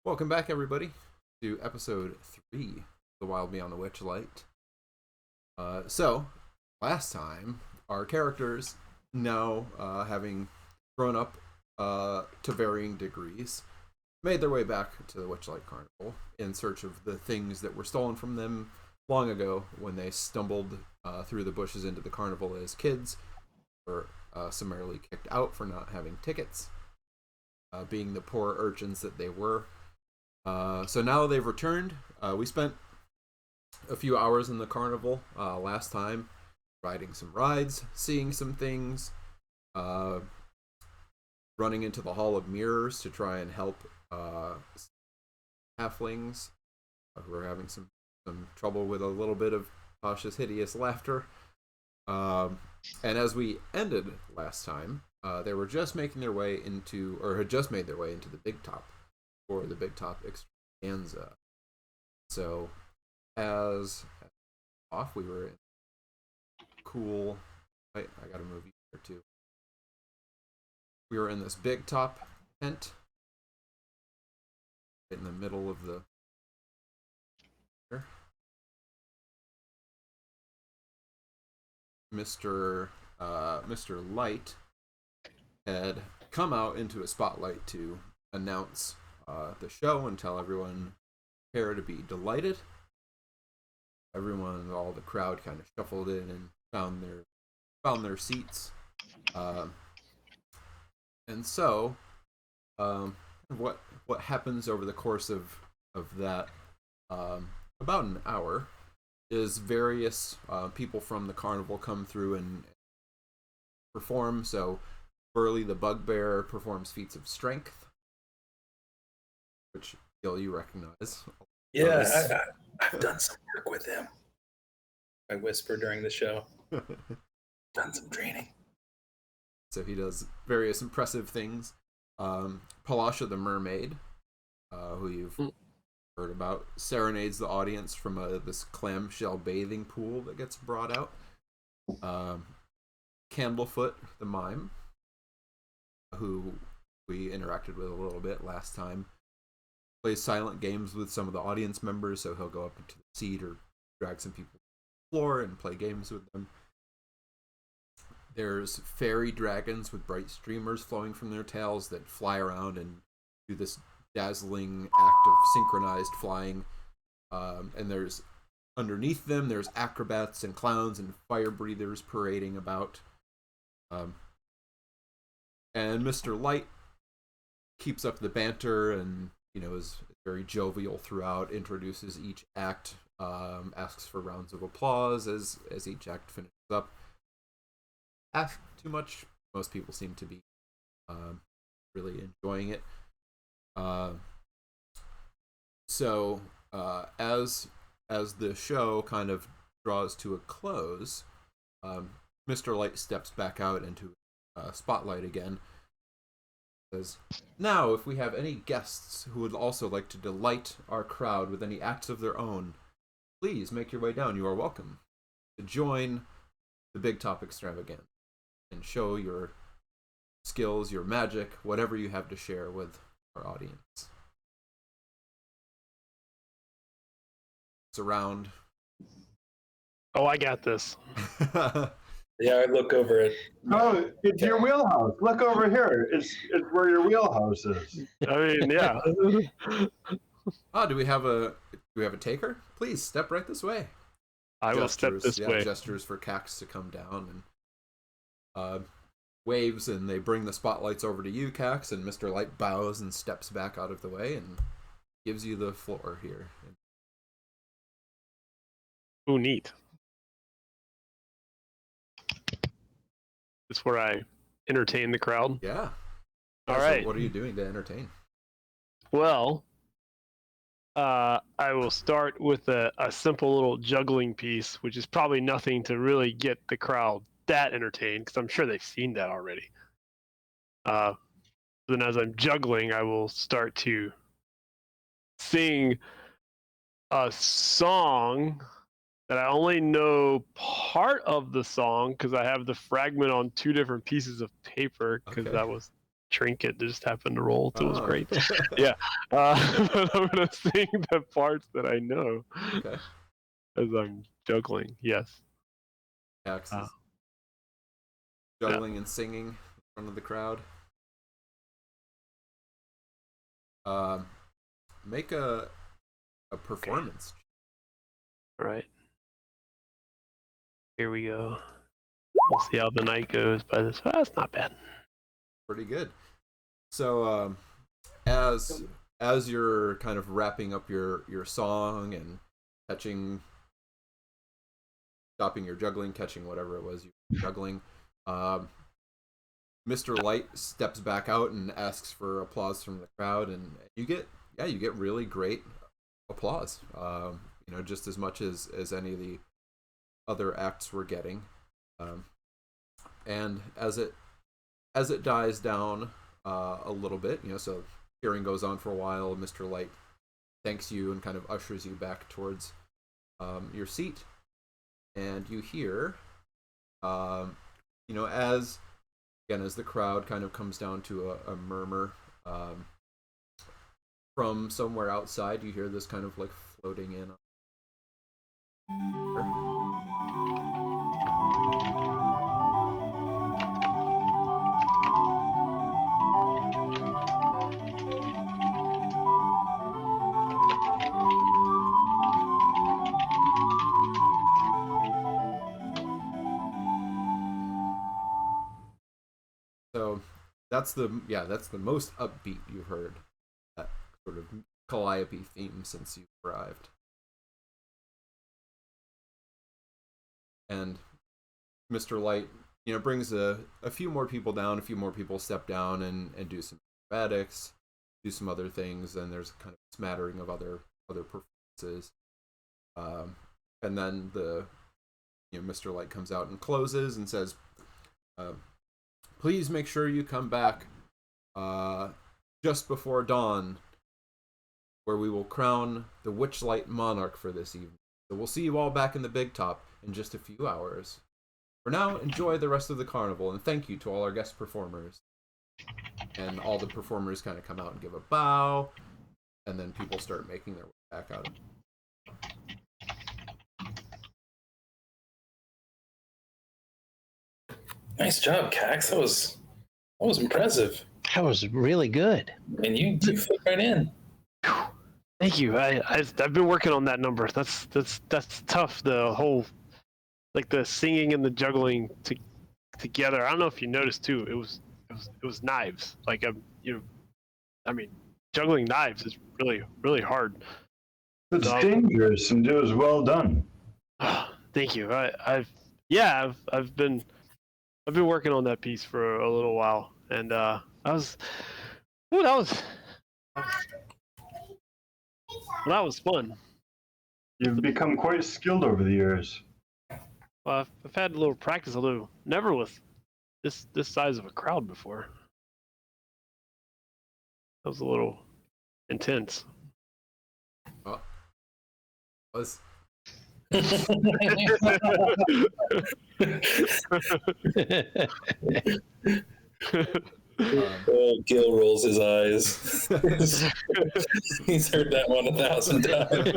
Welcome back, everybody, to episode 3 of The Wild Beyond the Witchlight. Last time, our characters, now having grown up to varying degrees, made their way back to the Witchlight Carnival in search of the things that were stolen from them long ago when they stumbled through the bushes into the carnival as kids, or summarily kicked out for not having tickets, being the poor urchins that they were. So now they've returned. We spent a few hours in the carnival last time, riding some rides, seeing some things, running into the Hall of Mirrors to try and help halflings who are having some trouble with a little bit of cautious, hideous laughter. And as we ended last time, they were just making their way into, or had just made their way into the Big Top, for the Big Top extravaganza. So, as off, we were in cool. Wait, I gotta move you here too. We were in this Big Top tent in the middle of the. Mr. Light had come out into a spotlight to announce the show and tell everyone here to be delighted. Everyone, all the crowd, kind of shuffled in and found their seats. And so, what happens over the course of that about an hour is various people from the carnival come through and perform. So Burley the Bugbear performs feats of strength, which Gil, you recognize. Yeah, I've done some work with him. I whisper during the show. Done some training. So he does various impressive things. Palasha the Mermaid, who you've heard about, serenades the audience from this clamshell bathing pool that gets brought out. Candlefoot the Mime, who we interacted with a little bit last time, plays silent games with some of the audience members, so he'll go up into the seat or drag some people to the floor and play games with them. There's fairy dragons with bright streamers flowing from their tails that fly around and do this dazzling act of synchronized flying. And there's underneath them, there's acrobats and clowns and fire breathers parading about. And Mr. Light keeps up the banter and, is very jovial throughout, introduces each act, asks for rounds of applause as each act finishes up. Ask too much. Most people seem to be really enjoying it. So as the show kind of draws to a close, Mr. Light steps back out into spotlight again. Says, "Now, if we have any guests who would also like to delight our crowd with any acts of their own, please make your way down. You are welcome to join the Big Top extravaganza and show your skills, your magic, whatever you have to share with our audience." It's around. Oh, I got this. Yeah, I look over it. No, it's your wheelhouse. Look over here. It's where your wheelhouse is. I mean, yeah. Do we have a taker? Please step right this way. I will step this way. Gestures for Cax to come down and waves, and they bring the spotlights over to you, Cax, and Mr. Light bows and steps back out of the way and gives you the floor here. Ooh, neat. It's where I entertain the crowd. Yeah. All so right. What are you doing to entertain? Well, I will start with a simple little juggling piece, which is probably nothing to really get the crowd that entertained, because I'm sure they've seen that already. Then as I'm juggling, I will start to sing a song that I only know part of the song because I have the fragment on two different pieces of paper, because that was trinket that just happened to roll. So it was Oh. great. Yeah. But I'm gonna sing the parts that I know Okay. as I'm juggling. Yes. Axe Uh, is juggling and singing in front of the crowd. Make a performance. All right. Here we go. We'll see how the night goes. By this, that's not bad. Pretty good. So as you're kind of wrapping up your song and stopping your juggling, catching whatever it was you were juggling, Mr. Light steps back out and asks for applause from the crowd, and you get really great applause. Just as much as any of the other acts were getting. And as it dies down a little bit, so hearing goes on for a while, Mr. Light thanks you and kind of ushers you back towards your seat, and you hear, as the crowd kind of comes down to a murmur, from somewhere outside, you hear this kind of like floating in. So that's the most upbeat you've heard, that sort of Calliope theme since you arrived. And Mr. Light, brings a few more people down, a few more people step down and do some acrobatics, do some other things, and there's kind of a smattering of other performances. And then Mr. Light comes out and closes and says, please make sure you come back just before dawn, where we will crown the Witchlight monarch for this evening. So we'll see you all back in the big top in just a few hours. For now, enjoy the rest of the carnival, and thank you to all our guest performers. And all the performers kind of come out and give a bow, and then people start making their way back out. Nice job, Cax. That was impressive. That was really good. And you fit right in. Thank you. I've been working on that number. That's tough. The whole, like, the singing and the juggling together. I don't know if you noticed too. It was knives. Like, juggling knives is really, really hard. It's dangerous, and it was well done. Thank you. I've been working on that piece for a little while, and that was fun. You've become quite skilled over the years. Well, I've had a little practice, although never with this size of a crowd before. That was a little intense. Well, was Gil rolls his eyes. He's heard that one 1,000 times.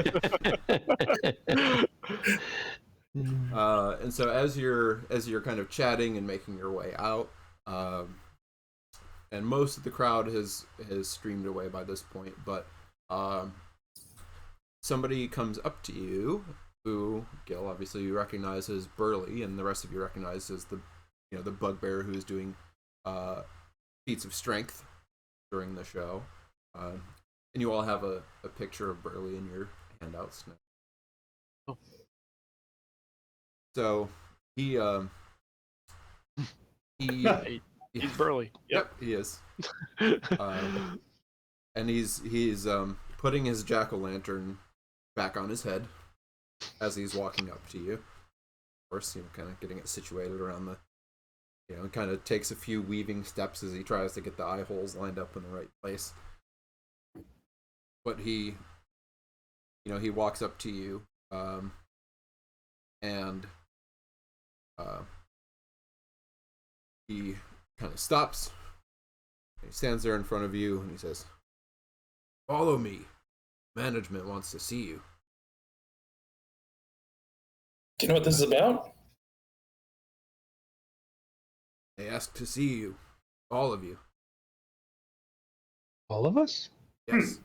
And so as you're kind of chatting and making your way out, and most of the crowd has streamed away by this point, but somebody comes up to you, who, Gil, obviously you recognize as Burley, and the rest of you recognize as the bugbear who is doing feats of strength during the show. And you all have a picture of Burley in your handouts now. Oh. So he's Burley. Yep, he is. And he's putting his jack-o'-lantern back on his head as he's walking up to you. Of course, kind of getting it situated around the, it kind of takes a few weaving steps as he tries to get the eye holes lined up in the right place. But he walks up to you, and he kind of stops, He stands there in front of you and he says, "Follow me. Management wants to see you." Do you know what this is about? They ask to see you. All of you. All of us? Yes.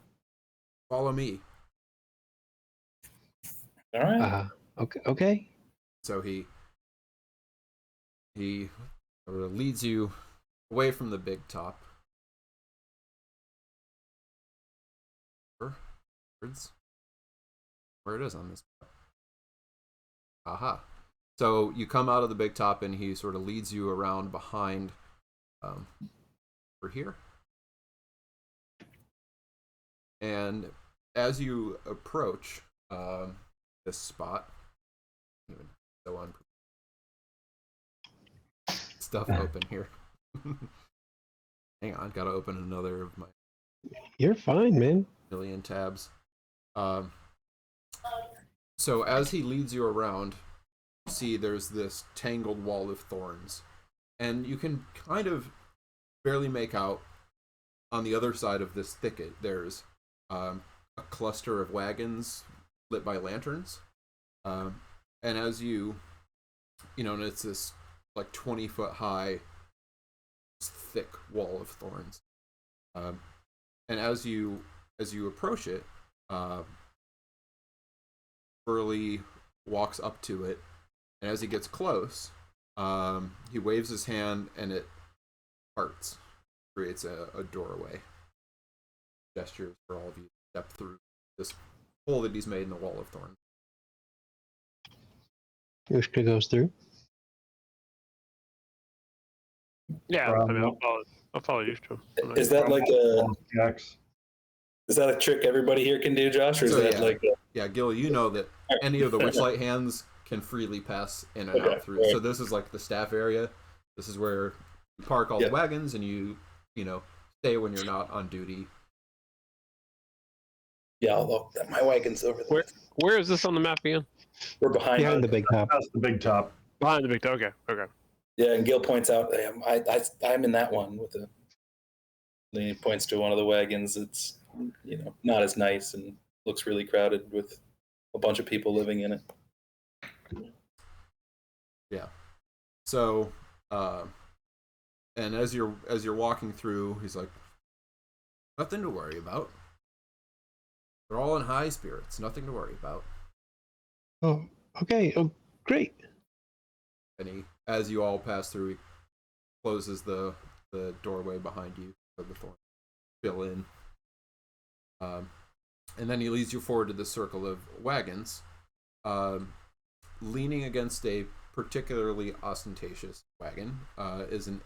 Follow me. All right. Okay. Okay. So he sort of leads you away from the big top. Where it is on this map. Aha. So you come out of the big top and he sort of leads you around behind over here. And as you approach this spot, even so on stuff open here. Hang on, gotta open another of my You're fine, man. million tabs. So as he leads you around, you see there's this tangled wall of thorns, and you can kind of barely make out on the other side of this thicket. There's a cluster of wagons lit by lanterns, and as you know, and it's this like 20-foot high, thick wall of thorns. And as you approach it, Burley walks up to it, and as he gets close, he waves his hand, and it parts, creates a doorway. Gestures for all of you to step through this hole that he's made in the wall of thorns. Yushka goes through. Yeah, I mean, I'll follow you, too. Is that like a Jax. is that a trick everybody here can do, Josh, or is So, that yeah. like Yeah, Gil, you know that any of the Witchlight hands can freely pass in and out through. right. So this is like the staff area. This is where you park all the wagons, and you know, stay when you're not on duty. Yeah, although my wagon's over there. Where is this on the map again? We're behind. Behind the big top. That's the big top. Behind the big. Okay. Yeah, and Gil points out, I'm in that one with the. Then he points to one of the wagons. It's not as nice and looks really crowded with a bunch of people living in it. Yeah. So, and as you're walking through, he's like, "Nothing to worry about. They're all in high spirits. Nothing to worry about." Oh, okay. Oh, great. And he, as you all pass through, he closes the doorway behind you so the thorns fill in. And then he leads you forward to the circle of wagons, leaning against a particularly ostentatious wagon. Is an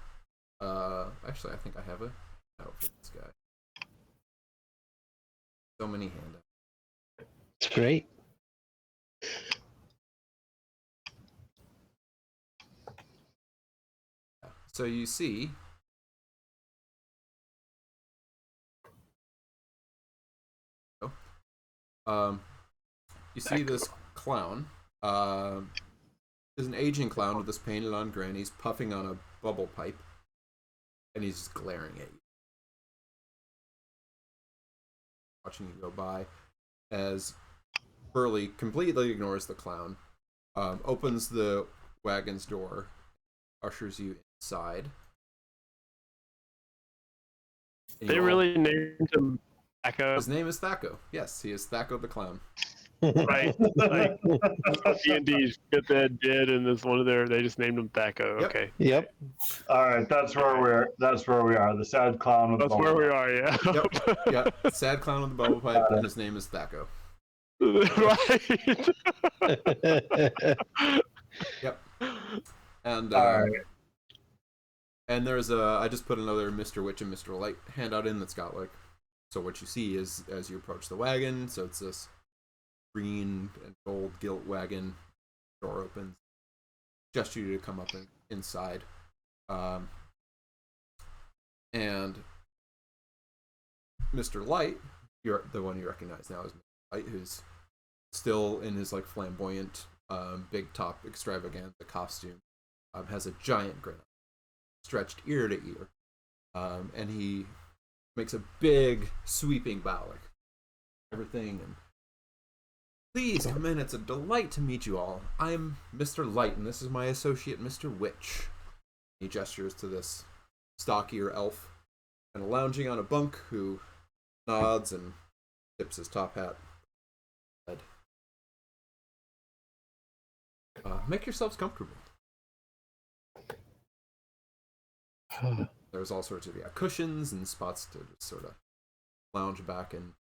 actually, I think I have a note for this guy. So many handouts. It's great. So you see, you see this clown. Is an aging clown with this painted on grin. He's puffing on a bubble pipe, and he's just glaring at you, watching you go by. As Burley completely ignores the clown, opens the wagon's door, ushers you inside. And They you all- really named him Thaco, His name is Thaco. Yes, he is Thaco the clown. right? Like D&D Good Bad did, and this one of they just named him Thaco. Yep. Okay, Yep. All right, that's where we are. The sad clown with that's the where we are. Yeah. Yep. Yeah, sad clown with the bubble pipe, and his name is Thaco. Right. Yep. And All right. and there's I just put another Mr. Witch and Mr. Light handout in that's got like, so what you see is as you approach the wagon, so it's this green and gold gilt wagon, door opens, gesture you to come up inside, and Mr. Light, you're the one you recognize now as Mr. Light, who's still in his like flamboyant big top extravaganza costume, has a giant grin, stretched ear to ear, And he makes a big sweeping bow, like everything. And please come in. It's a delight to meet you all. I'm Mr. Light, and this is my associate, Mr. Witch. He gestures to this stockier elf, and lounging on a bunk, who nods and tips his top hat. Make yourselves comfortable. There's all sorts of cushions and spots to just sort of lounge back in.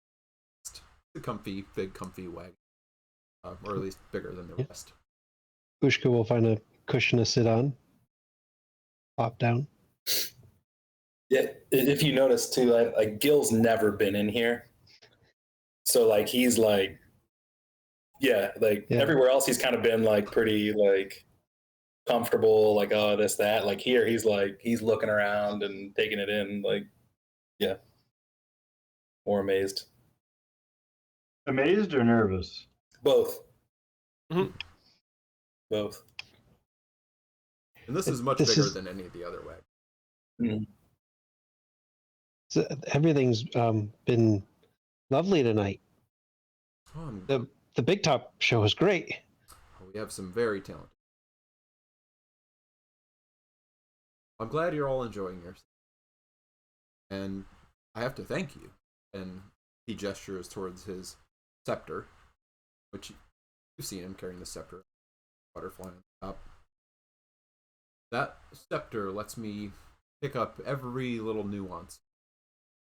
It's a comfy, big, comfy wagon, or at least bigger than the rest. Ushka will find a cushion to sit on. Pop down. Yeah, if you notice too, like Gil's never been in here, so like he's like, everywhere else he's kind of been like pretty like comfortable, like oh this that. Like here he's looking around and taking it in, like more amazed. Amazed or nervous? Both. Mm-hmm. Both. And this is much bigger than any of the other wagons. Mm-hmm. So everything's been lovely tonight. The Big Top show was great. We have some very talented. I'm glad you're all enjoying yourself. And I have to thank you. And he gestures towards his scepter, which you've seen him carrying the scepter, butterfly on top. That scepter lets me pick up every little nuance,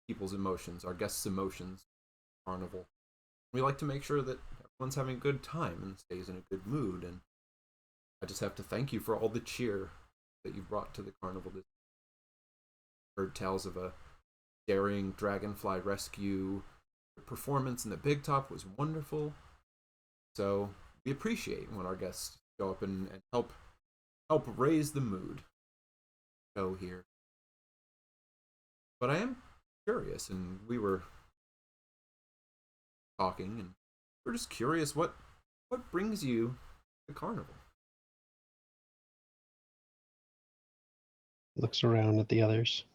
people's emotions, our guests' emotions, carnival. We like to make sure that everyone's having a good time and stays in a good mood. And I just have to thank you for all the cheer that you've brought to the carnival. Heard tales of a daring dragonfly rescue. The performance in the Big Top was wonderful. So we appreciate when our guests go up and help raise the mood. Go here. But I am curious, and we were talking, and we're just curious what brings you to carnival. Looks around at the others.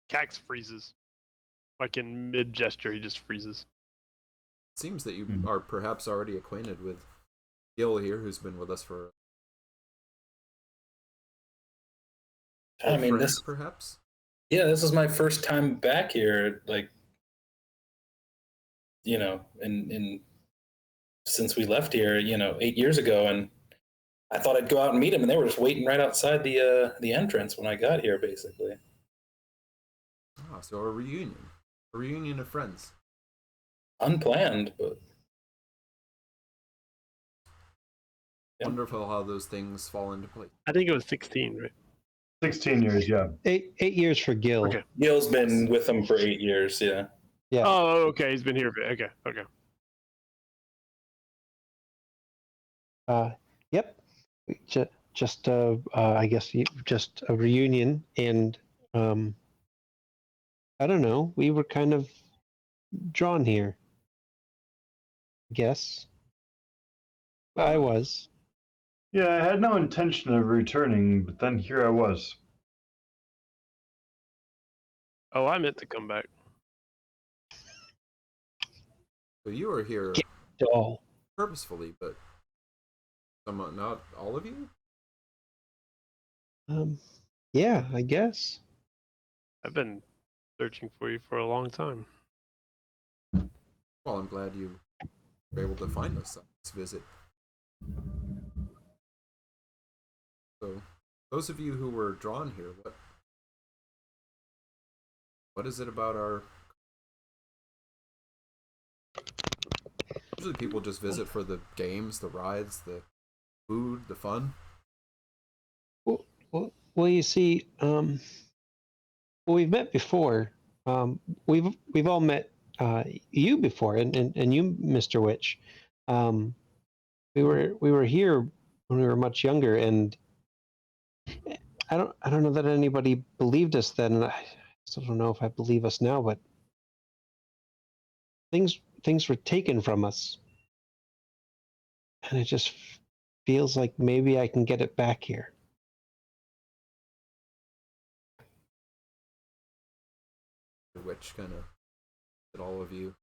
Cax freezes. Like in mid gesture, he just freezes. It seems that you are perhaps already acquainted with Gil here, who's been with us for. I mean, this perhaps. Yeah, this is my first time back here. Like, in since we left here, 8 years ago, and I thought I'd go out and meet him, and they were just waiting right outside the entrance when I got here, basically. Ah, so a reunion of friends. Unplanned, but wonderful how those things fall into place. I think it was 16, right? 16 years, yeah. 8 years for Gil. Okay. Gil's been with them for 8 years, yeah. Yeah. Oh, okay. He's been here for okay. Yep. Just I guess just a reunion, and I don't know. We were kind of drawn here. I guess. I was. Yeah, I had no intention of returning, but then here I was. Oh, I meant to come back. So you were here All. purposefully, but not all of you? Yeah, I guess. I've been searching for you for a long time. Well, I'm glad you were able to find us this visit. So, those of you who were drawn here, what is it about our... Usually people just visit for the games, the rides, the food, the fun. Well, you see, we've met before. We've all met you before, and you, Mr. Witch. We were here when we were much younger, and I don't know that anybody believed us then, and I still don't know if I believe us now, but things were taken from us, and it just feels like maybe I can get it back here. Witch kind of at all of you.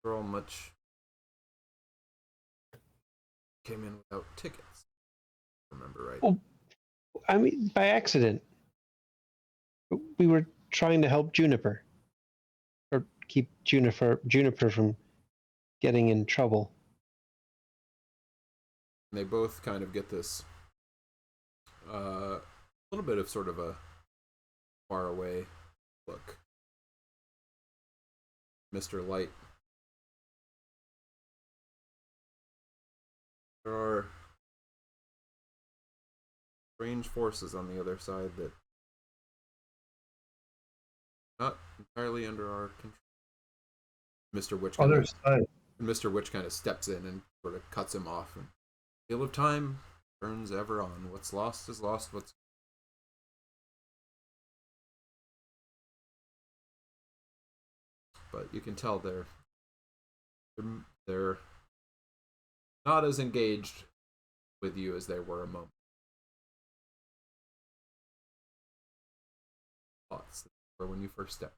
You're all much came in without tickets. Remember right? Well, I mean, by accident. We were trying to help Juniper, or keep Juniper from getting in trouble. And they both kind of get this little bit of sort of a far away look. Mr. Light. There are strange forces on the other side that not entirely under our control. Mr. Witch kind Other of, side. Mr. Witch kind of steps in and sort of cuts him off. And the wheel of time turns ever on. What's lost is lost. But you can tell they're not as engaged with you as they were a moment. Thoughts or when you first stepped.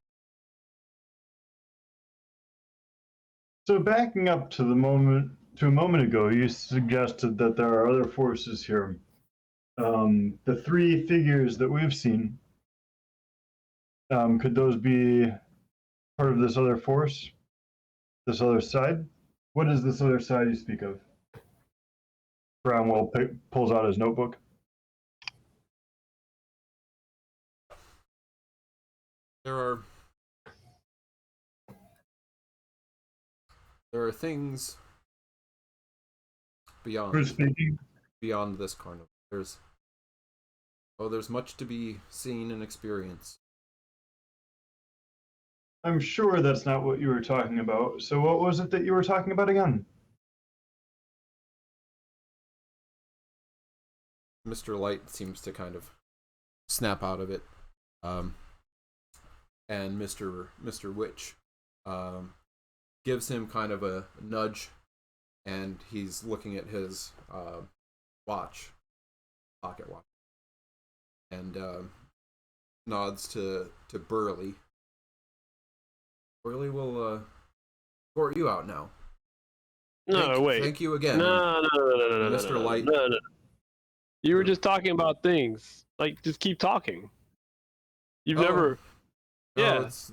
So backing up to a moment ago, you suggested that there are other forces here. The three figures that we've seen, could those be part of this other force? This other side? What is this other side you speak of? Bramwell pulls out his notebook. There are things Who's speaking? beyond this carnival. There's much to be seen and experienced. I'm sure that's not what you were talking about. So what was it that you were talking about again? Mr. Light seems to kind of snap out of it. And Mr. Witch gives him kind of a nudge, and he's looking at his pocket watch, and nods to Burley. Burley will escort you out now. Wait. Thank you again. No, Mr. Light. No. You were just talking about things. Like, just keep talking. You've never... Yeah, it's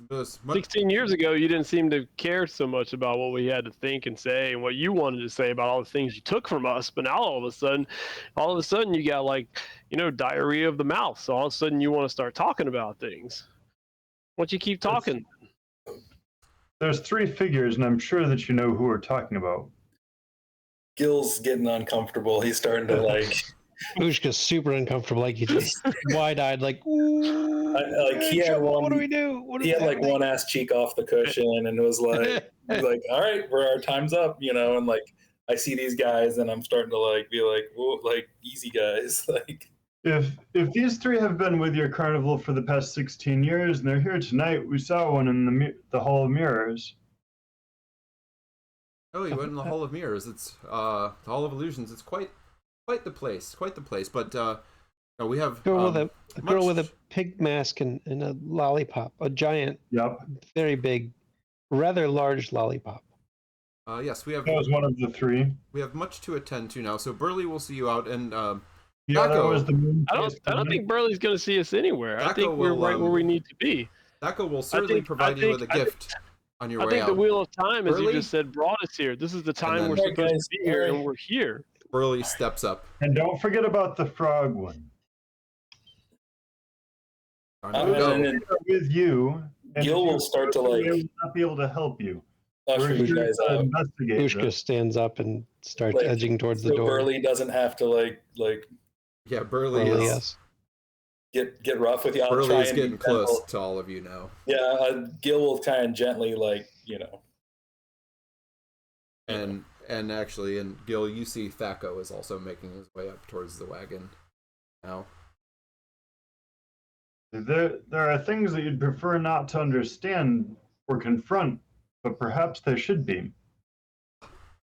16 years ago, you didn't seem to care so much about what we had to think and say and what you wanted to say about all the things you took from us. But now all of a sudden, you got diarrhea of the mouth. So all of a sudden you want to start talking about things. Why don't you keep talking? There's three figures, and I'm sure that you know who we're talking about. Gil's getting uncomfortable. He's starting to like. Ushka's super uncomfortable, like he just wide-eyed, like, ooh, he had one. What do we do? He had like one ass cheek off the cushion, and was like, all right, our time's up, and like I see these guys, and I'm starting to like be like, whoa, like easy guys, like. If these three have been with your carnival for the past 16 years and they're here tonight, we saw one in the Hall of Mirrors. Oh, you went in the Hall of Mirrors. It's the Hall of Illusions. It's quite the place. But we have a girl with a pig mask and a lollipop, a giant, very big, rather large lollipop. Yes, we have. That was one of the three. We have much to attend to now. So Burley will see you out, and yeah, that was I don't think Burley's going to see us anywhere. I think we're right where we need to be. Daco will certainly provide you with a gift on your way out. I think the Wheel of Time, as Burley? you just said, brought us here. This is the time we're supposed to be here, and we're here. Burley steps up. And don't forget about the frog one. With you, and Gil will start to like. Will not be able to help you. Ushka stands up and starts edging towards the door. Burley doesn't have to like. Yeah, Burley is. Get rough with you. Burley is getting close to all of you now. Yeah, Gil will kind of gently And actually, Gil, you see Thaco is also making his way up towards the wagon now. There are things that you'd prefer not to understand or confront, but perhaps there should be.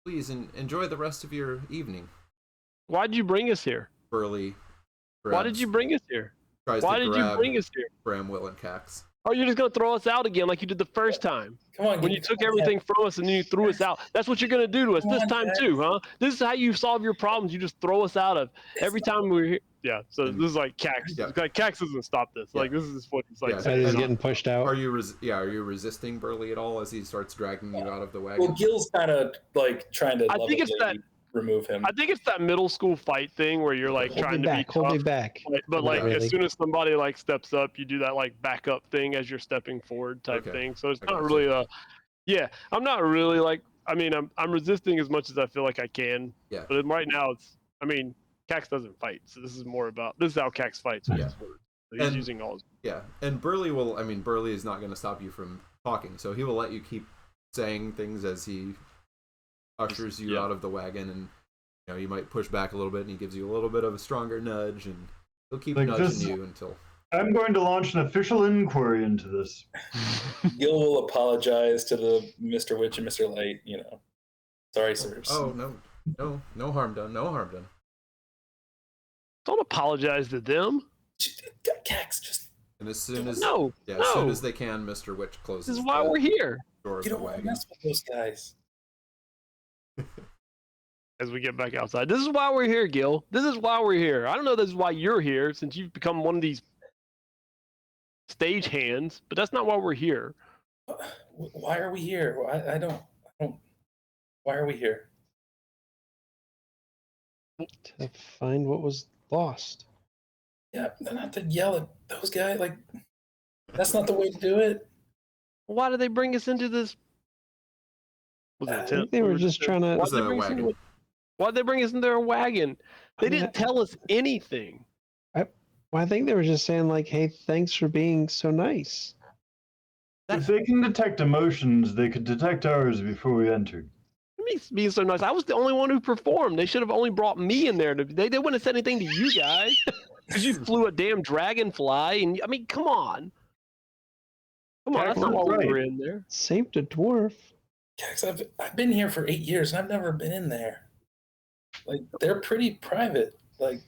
Please enjoy the rest of your evening. Why'd you bring us here? Burley. Why did you bring us here? tries Why to did you grab bring us here? Bramwell and Cax. Or you're just gonna throw us out again like you did the first time? Come on, When you took everything from us and then you threw us out. That's what you're gonna do to us Come this on, time Jack. too, huh? This is how you solve your problems. You just throw us out of every time we're here. Yeah. So And- this is like Cax. Yeah. Like Cax doesn't stop this. Like this is what he's like. Yeah. saying. He's And- getting pushed out. Are you resisting Burley at all as he starts dragging you out of the wagon? Well, Gil's kind of like trying to I think it's lovingly remove him. I think it's that middle school fight thing where you're like Hold trying me to back. be Hold me tough. back. But Not like really. as soon as somebody like steps up, you do that like backup thing as you're stepping forward type Okay. thing. So it's I not gotcha. really yeah. I'm not really like. I mean, I'm resisting as much as I feel like I can. Yeah. But right now it's. I mean, Cax doesn't fight, so this is more about this is how Cax fights. With Yeah. his words. So he's And- using all his. Yeah, and Burley is not going to stop you from talking, so he will let you keep saying things as he ushers you Yeah. out of the wagon, and you might push back a little bit, and he gives you a little bit of a stronger nudge, and he'll keep Like nudging this- you until. I'm going to launch an official inquiry into this. Gil will apologize to the Mr. Witch and Mr. Light. Sorry, sirs. Oh no harm done, no harm done. Don't apologize to them. Cax, just And as soon as No. as no. soon as they can, Mr. Witch closes. This is why the we're here. door of you the don't want to wagon. mess with those guys. As we get back outside, this is why we're here, Gil. This is why we're here. I don't know this is why you're here, since you've become one of these stage hands, but that's not why we're here. Why are we here? I don't. Why are we here? To find what was lost. Yeah, not to yell at those guys. Like, that's not the way to do it. Why did they bring us into this? Was it a I tent? think they were just trying to. It's a wagon. Why'd they bring us into their wagon? They didn't tell us anything. Well, I think they were just saying like, "Hey, thanks for being so nice." If they can detect emotions, they could detect ours before we entered. Me being so nice. I was the only one who performed. They should have only brought me in there. They wouldn't have said anything to you guys. Because you flew a damn dragonfly. And I mean, come on. Come on, that's not why we were in there. Saved a dwarf. Cax, I've been here for 8 years and I've never been in there. Like, they're pretty private. Like,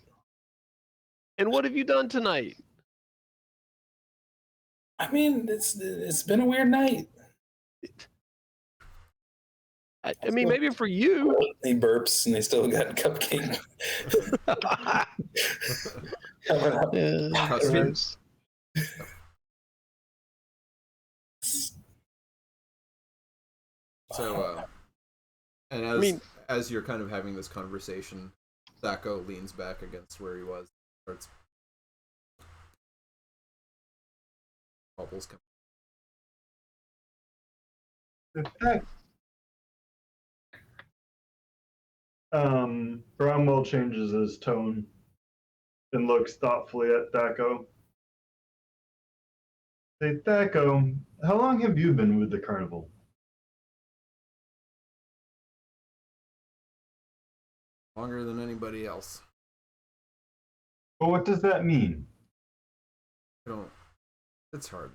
And what have you done tonight? I mean, it's been a weird night. I mean, maybe for you. He burps and they still got cupcake coming up. Custard. Gross. So, and as you're kind of having this conversation, Sacco leans back against where he was, starts bubbles coming. Bromwell changes his tone and looks thoughtfully at Thaco. Say, Thaco, how long have you been with the carnival? Longer than anybody else. Well, what does that mean? It's hard.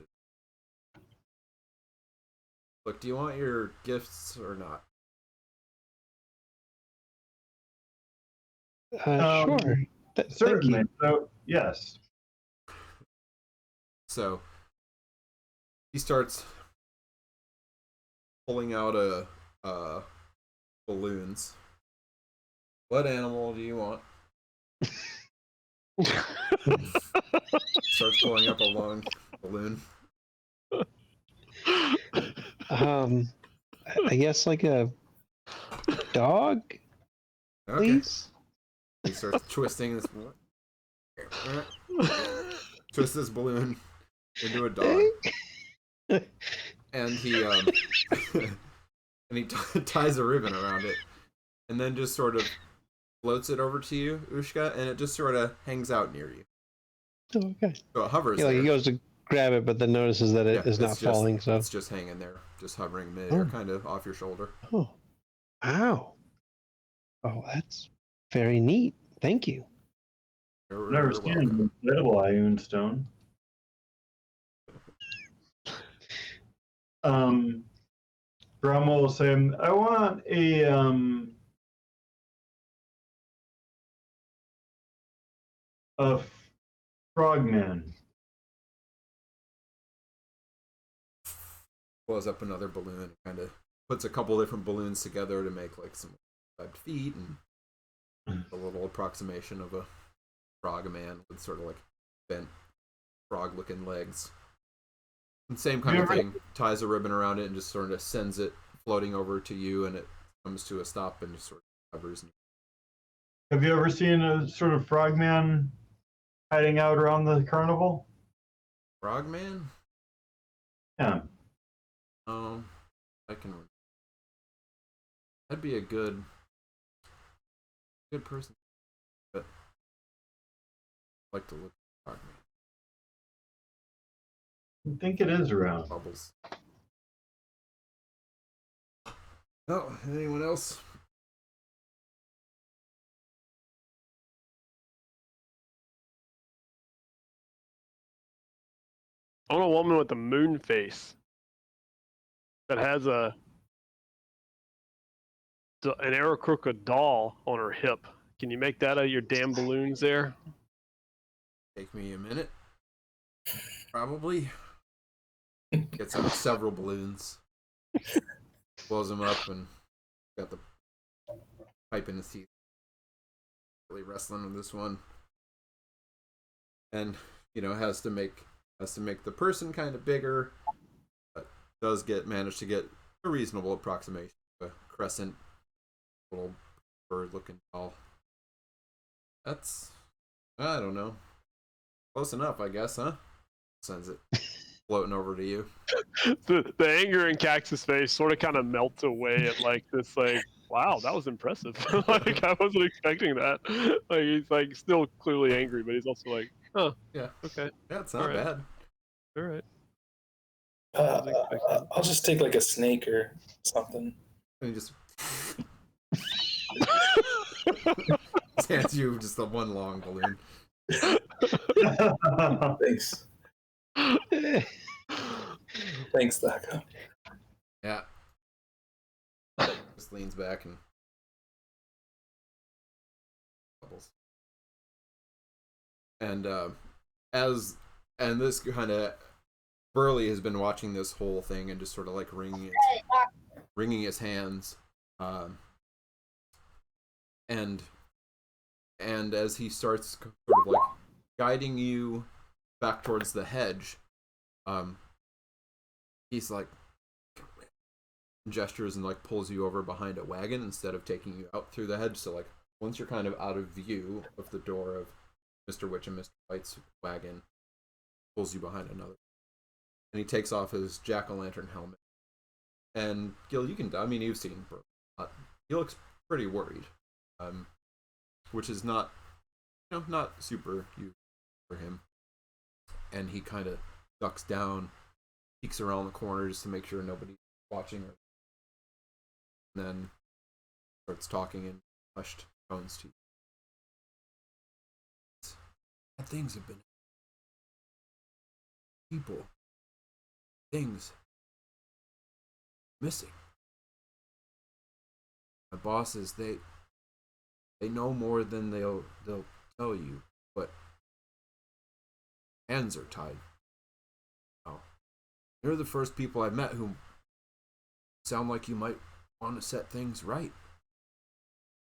Look, do you want your gifts or not? Sure. Thank Certainly. you. So, yes. So he starts pulling out balloons. What animal do you want? Starts pulling up a long balloon. I guess like a dog, Okay. please. He starts twisting this. Twist this balloon into a dog, and he ties a ribbon around it, and then just sort of floats it over to you, Ushka, and it just sort of hangs out near you. Oh, okay. So it hovers. Yeah, like there. he goes to grab it, but then notices that it Yeah, is not it's falling. So. it's just hanging there, just hovering midair, Oh. kind of off your shoulder. Oh. Wow. Oh, that's very neat. Thank you. You're Never welcome. seen an inflatable Ioun stone. Bromwell will say, I want Frogman. Blows up another balloon, kind of puts a couple different balloons together to make like some webbed feet and a little approximation of a frog man with sort of like bent frog looking legs. And same kind of thing, ties a ribbon around it and just sort of sends it floating over to you, and it comes to a stop and just sort of hovers. Have you ever seen a sort of frogman hiding out around the carnival? Frogman? Yeah. I can. That'd be a good person. But I'd like to look at Frogman. I think it is around. Bubbles. Oh, anyone else? I want a woman with a moon face that has an Aarakocra doll on her hip. Can you make that out of your damn balloons there? Take me a minute. Probably. Gets out several balloons. Blows them up and got the pipe in his teeth. Really wrestling with this one. And, has to make the person kind of bigger, but does manage to get a reasonable approximation of a crescent little bird looking doll. That's, I don't know, close enough, I guess, huh? Sends it floating over to you. The anger in Cax's face sort of kind of melts away at like this, like, wow, that was impressive. Like, I wasn't expecting that. Like, he's like still clearly angry, but he's also like, oh, Yeah. okay. Yeah, it's not bad. All right. I'll just take like a snake or something. And he just hands you just the one long balloon. Thanks. Thanks, Daco. Yeah. Just leans back and bubbles. And this kind of Burley has been watching this whole thing and just sort of like wringing his hands, and as he starts sort of like guiding you back towards the hedge, he's like gestures and like pulls you over behind a wagon instead of taking you out through the hedge. So like once you're kind of out of view of the door of Mr. Witch and Mr. White's wagon, pulls you behind another. And he takes off his jack-o'-lantern helmet. And Gil, you've seen Burl. He looks pretty worried, which is not super usual for him. And he kind of ducks down, peeks around the corner just to make sure nobody's watching her. And then starts talking in hushed tones to you. Bad things have been. People. Things. Missing. My bosses, they know more than they'll tell you, but hands are tied. Oh. You're the first people I've met who sound like you might want to set things right.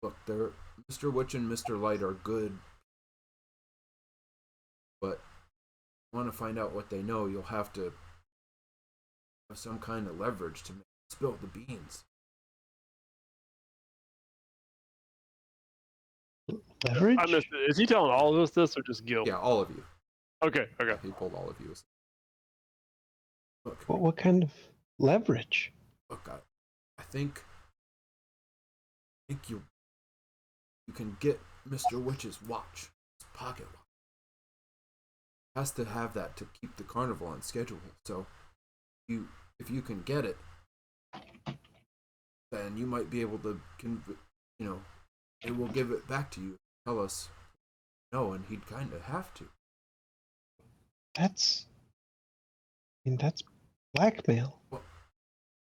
Look, Mr. Witch and Mr. Light are good, but if you want to find out what they know, you'll have to have some kind of leverage to spill the beans. Leverage? I missed it. Is he telling all of us this or just Gil? Yeah, all of you. Okay. He pulled all of you. Look, What kind of leverage? look, I think you can get Mr. Witch's watch, his pocket watch. He has to have that to keep the carnival on schedule. So, if you can get it, then you might be able to, it will give it back to you. Tell us no, and he'd kind of have to. That's blackmail.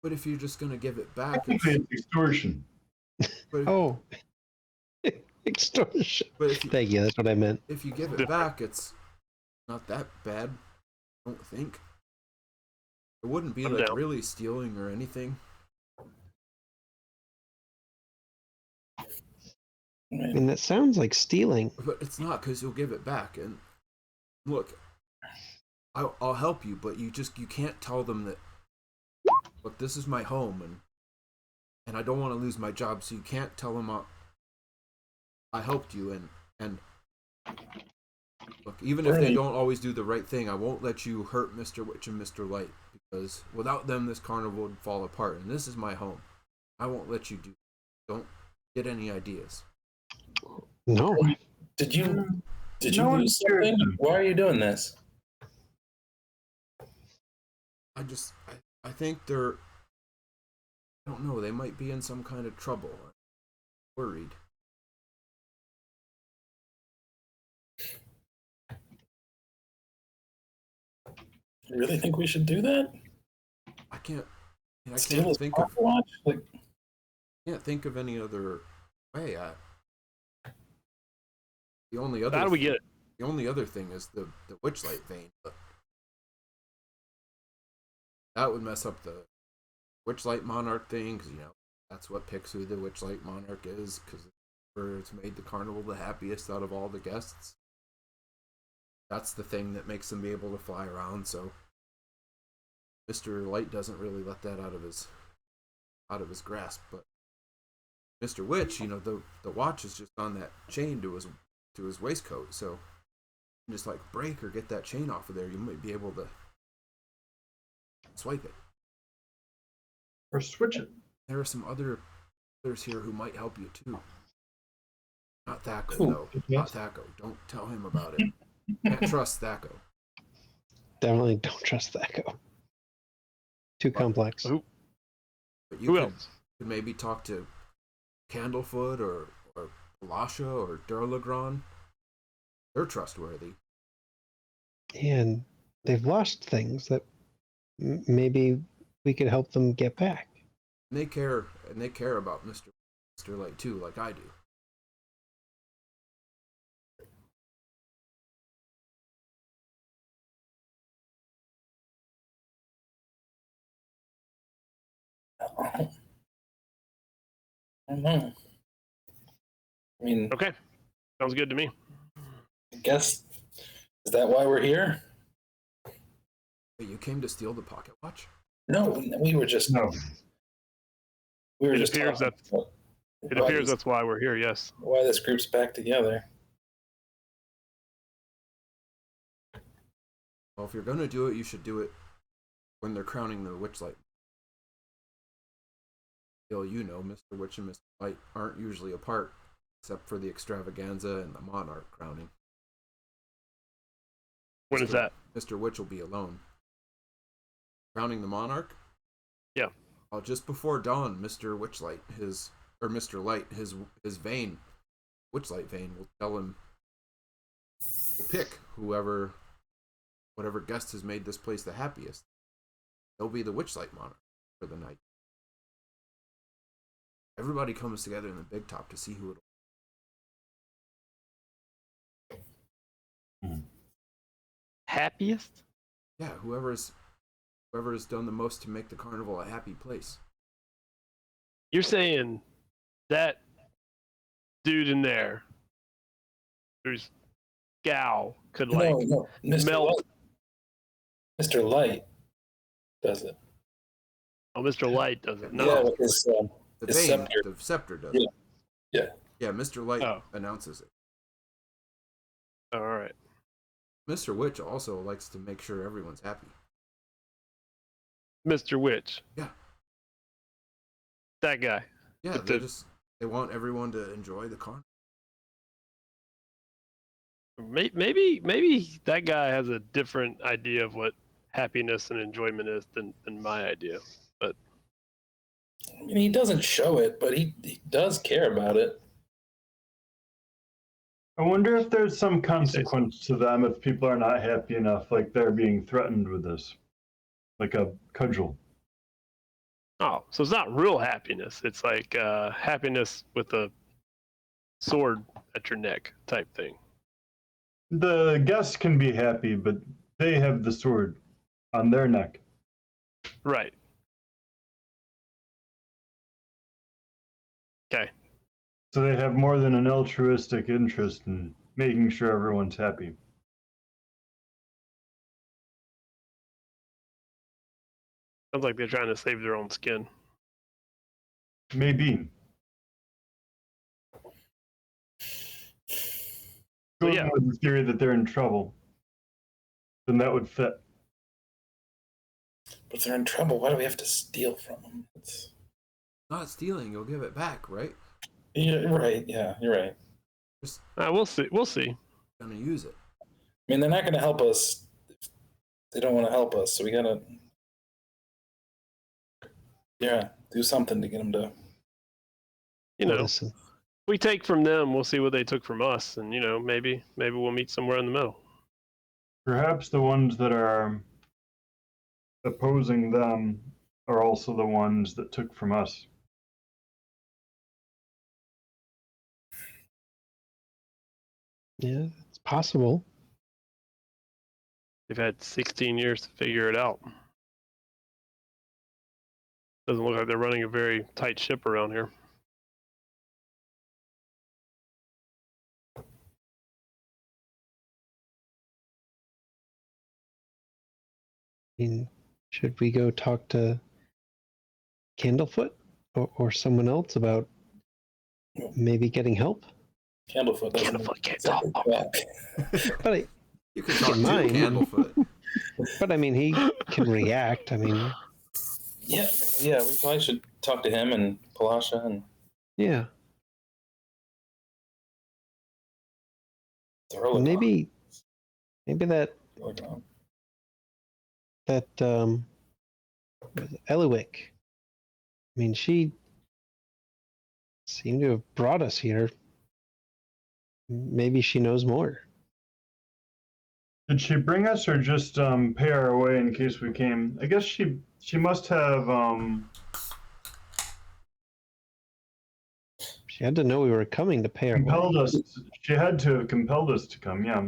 But if you're just gonna give it back, Technically, it's extortion. Oh, extortion. But Thank you. That's what I meant. if you give it back, it's not that bad. I don't think. It wouldn't be I'm like down. really stealing or anything. I mean, that sounds like stealing. But it's not, because you'll give it back. And look, I'll help you, but you can't tell them that, look, this is my home, and I don't want to lose my job, so you can't tell them I helped you, and look, even if they don't always do the right thing, I won't let you hurt Mr. Witch and Mr. Light, because without them, this carnival would fall apart, and this is my home. I won't let you do. Don't get any ideas. No. Did you No one lose cares. something? Why are you doing this? I think they're, I don't know, they might be in some kind of trouble. I'm worried. You really think we should do that? I can't Steal his think of pocket watch? Like, can't think of any other way. The only other How do we get it? The only other thing is the Witchlight vein, but that would mess up the Witchlight Monarch thing, because that's what picks who the Witchlight Monarch is, because it's made the carnival the happiest out of all the guests. That's the thing that makes them be able to fly around. So Mr. Light doesn't really let that out of his grasp. But Mr. Witch, the watch is just on that chain to his waistcoat. So just like break or get that chain off of there, you might be able to swipe it. Or switch it. There are some others here who might help you too. Not Thaco, Who? no. Not Thaco. Don't tell him about it. Can't trust Thaco. Definitely don't trust that go. Too complex. Who? But you Who could, else? could maybe talk to Candlefoot or Palasha or Durlagron. They're trustworthy. And they've lost things that maybe we could help them get back. And they care about Mr. Light too, like I do. I don't know. I mean, Okay, sounds good to me. I guess, is that why we're here? Wait, you came to steal the pocket watch? No, we were just No. we were It just appears talking about It appears that's why we're here. Yes. why this group's back together. Well, if you're gonna do it, you should do it when they're crowning the Witchlight. Mr. Witch and Mr. Light aren't usually apart, except for the extravaganza and the monarch crowning. When is that? Mr. Witch will be alone. Crowning the monarch? Yeah. Well, just before dawn, Mr. Witchlight, Mr. Light, his vein, Witchlight vein, will tell him, will pick whatever guest has made this place the happiest. They'll be the Witchlight monarch for the night. Everybody comes together in the big top to see who it'll. Happiest? Yeah, whoever has done the most to make the carnival a happy place. You're saying that dude in there, who's gal, could like No, Mr. melt. Light. Mr. Light does it. Oh, Mr. Light does it. No. Yeah, with his, The his vein, scepter. the scepter does Yeah. it. Yeah. Yeah, Mr. Light Oh. announces it. All right. Mr. Witch also likes to make sure everyone's happy. Mr. Witch. Yeah. That guy. Yeah, But they want everyone to enjoy the carnival. Maybe that guy has a different idea of what happiness and enjoyment is than my idea. But I mean, he doesn't show it, but he does care about it. I wonder if there's some consequence to them if people are not happy enough, like they're being threatened with this, like a cudgel. oh, so it's not real happiness. It's like happiness with a sword at your neck type thing. The guests can be happy, but they have the sword on their neck. Right. Okay. So they have more than an altruistic interest in making sure everyone's happy. Sounds like they're trying to save their own skin. Maybe. So, Going yeah. with the theory that they're in trouble, then that would fit. But if they're in trouble, why do we have to steal from them? Not stealing, you'll give it back, right? Yeah, right. Yeah, you're right. Just We'll see. We'll see. gonna use it. I mean, they're not going to help us. They don't want to help us, so we gotta, do something to get them to. Listen, If we take from them, we'll see what they took from us, and maybe we'll meet somewhere in the middle. Perhaps the ones that are opposing them are also the ones that took from us. yeah, it's possible. They've had 16 years to figure it out. Doesn't look like they're running a very tight ship around here. I mean, should we go talk to Candlefoot or someone else about maybe getting help? Candlefoot doesn't. Candlefoot can't talk. But I, You can talk to mine. Candlefoot. but I mean, he can react. I mean, Yeah, we probably should talk to him and Palasha and yeah, Thurlow. maybe that Eliwick. I mean, she seemed to have brought us here. Maybe she knows more. Did she bring us or just pay our way in case we came? I guess she must have She had to know we were coming to pay our way. compelled us. She had to have compelled us to come. Yeah.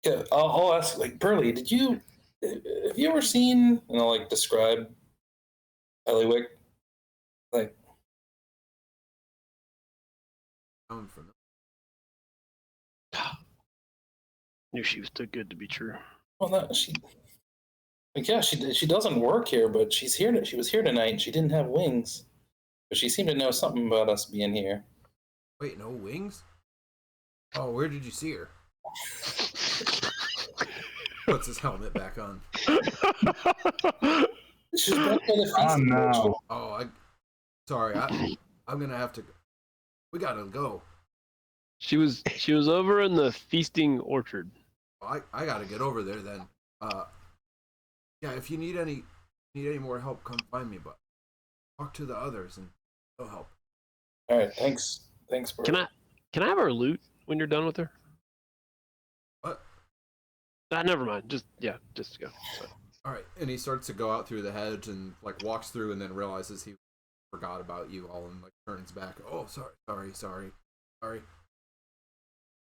Yeah, I'll ask. Like, Burley, have you ever seen? And I'll describe Eliwick. Like, Sound familiar. Knew she was too good to be true. well, no, she doesn't work here, but she's here. She was here tonight, and she didn't have wings, but she seemed to know something about us being here. Wait, no wings? Oh, where did you see her? Puts his helmet back on. She's back by the Oh feast. no. Oh, sorry. I'm gonna have to. We gotta go. She was over in the feasting orchard. I gotta get over there then. Yeah. If you need any more help, come find me. But talk to the others and they'll help. All right, thanks, Burley. Can I have her loot when you're done with her? What? Never mind. Just go. Sorry. All right. And he starts to go out through the hedge and walks through and then realizes he forgot about you all and turns back. Oh, sorry.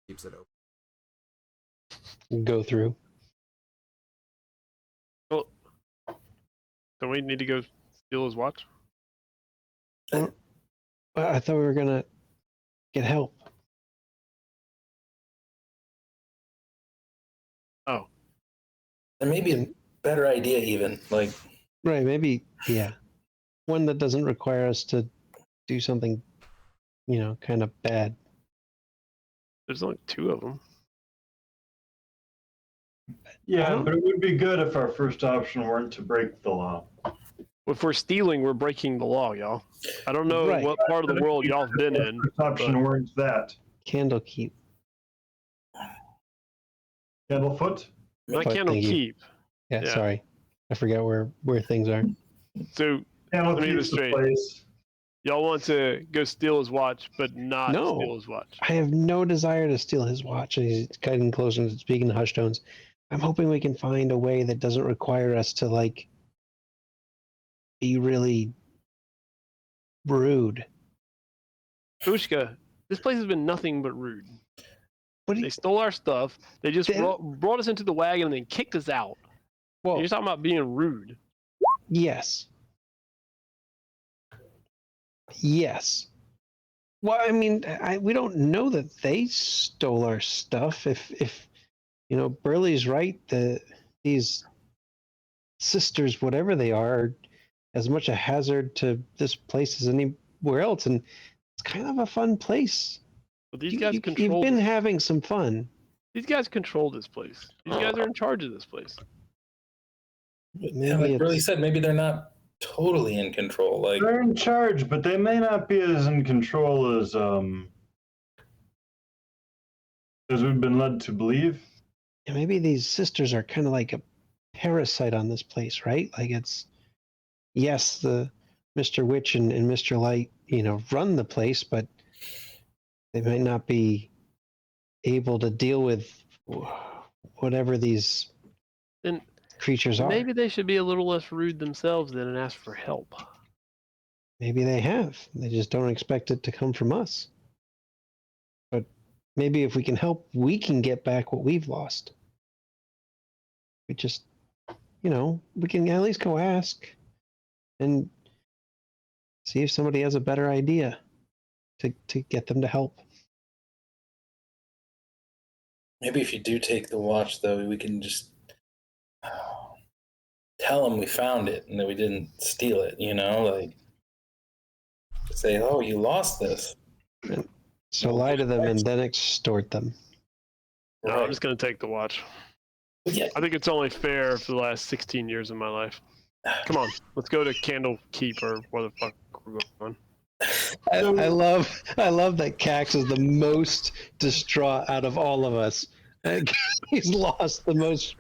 Keeps it open. Go through. Well, don't we need to go steal his watch? Well, I thought we were gonna get help. Oh, There may be a better idea, even Right, maybe, yeah. One that doesn't require us to do something, kind of bad. there's only 2 of them. Yeah, but it would be good if our first option weren't to break the law. If we're stealing, we're breaking the law, y'all. I don't know Right. what part of the world y'all have been in. First option weren't that. Candlekeep. Candlefoot? Not But thank you. Candlekeep. Yeah, Yeah. sorry. I forgot where things are. So Candlekeep's the straight. place. y'all want to go steal his watch, but not No. steal his watch. I have no desire to steal his watch. And he's getting closer and speaking in hushed tones. I'm hoping we can find a way that doesn't require us to be really rude. Ushka, this place has been nothing but rude. They stole our stuff. They just brought us into the wagon and then kicked us out. Well, You're talking about being rude. yes. Yes. Well, I mean, we don't know that they stole our stuff. If Burley's right, these sisters, whatever they are as much a hazard to this place as anywhere else, and it's kind of a fun place. But these guys You've been having some fun. These guys control this place. These guys are in charge of this place. Yeah, like Burley said, maybe they're not totally in control. Like they're in charge, but they may not be as in control as we've been led to believe. Yeah, maybe these sisters are kind of like a parasite on this place, right? Like yes, the Mr. Witch and Mr. Light, run the place, but they might not be able to deal with whatever these creatures are. Maybe they should be a little less rude themselves then and ask for help. Maybe they have. They just don't expect it to come from us. But maybe if we can help, we can get back what we've lost. We just, we can at least go ask and see if somebody has a better idea to get them to help. maybe if you do take the watch, though, we can just tell them we found it and that we didn't steal it. Like say, "Oh, you lost this." So lie to them and then extort them. No, I'm just going to take the watch. Yeah. I think it's only fair for the last 16 years of my life. Come on, let's go to Candlekeep or where the fuck we're going. I love that Cax is the most distraught out of all of us. He's lost the most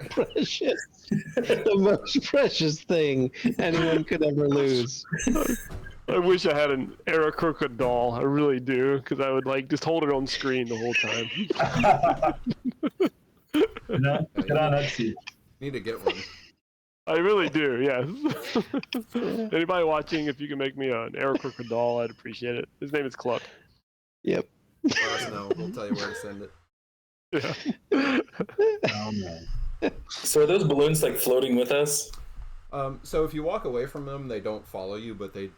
precious thing anyone could ever lose. I wish I had an Aarakocra doll. I really do, because I would just hold it on screen the whole time. Get on Etsy. Need to get one. I really do, yes. Anybody watching, if you can make me an Aarakocra doll, I'd appreciate it. His name is Cluck. Yep. Let us know. We'll tell you where to send it. Yeah. Oh man. So are those balloons floating with us? So if you walk away from them, they don't follow you, but they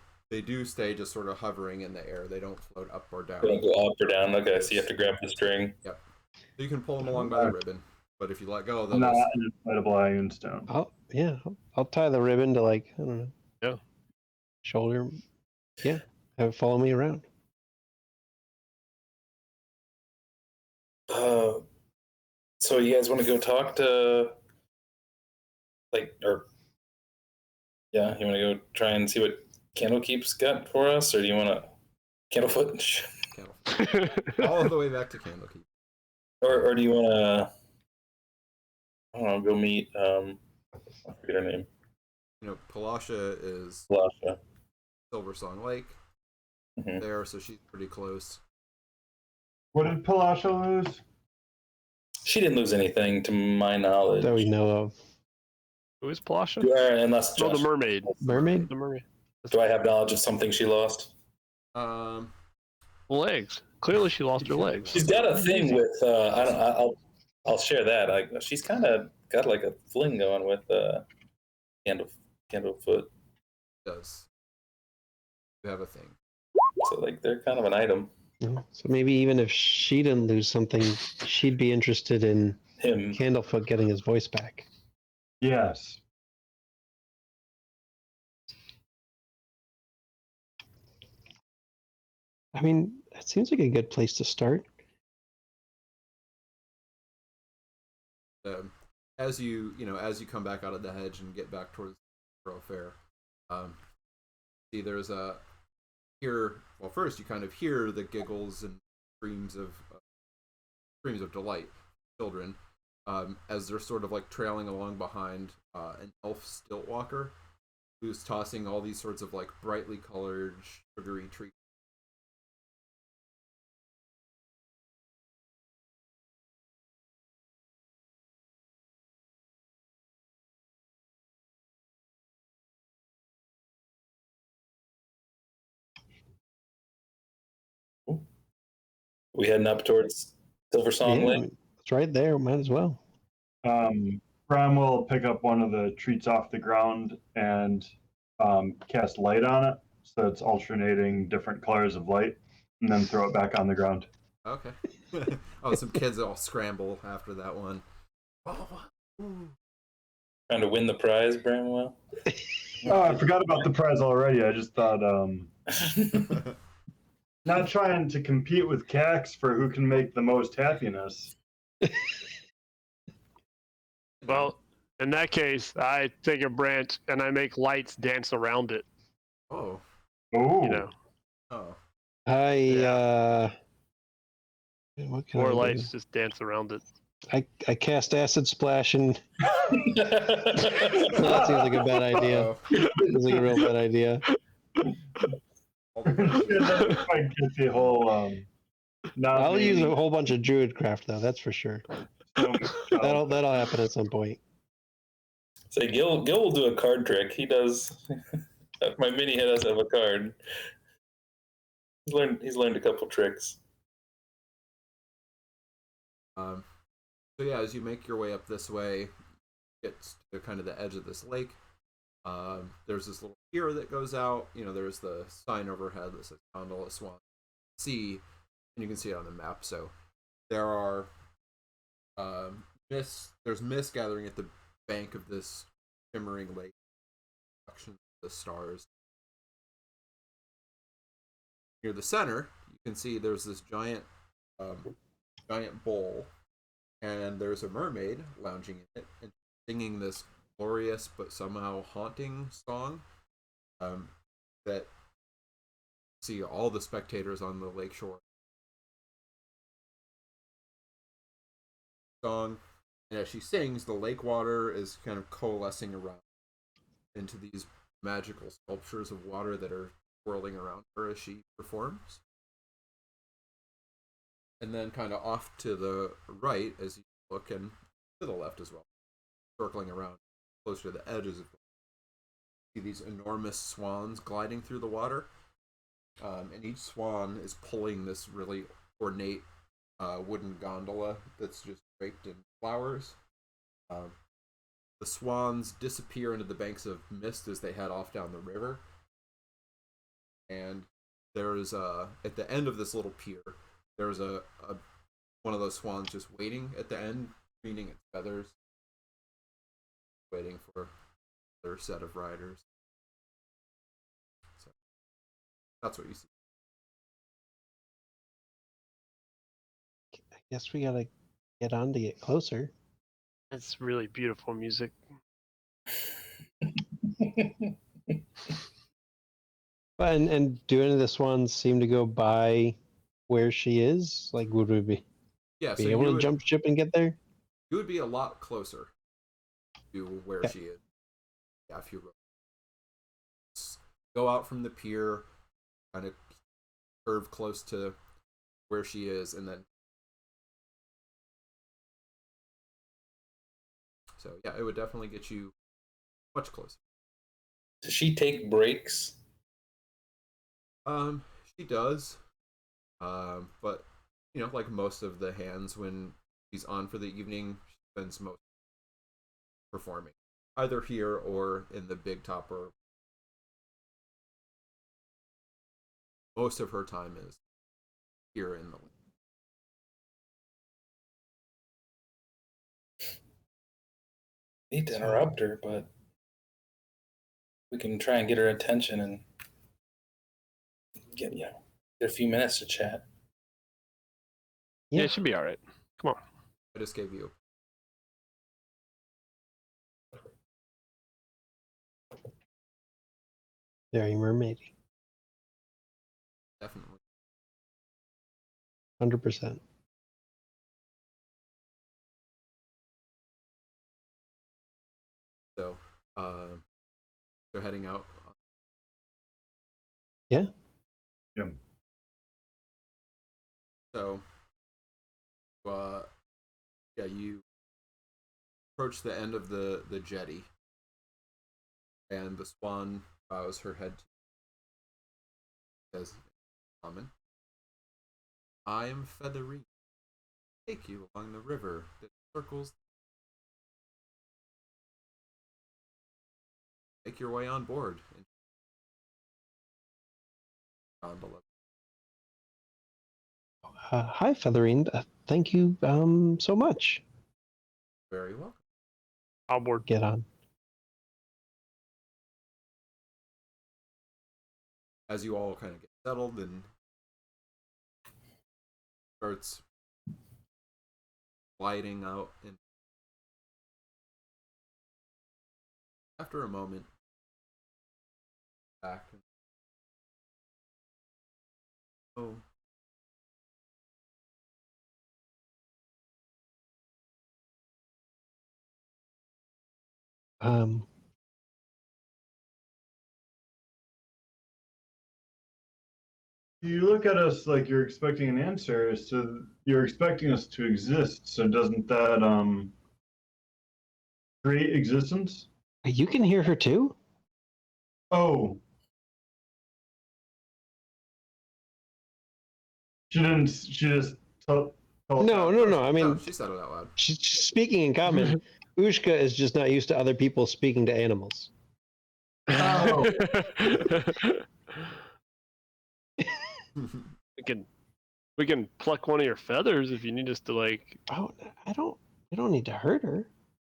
do stay just sort of hovering in the air. They don't float up or down. They don't go up or down. Okay, so you have to grab the string. Yep. So you can pull them along by the ribbon, but if you let go, they'll Not just... an inflatable iron stone. I'll tie the ribbon to I don't know. Yeah. Shoulder. Yeah. Have it follow me around. So you guys want to go talk to you want to go try and see what Candlekeep's got for us, or do you want to Candlefoot? all the way back to Candlekeep. Or do you want to, I don't know, go meet, I forget her name. Palasha is Lasha. Silver Song Lake there, so she's pretty close. What did Palasha lose? She didn't lose anything, to my knowledge. That we know of. Who is Palasha? Unless Oh, the Josh, mermaid. Mermaid? The mermaid. do I have knowledge of something she lost? Legs. Clearly she lost her legs. She's got a thing with, I'll share that. She's kind of got a fling going with Candlefoot. Does. You have a thing. So they're kind of an item. So maybe even if she didn't lose something, she'd be interested in Him. Candlefoot getting his voice back. Yes. I mean, that seems like a good place to start. As you come back out of the hedge and get back towards the thoroughfare, see there's well, first you kind of hear the giggles and screams of delight, children, as they're sort of trailing along behind an elf stilt walker who's tossing all these sorts of brightly colored sugary treats. We heading up towards Silver Song Yeah, Lake. it's right there. Might as well. Bram will pick up one of the treats off the ground and cast light on it, so it's alternating different colors of light, and then throw it back on the ground. Okay. Oh, some kids all scramble after that one. Oh, ooh. Trying to win the prize, Bramwell. Oh, I forgot about the prize already. I just thought, not trying to compete with Cax for who can make the most happiness. Well, in that case, I take a branch and I make lights dance around it. Oh. Oh, You know, Oh. What can or I do? lights just dance around it. I cast acid splash and that seems like a bad idea. Uh-oh. Seems like a real bad idea. All the branches. yeah, that might get the whole. Not I'll use me, a whole bunch of druid craft though. That's for sure. so That'll happen at some point. So Gil will do a card trick. He does. My mini does have a card. He's learned a couple tricks. So yeah, as you make your way up this way, get to kind of the edge of this lake. There's this little pier that goes out. You know, there's the sign overhead that says Gondola Swan Sea, and you can see it on the map. So there are there's mist gathering at the bank of this shimmering lake. The stars. Near the center, you can see there's this giant bowl, and there's a mermaid lounging in it and singing this glorious but somehow haunting song that see all the spectators on the lakeshore song. And as she sings, the lake water is kind of coalescing around into these magical sculptures of water that are swirling around her as she performs. And then kind of off to the right as you look, and to the left as well, circling around closer to the edges of the see these enormous swans gliding through the water. And each swan is pulling this really ornate wooden gondola that's just draped in flowers. The swans disappear into the banks of mist as they head off down the river. And there's at the end of this little pier, there's a one of those swans just waiting at the end, preening its feathers, waiting for their set of riders. So that's what you see. I guess we gotta get on to get closer. That's really beautiful music. But and do any of the swans seem to go by where she is? Like, would we be Yeah, so able to jump ship and get there? You would be a lot closer to where she is. Yeah, if you go out from the pier, kind of curve close to where she is, and then so yeah, it would definitely get you much closer. Does she take breaks? She does. But you know, like most of the hands, when she's on for the evening, she spends most performing, either here or in the big topper. Most of her time is here in the Need to interrupt her, but we can try and get her attention and get a few minutes to chat. Yeah, it should be all right. Come on. I just gave you. Very mermaid. Definitely. 100%. So, they're heading out. Yeah. Yeah. So, yeah, you approach the end of the jetty, and the swan bows her head to says, "Common. I am Feathery, take you along the river that circles. Make your way on board and gondola. Hi, Featherine. Thank you so much. Very welcome. I'll board. Get on. As you all kind of get settled and starts gliding out, and after a moment, back. Oh. Um, You look at us like you're expecting an answer, so you're expecting us to exist. So doesn't that create existence? you can hear her too? Oh, she didn't. She just told. No. I mean, No, she said it out loud. she's speaking in common. Ushka is just not used to other people speaking to animals. Oh. we can pluck one of your feathers if you need us to, like. Oh, I don't need to hurt her.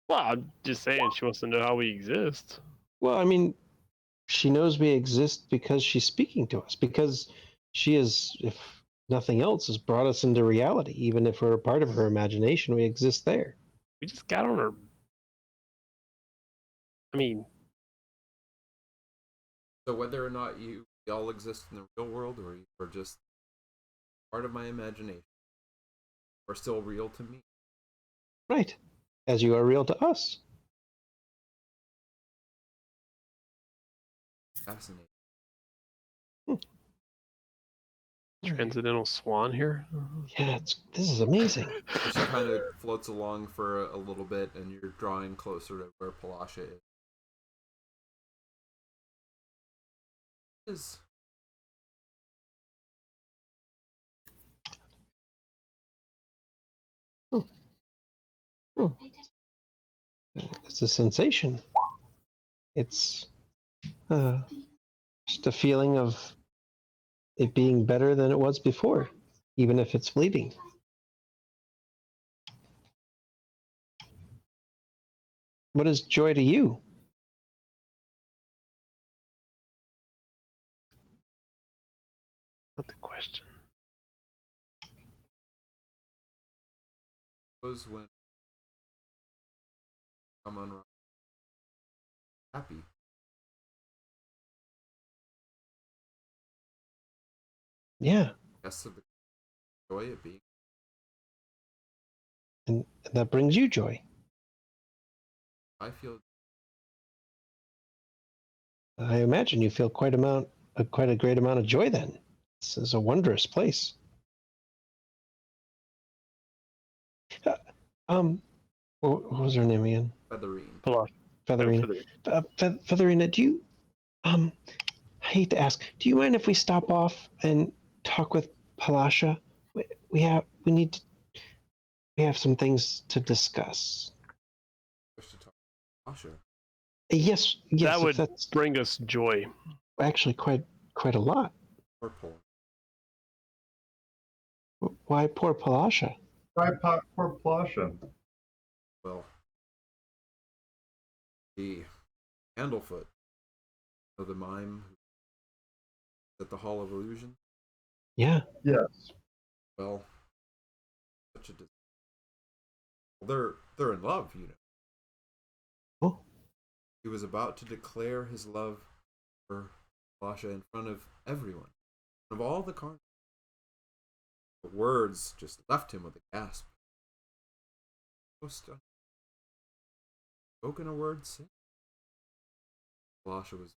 Well, I'm just saying she wants to know how we exist. Well, I mean, she knows we exist because she's speaking to us, because she is, if nothing else, has brought us into reality. Even if we're a part of her imagination, we exist there. We just got on her. I mean, So whether or not you all exist in the real world, or you are just part of my imagination, are still real to me. Right. As you are real to us. Fascinating. transcendental swan here. Yeah, this is amazing. And she kind of floats along for a little bit, and you're drawing closer to where Palasha is. It's a sensation. It's just a feeling of it being better than it was before, even if it's fleeting. What is joy to you? Not the question. Was when I'm on happy. Yeah, Yes, the joy of being. and that brings you joy. I feel I imagine you feel quite a great amount of joy then. This is a wondrous place. What was her name again? featherine. Featherina. Featherina, do you, I hate to ask, do you mind if we stop off and talk with Palasha? We have some things to discuss. Wish to talk to Palasha. Yes, That would that's bring us joy. actually quite a lot. Or poor. Why poor Palasha? Try poor Plasha. Well, the Candlefoot of the mime at the Hall of Illusion. Yeah. Yes. Well, such a they're in love, you know. Oh. He was about to declare his love for Palasha in front of everyone, of all the carnivals. The words just left him with a gasp. Spoken a word since. Palasha was.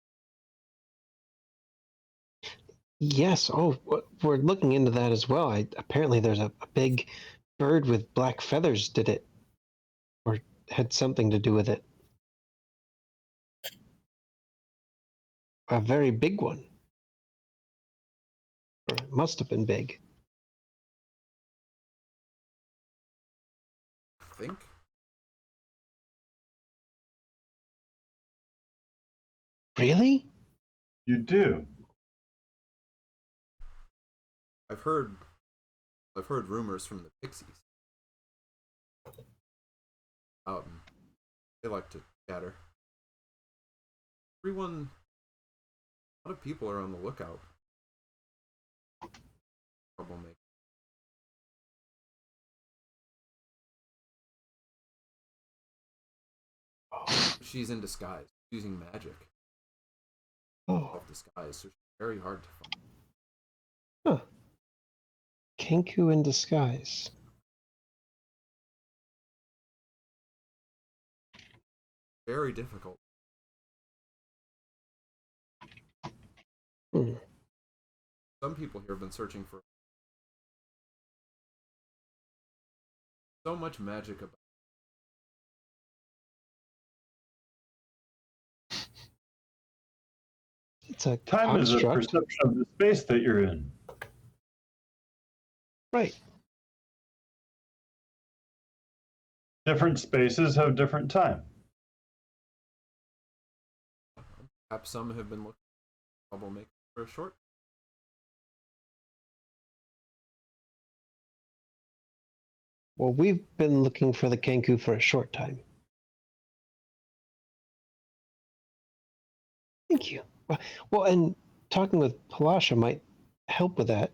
Yes. Oh, we're looking into that as well. Apparently there's a big bird with black feathers did it, or had something to do with it. A very big one. Or it must have been big. think. Really? You do. I've heard rumors from the Pixies. They like to chatter. A lot of people are on the lookout. Troublemaker. She's in disguise, using magic. Oh, Of disguise, so she's very hard to find. huh. Kenku in disguise. Very difficult. Hmm. Some people here have been searching for so much magic about. It's a Time is a construct. perception of the space that you're in. Right. Different spaces have different time. Perhaps some have been looking for troublemaker for a short. Well, we've been looking for the Kenku for a short time. Thank you. Well, and talking with Palasha might help with that.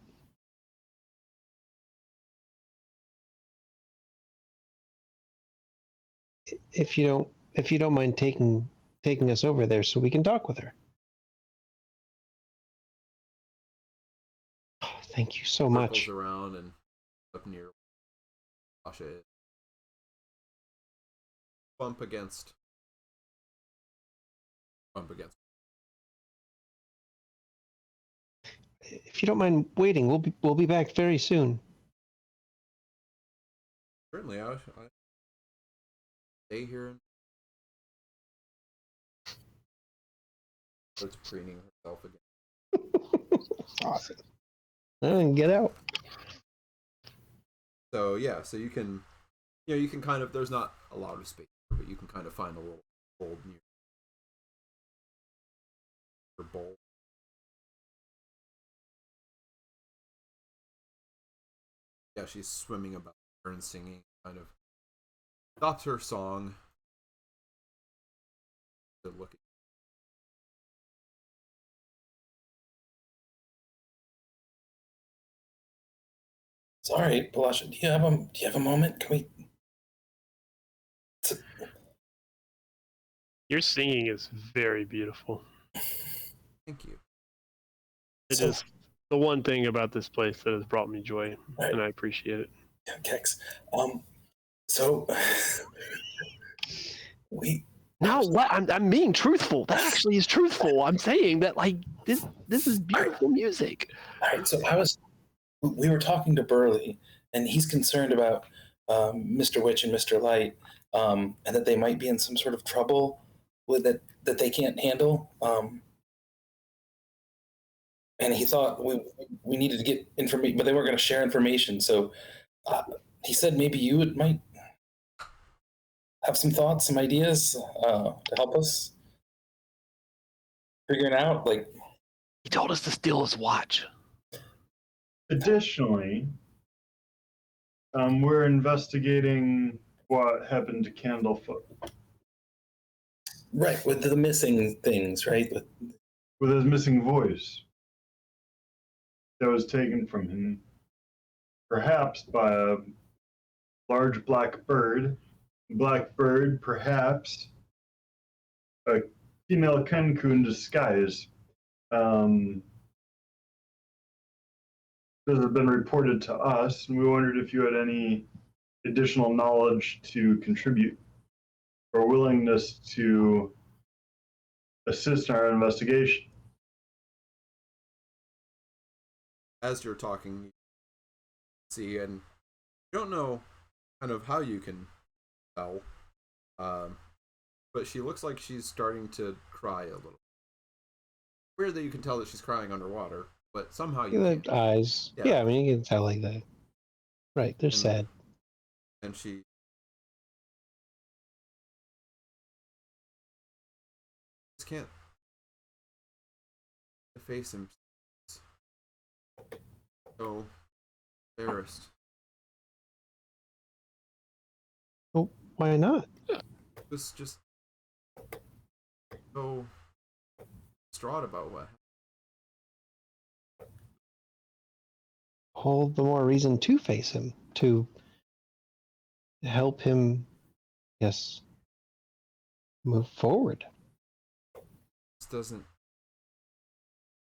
If you don't mind taking us over there so we can talk with her. Oh, thank you so much. Circles around and up near Sasha is. Bump against. If you don't mind waiting, we'll be back very soon. Certainly, I stay here and starts preening herself again. Awesome. And get out. So yeah, so you can kind of, there's not a lot of space, but you can kind of find a little fold near her bowl. Yeah, she's swimming about her and singing, kind of stops her song to look at. Sorry, Palasha, do you have a moment? Can we? Your singing is very beautiful. Thank you. It is the one thing about this place that has brought me joy, Right. and I appreciate it. Yeah, Kex. So we. No, what? I'm being truthful. That actually is truthful. I'm saying that like this is beautiful music. All right, so we were talking to Burley, and he's concerned about Mr. Witch and Mr. Light, and that they might be in some sort of trouble with it that they can't handle. And he thought we needed to get information, but they weren't going to share information. So he said maybe you might have some thoughts, some ideas to help us figuring out. Like, He told us to steal his watch. Additionally, we're investigating what happened to Candlefoot right, with the missing things, right? with his missing voice that was taken from him, perhaps by a large black bird. Black bird, perhaps a female Kenku in disguise. This has been reported to us, and we wondered if you had any additional knowledge to contribute or willingness to assist in our investigation. As you're talking, you see, and you don't know kind of how you can tell, but she looks like she's starting to cry a little. Weird that you can tell that she's crying underwater, but somehow you The can't. eyes. Yeah, I mean you can tell like that. Right, they're sad. And she can't face him. So embarrassed. Well, why not? Was just so distraught about what happened. All the more reason to face him, to help him, yes, move forward. Just doesn't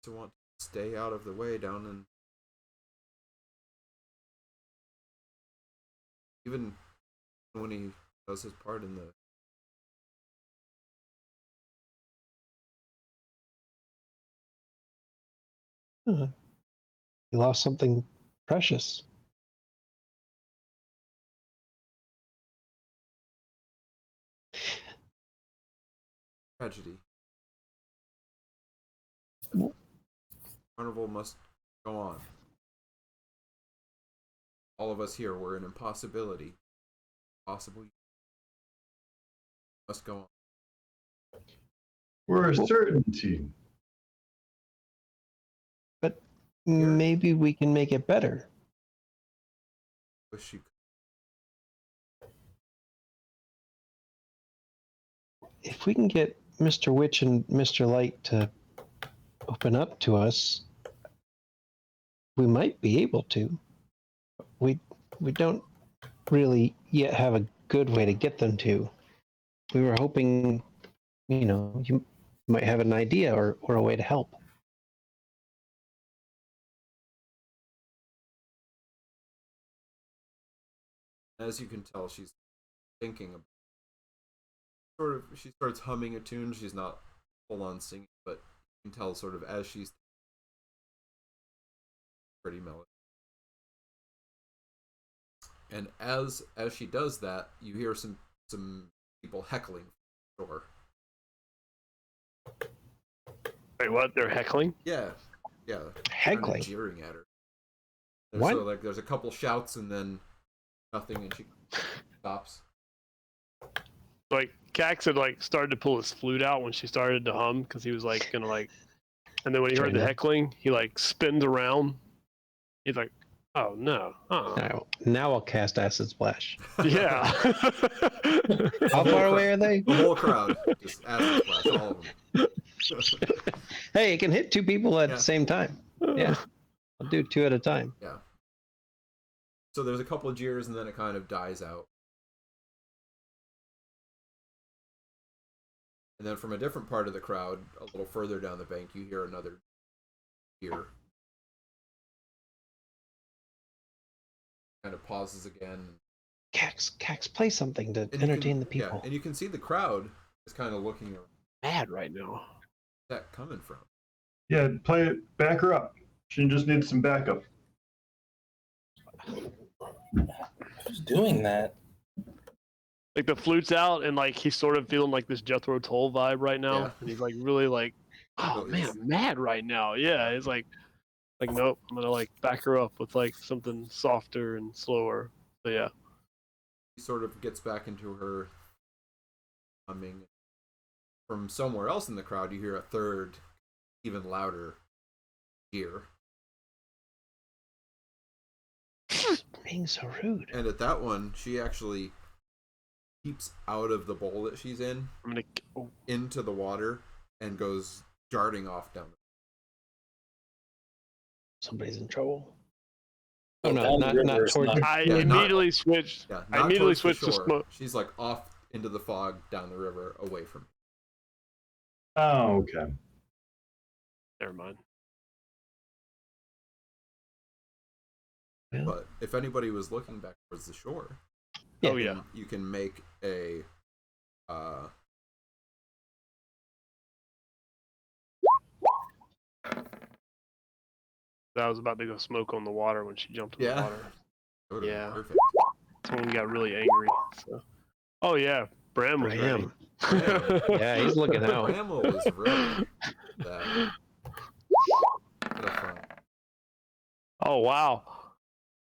to want to stay out of the way down in even when he does his part in the He lost something precious. tragedy. Well- Carnival must go on. All of us here were an impossibility. Possible must go on. We're a certainty. But maybe we can make it better. Wish you could. If we can get Mr. Witch and Mr. Light to open up to us, we might be able to. We don't really yet have a good way to get them to. We were hoping, you might have an idea or a way to help. As you can tell, she's thinking about she starts humming a tune. She's not full on singing, but you can tell sort of as she's pretty melody. And as she does that, you hear some people heckling from the door. Wait, what? They're heckling? Yeah. Heckling? Kind of jeering at her. What? So there's a couple shouts and then nothing, and she stops. Like Cax had started to pull his flute out when she started to hum because he was gonna and then when he heard the heckling, he spins around. He's like, "Oh no!" Now I'll cast Acid Splash. Yeah. How far away are they? The whole crowd just Acid Splash, all of them. Hey, it can hit two people at the same time. Yeah, I'll do two at a time. Yeah. So there's a couple of jeers and then it kind of dies out. And then from a different part of the crowd, a little further down the bank, you hear another jeer. Kind of pauses again. Cax, play something to entertain the people. Yeah, and you can see the crowd is kind of looking mad right now. Where's that coming from? Yeah, play it. Back her up. She just needs some backup. Who's doing that? The flute's out and he's sort of feeling this Jethro Tull vibe right now. Yeah. And he's really oh man, I'm mad right now. Yeah, it's like nope, I'm gonna back her up with something softer and slower. So yeah. She sort of gets back into her humming. From somewhere else in the crowd, you hear a third, even louder jeer. Being so rude. And at that one, she actually keeps out of the bowl that she's in, into the water, and goes darting off down. Somebody's in trouble. Oh, no, not towards. I immediately switched. Yeah, I immediately switched to shore. smoke. She's off into the fog down the river, away from. Oh, okay. Never mind. Well, But if anybody was looking back towards the shore, oh yeah, you can make a. I was about to go smoke on the water when she jumped in the water. Yeah. Perfect. Someone got really angry. So. Oh yeah, Bram was ready. Yeah, he's looking out. Bramwell was ready. What a fun. Oh wow,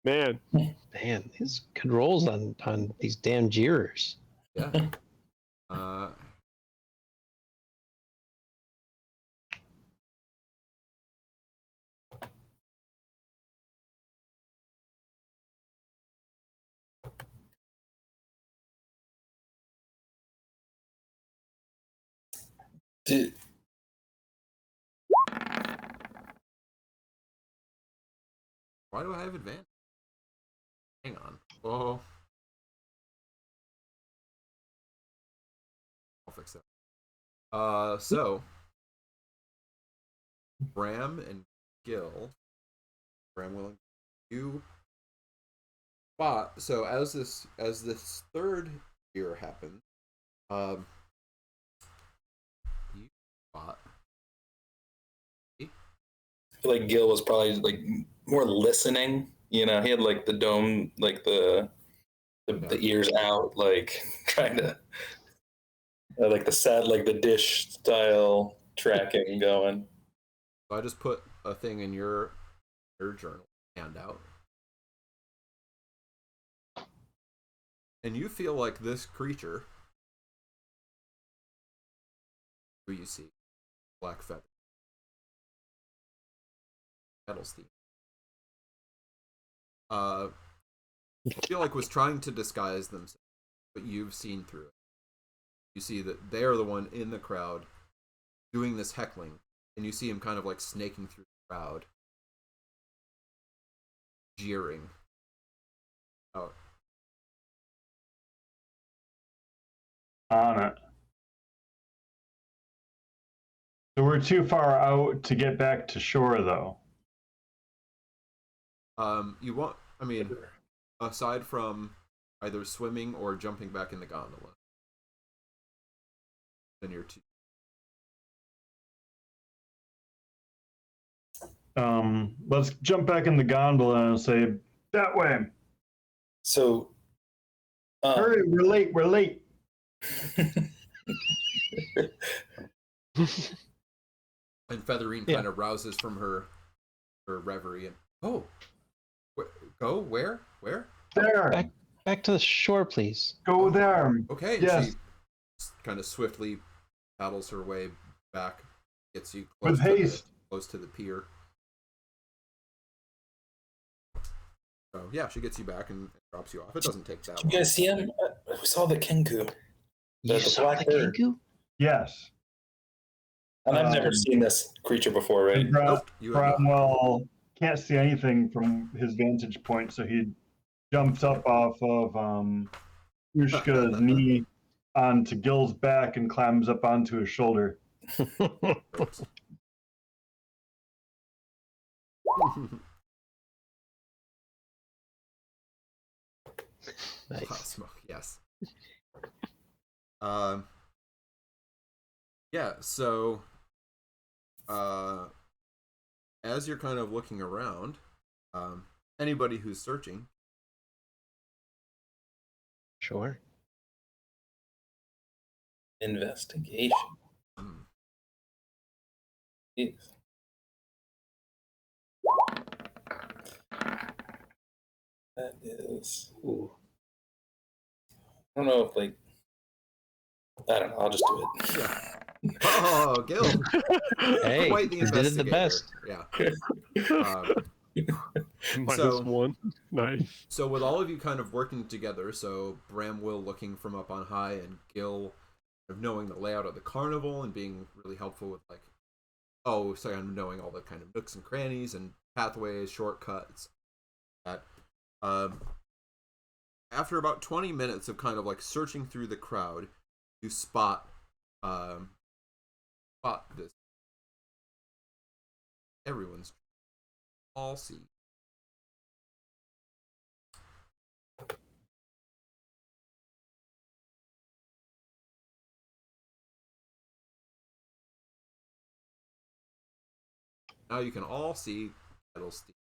man. Man, his controls on these damn jeerers. Yeah. Did, Why do I have advantage? Hang on. Oh. I'll fix that. So Bram and Gil, Bram Willing, you spot. So as this third year happens, you spot. I feel like Gil was probably like more listening. You know, he had like the dome, like the ears out, like trying to like the sad, like the dish style tracking going. So I just put a thing in your journal handout, and you feel like this creature who you see, black feather, Metalstein, you feel like was trying to disguise themselves, but you've seen through it. You see that they are the one in the crowd doing this heckling, and you see him kind of like snaking through the crowd, jeering out. On it. So we're too far out to get back to shore, though. You want? I mean, aside from either swimming or jumping back in the gondola, then you're too. Let's jump back in the gondola and say that way. So, Hurry, we're late. We're late. And Featherine kind of rouses from her reverie and go where There. Back to the shore, please. Go there. Okay, and yes. she kind of swiftly paddles her way back, gets you With haste. close to the pier. So yeah, she gets you back and drops you off. It doesn't take that long. You guys see him? We saw the kenku. You saw the kenku? Yes. And I've never seen this creature before, right? Bramwell can't see anything from his vantage point, so he jumps up off of Yushka's knee onto Gil's back and climbs up onto his shoulder. Nice. Smoke, yes. Yeah, so as you're kind of looking around, anybody who's searching, Sure. Investigation. Jeez. That is. Ooh. I don't know if like. I don't know. I'll just do it. Yeah. Oh, Gil! Hey, Quite the you did it the investigator. best. Yeah. Minus one. Nice. So with all of you kind of working together, so Bramwell looking from up on high and Gil of knowing the layout of the carnival and being really helpful with like, knowing all the kind of nooks and crannies and pathways, shortcuts. That after about 20 minutes of kind of like searching through the crowd, you spot this. Everyone's all see. Now you can all see Metalstein.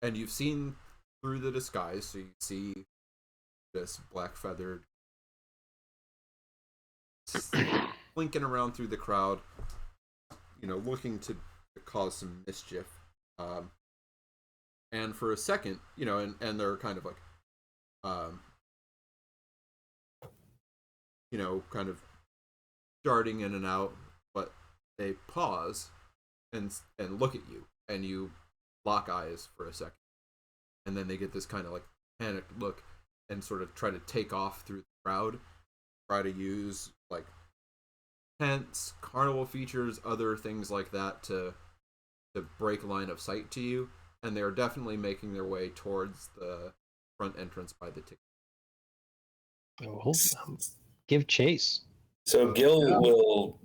And you've seen through the disguise, so you see this black-feathered slinking around through the crowd, looking to cause some mischief. And for a second, and they're kind of like, kind of darting in and out, but they pause and look at you, and you lock eyes for a second, and then they get this kind of like panicked look and sort of try to take off through the crowd, try to use like tents, carnival features, other things like that to break line of sight to you, and they're definitely making their way towards the front entrance by the ticket. Oh, give chase. So Gil will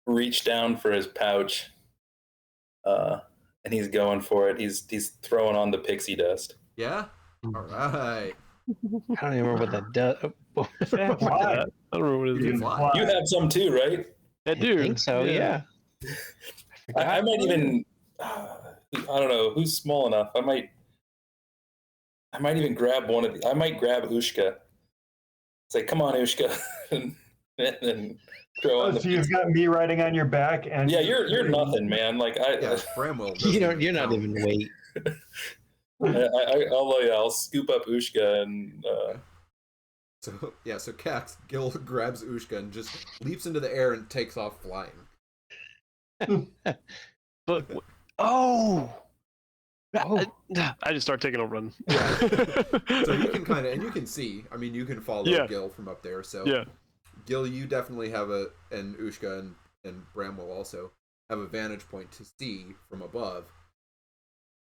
reach down for his pouch, and he's going for it. He's throwing on the pixie dust. Yeah. All right. I don't even remember what that does. Why? I don't remember what it You is. can fly. You have some too, right? I I do. think so. Yeah. I might even. I don't know who's small enough. I might even grab one of the. I might grab Ushka. Say, come on, Ushka, and then throw on the. So you've got me riding on your back, and Yeah, you're nothing, man. Like Yeah, Bramwell. doesn't You're not count. even weight. I'll scoop up Ushka and. So yeah, so Gil grabs Ushka and just leaps into the air and takes off flying. But oh, Oh. I just start taking a run. Yeah. So you can kind of, and you can see. I mean, you can follow Yeah. Gil from up there. So Yeah. Gil, you definitely have and Ushka and Bramwell also have a vantage point to see from above.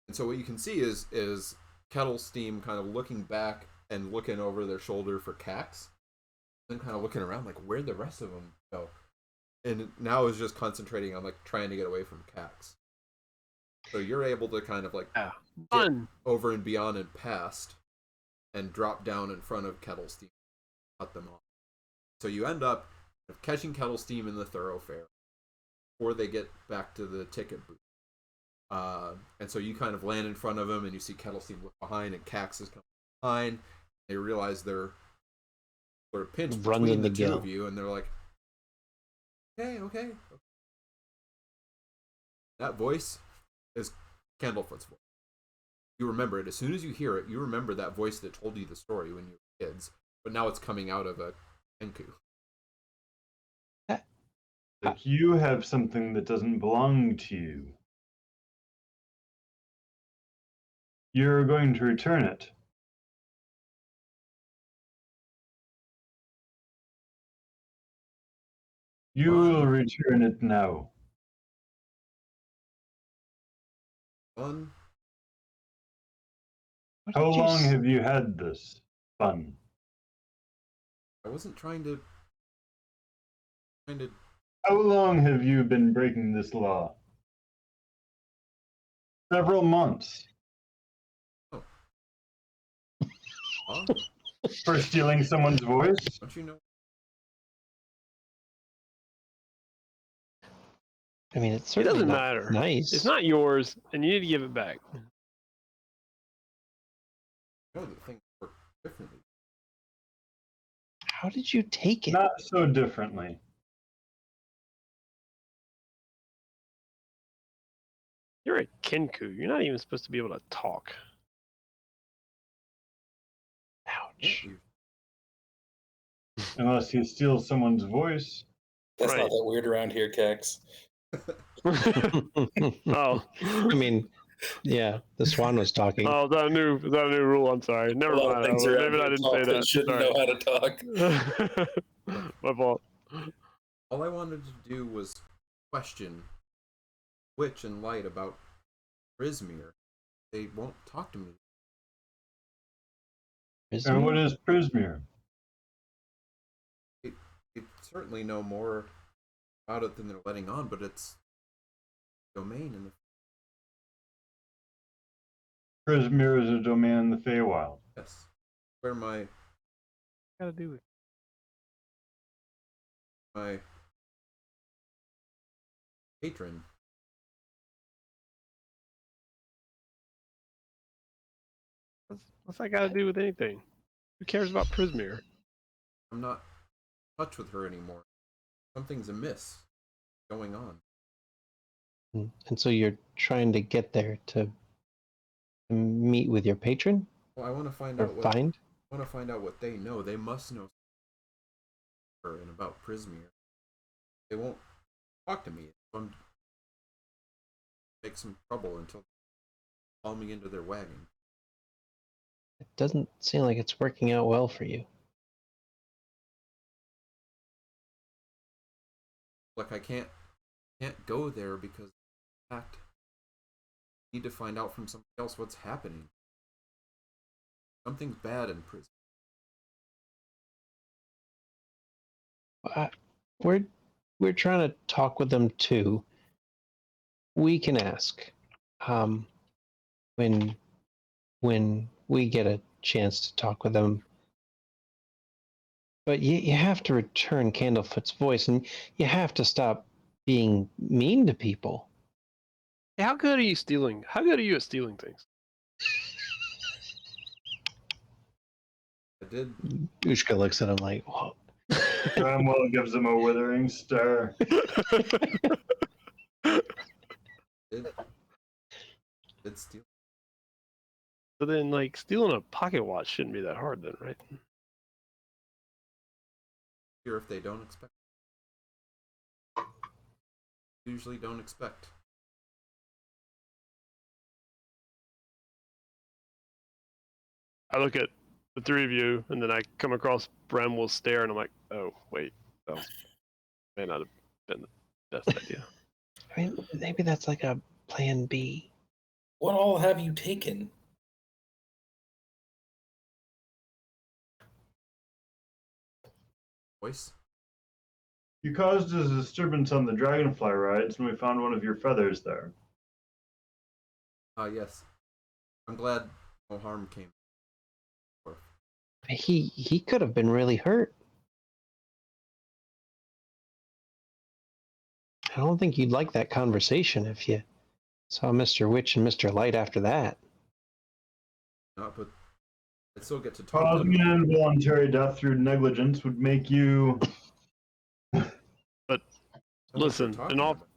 And so what you can see is Kettle Steam kind of looking back and looking over their shoulder for Cax, then kind of looking around like where'd the rest of them go, and now is just concentrating on like trying to get away from Cax. So you're able to kind of like get Fun. over and beyond and past, and drop down in front of Kettle Steam, cut them off. So you end up catching Kettle Steam in the thoroughfare before they get back to the ticket booth. And so you kind of land in front of him, and you see Kettle Steam look behind, and Cax is coming behind. They realize they're sort of pinched Runs between the into two Gil. of you, and they're like, okay. That voice is Candlefoot's voice. You remember it. As soon as you hear it, you remember that voice that told you the story when you were kids, but now it's coming out of a Kenku. Like you have something that doesn't belong to you. You're going to return it. You will return it now. Fun. What How did you long s- have you had this fun? I wasn't trying to. How long have you been breaking this law? Several months. Huh? For stealing someone's voice? Don't you know? I mean, it's It certainly doesn't not matter. nice. It's not yours, and you need to give it back. No, the thing worked differently. How did you take it? Not so differently. You're a Kenku. You're not even supposed to be able to talk. Ouch. Unless you steal someone's voice. That's Right. not that weird around here, Cax. Oh. I mean, yeah, the swan was talking. Oh, is that a new rule? I'm sorry. Never A lot of mind. things around Maybe here I didn't talk say that. shouldn't Sorry. know how to talk. My fault. All I wanted to do was question Witch and Light about Prismere. They won't talk to me. And what is Prismere? They certainly know more about it than they're letting on, but it's domain in the Prismere is a domain in the Feywild. yes. Where my Gotta do it. patron. What's that got to do with anything? Who cares about Prismere? I'm not in touch with her anymore. Something's amiss going on. And so you're trying to get there to meet with your patron Well, I want to find or out find? I want to find out what they know. They must know her and about Prismere. They won't talk to me. I'm make some trouble until they haul me into their wagon. It doesn't seem like it's working out well for you. Like I can't go there because of that. I need to find out from somebody else what's happening. Something's bad in prison. We're trying to talk with them too. We can ask when we get a chance to talk with them. But you have to return Candlefoot's voice, and you have to stop being mean to people. Hey, how good are you stealing? How good are you at stealing things? I did. Ushka looks at him like, "What?" Bramwell gives him a withering stare. Did steal. So then, like, stealing a pocket watch shouldn't be that hard, then, right? Here if they don't expect. Usually don't expect. I look at the three of you, and then I come across Bramwell's stare, and I'm like, oh, wait. Oh, may not have been the best idea. I mean, maybe that's like a plan B. What all have you taken? Voice. You caused a disturbance on the dragonfly rides, and we found one of your feathers there. Yes. I'm glad no harm came. He could have been really hurt. I don't think you'd like that conversation if you saw Mr. Witch and Mr. Light after that. No, but I still get to talk to Causing them. an involuntary death through negligence would make you. But So much for listen, talking in about.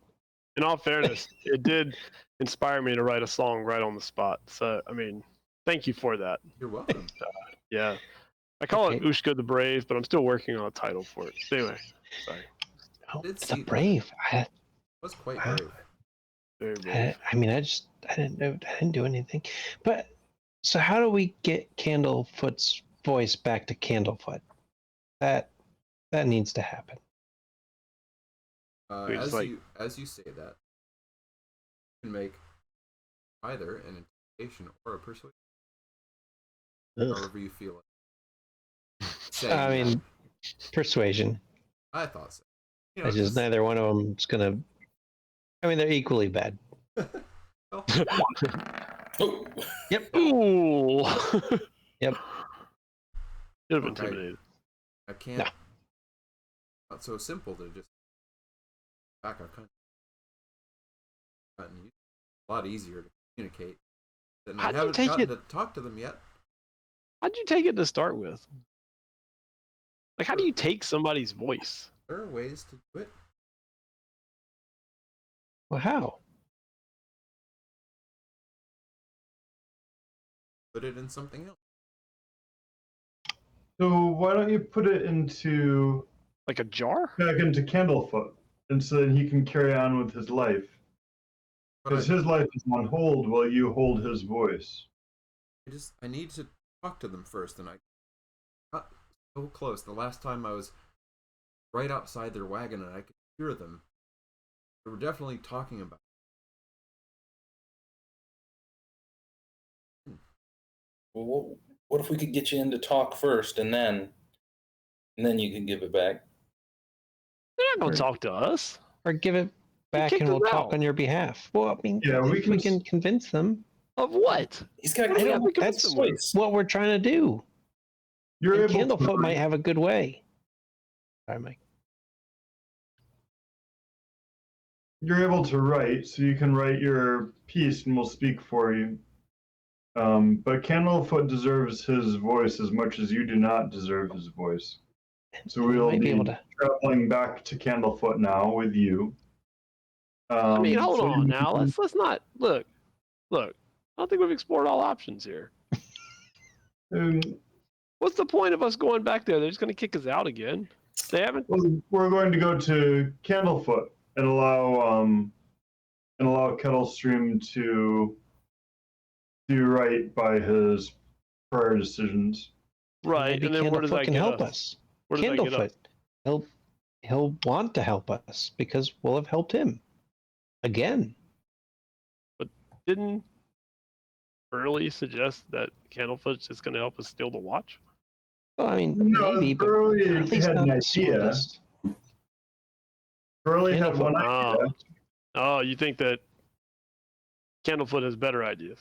all fairness, it did inspire me to write a song right on the spot. So, I mean, thank you for that. You're welcome. Yeah. I call it Okay. Ushka the Brave, but I'm still working on a title for it. Anyway, sorry. Oh, Did the see that. brave. It was quite Wow. brave. Very brave. I mean, I didn't do anything. But so how do we get Candlefoot's voice back to Candlefoot? That needs to happen. Wait, it's like- As you say that, you can make either an intimidation or a persuasion, however you feel it. Saying I mean, that. persuasion. I thought so. You I just neither one of them is gonna. I mean, they're equally bad. well, Oh, Yep. Ooh. Yep. Should have Okay. intimidated. I can't. No. Not so simple to just back our country. Gotten a lot easier to communicate. And I How do you haven't take gotten it- to talk to them yet. How'd you take it to start with? Like, how do you take somebody's voice? There are ways to do it. Well, how? Put it in something else. So why don't you put it into Like a jar? back into Candlefoot, and so that he can carry on with his life? But Because his life is on hold while you hold his voice. I need to talk to them first, and I got so close. The last time I was right outside their wagon, and I could hear them. They were definitely talking about. well, what if we could get you in to talk first, and then you can give it back? They're not going Or- to talk to us. Or give it back kicked and we'll us talk out. on your behalf. Well, I mean, Yeah, we if we can- can convince them. Of what? He's got I to don't- get That's his voice. what we're trying to do. You're And able Candlefoot to might have a good way. Sorry, Mike. you're able to write, so you can write your piece, and we'll speak for you. But Candlefoot deserves his voice as much as you do not deserve his voice. So We we'll might be be able to. traveling back to Candlefoot now with you. I mean, hold so on you- now. Let's not look. I don't think we've explored all options here. um, What's the point of us going back there? They're just going to kick us out again. They haven't. well, we're going to go to Candlefoot and allow Kettlestream to do right by his prior decisions. Right, Maybe and then where does Candlefoot that can get help us? us. Where does that get us? Candlefoot. he'll want to help us because we'll have helped him again. Didn't Burley suggest that Candlefoot's just going to help us steal the watch? Well, I mean, No, maybe, but Burley Burley's had not an the idea. smartest. Burley had Candlefoot- one idea. Oh, you think that Candlefoot has better ideas?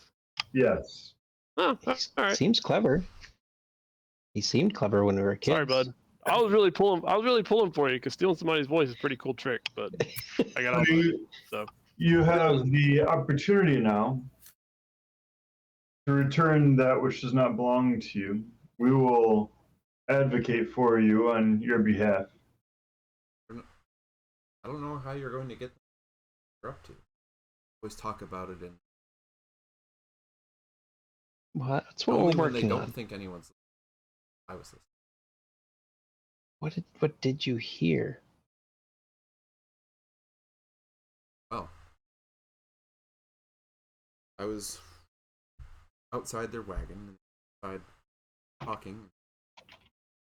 Yes. Oh, He all right. seems clever. He seemed clever when we were kids. Sorry, bud. I was really pulling for you because stealing somebody's voice is a pretty cool trick, but I got out of it. So You have the opportunity now to return that which does not belong to you. We will advocate for you on your behalf. I don't know how you're going to get what you're up to. Always talk about it, and Well, that's what only we're when they working don't on. think anyone's. I was listening. What did you hear? Well, I was outside their wagon, outside talking.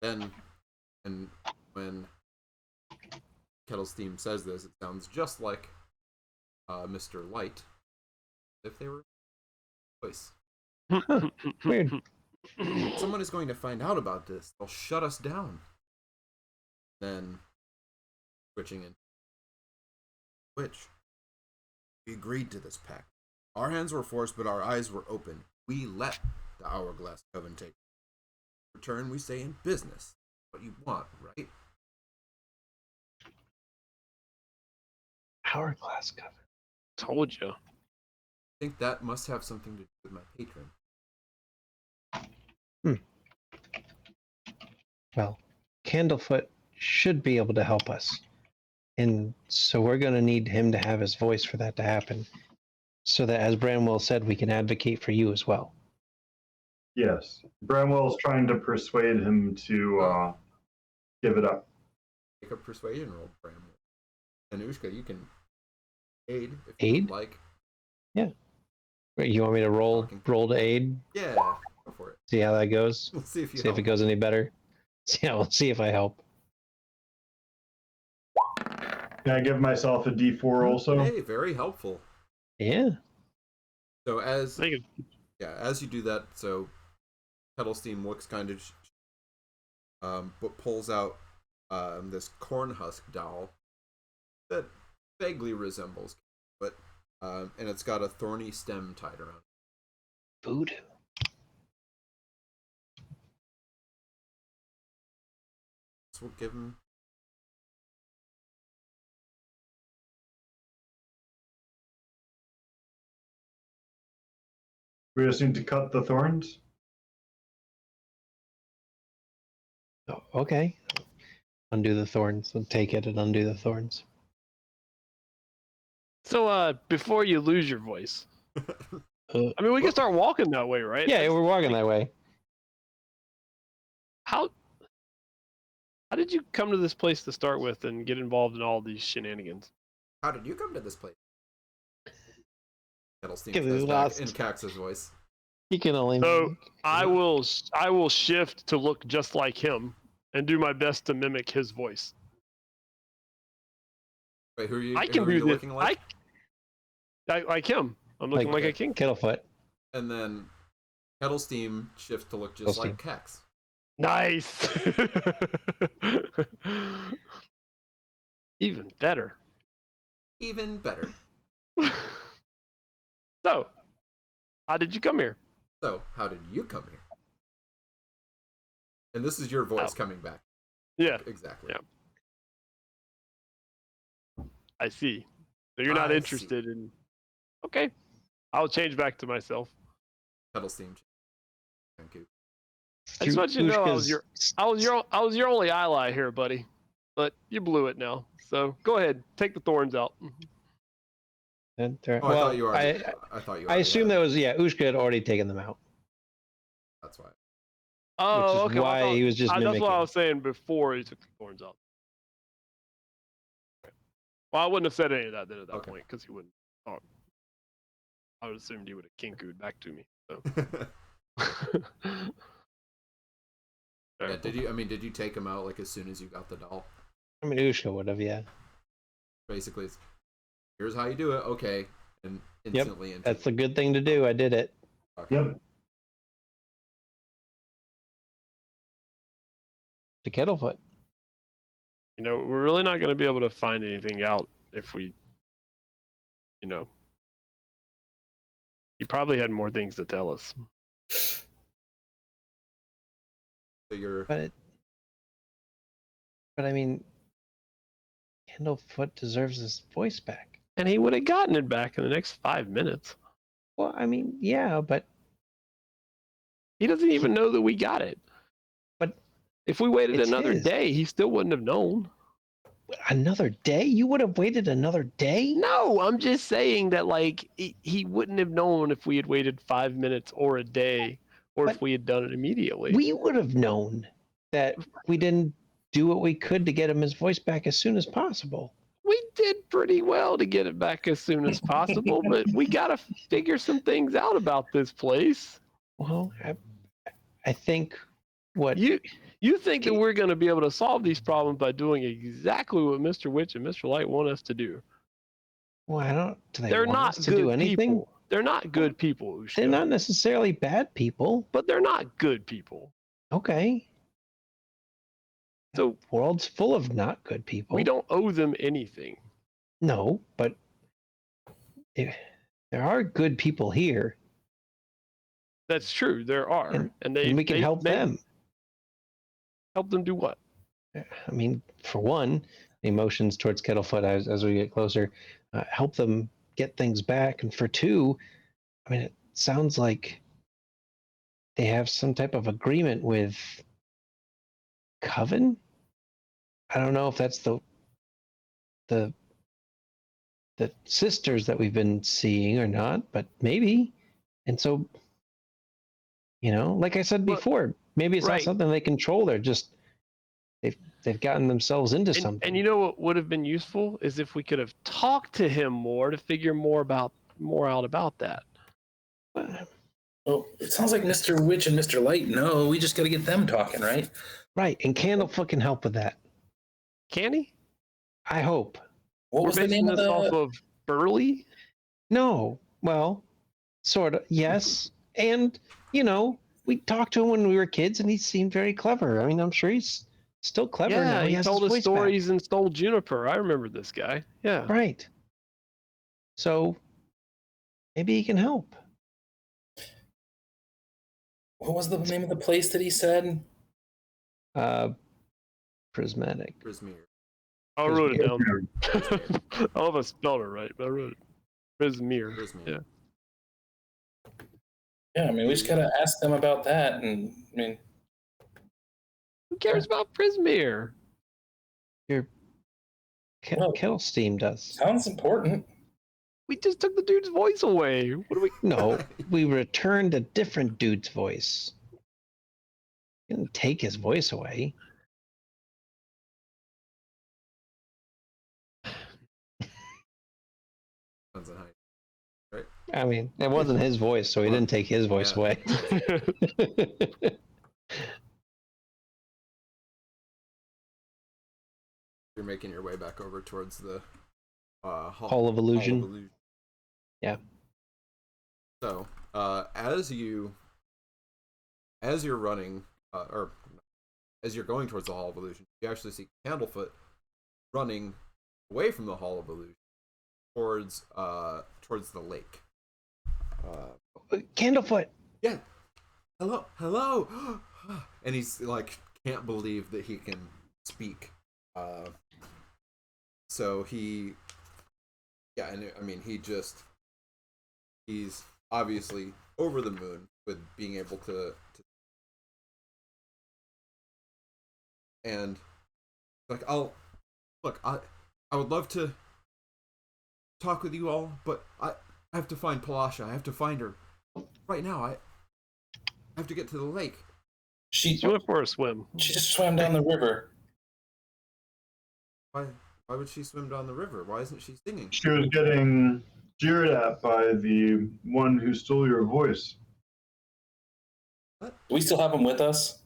Then, and when Kettle's theme says this, it sounds just like Mr. Light, if they were voice. Weird. Someone is going to find out about this. They'll shut us down. Then, switching in. Which? We agreed to this pact. Our hands were forced, but our eyes were open. We let the Hourglass Coven take. In return, we stay in business. What you want, right? Hourglass cover. told you. I think that must have something to do with my patron. Well, Candlefoot should be able to help us. And so we're going to need him to have his voice for that to happen. So that, as Bramwell said, we can advocate for you as well. Yes. Bramwell's trying to persuade him to give it up. Make a persuasion roll, Bram. And Ushka, you can aid if Aid? you'd like. Wait, you want me to roll to aid? Yeah, go for it. See how that goes? We'll see if you See if it goes any better. Yeah, we'll see if I help. Can I give myself a D4 also? Hey, very helpful. Yeah. So as I think as you do that, so Kettlesteam looks kind of, but pulls out this corn husk doll that vaguely resembles, but and it's got a thorny stem tied around. Voodoo. So we'll give him. We just need to cut the thorns. Oh, okay. Undo the thorns. I'll take it and undo the thorns. so. Before you lose your voice, I mean, we can start walking that way, right? Yeah, we're walking that way. How did you come to this place to start with and get involved in all these shenanigans? How did you come to this place? Kettlesteam Get says back lost. in Cax's voice. You can only. So I will shift to look just like him and do my best to mimic his voice. Wait, who are you? I can who are do you this. looking like? I like him. I'm looking like a king. Kettlefoot. And then Kettlesteam shifts to look just like Cax. Nice. Even better. Even better. So, how did you come here? So, how did you come here? And this is your voice coming back. Yeah, Exactly. Yeah. I see. So you're not I interested in. Okay, I'll change back to myself. Kettlesteam. Thank you. I just want you to know I was Ushka's- your only ally here, buddy. But you blew it now. So go ahead, take the thorns out. And there- Oh, I thought you already. I thought you. I assume that was Ushka had already taken them out. That's why. Oh, Which is okay. why he was just that's what I mimicking. was saying before he took the thorns out. Well, I wouldn't have said any of that then at that Okay. point because he wouldn't talk. I would have assumed he would have kinkooed back to me. So. Yeah. Did you? I mean, did you take him out like as soon as you got the doll? I mean, Ushka would have, yeah. Basically, it's, here's how you do it. Okay, and instantly into That's a good thing to do. I did it. okay. Yep. To Kettlefoot. You know, we're really not going to be able to find anything out if we, you know, he probably had more things to tell us. So you're But I mean, Candlefoot deserves his voice back. And he would have gotten it back in the next 5 minutes. Well, I mean, yeah, but He doesn't even know that we got it. But if we waited it's another his. day, he still wouldn't have known. Another day? You would have waited another day? No, I'm just saying that, like, he wouldn't have known if we had waited 5 minutes or a day, or if But we had done it immediately. We would have known that we didn't do what we could to get him his voice back as soon as possible. We did pretty well to get it back as soon as possible, but we got to figure some things out about this place. Well, I think what You think that we're going to be able to solve these problems by doing exactly what Mr. Witch and Mr. Light want us to do? well, I don't. Do they They're want not us to good do anything? people. They're not good people, Ushka. They're not necessarily bad people. But they're not good people. Okay. So The world's full of not good people. we don't owe them anything. No, but there are good people here, That's true. There are, and we can help them. Help them do what? I mean, for one, emotions towards Kettlefoot as we get closer, help them get things back, and for two, I mean, it sounds like they have some type of agreement with Coven. I don't know if that's the sisters that we've been seeing or not, but maybe. And so, like I said before, maybe it's not something they control. They're just they've gotten themselves into something. And you know what would have been useful is if we could have talked to him more to figure more out about that. Well, it sounds like Mr. Witch and Mr. Light know. We just got to get them talking, right? Right, and Candlefoot can help with that. Can he? I hope. What was the name of this the? off of Burley? No, well, sort of, yes. And, we talked to him when we were kids, and he seemed very clever. I mean, I'm sure he's still clever now. Yeah, he has told his us voice stories back. and stole Juniper. I remember this guy. Yeah. Right. So, maybe he can help. What was the name of the place that he said? Prismatic. Prismere. I wrote it down. I don't know if I spelled it right, but I wrote it. Prismere. Yeah. Yeah, I mean, we just gotta ask them about that, and I mean, who cares about Prismere? Kettlesteam does. Sounds important. We just took the dude's voice away. What do we? No, we returned a different dude's voice. Didn't take his voice away. Right? I mean, it wasn't his voice, so he didn't take his voice away. You're making your way back over towards the Hall of Illusion. Yeah. So, as you're running, or as you're going towards the Hall of Illusion, you actually see Candlefoot running away from the Hall of Illusion towards the lake. Candlefoot. Yeah. Hello. And he's like can't believe that he can speak. So he, yeah, and I mean he's obviously over the moon with being able to and like I would love to talk with you all, but I have to find Palasha. I have to find her right now. I have to get to the lake. She went for a swim. She just swam down the river. Why would she swim down the river? Why isn't she singing? She was getting jeered at by the one who stole your voice. What? Do we still have him with us?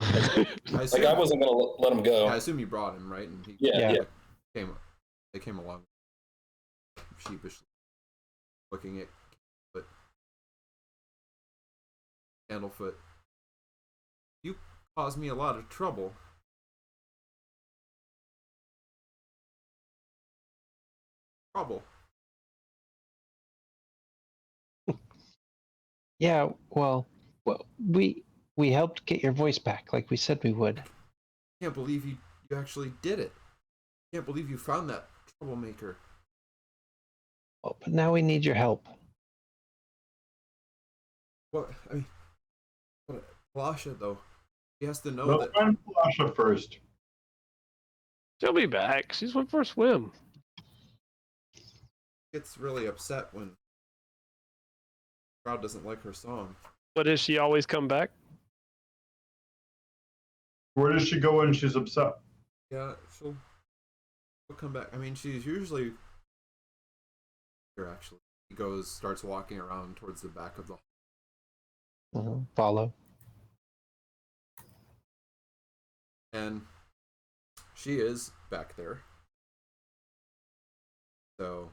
I assume, Like I wasn't gonna let him go. I assume you brought him, right? And he Yeah. they came along sheepishly, looking at Candlefoot. You caused me a lot of trouble. Yeah, well, we helped get your voice back, like we said we would. Can't believe you actually did it. Can't believe you found that troublemaker. Well, but now we need your help. What I mean, Lasha though, he has to know Let's that. find Lasha first. She'll be back. She's went for a swim. Gets really upset when the crowd doesn't like her song. But does she always come back? Where does she go when she's upset? Yeah, she'll come back. I mean, she's usually here. Actually, he starts walking around towards the back of the hall, Follow. and she is back there. So,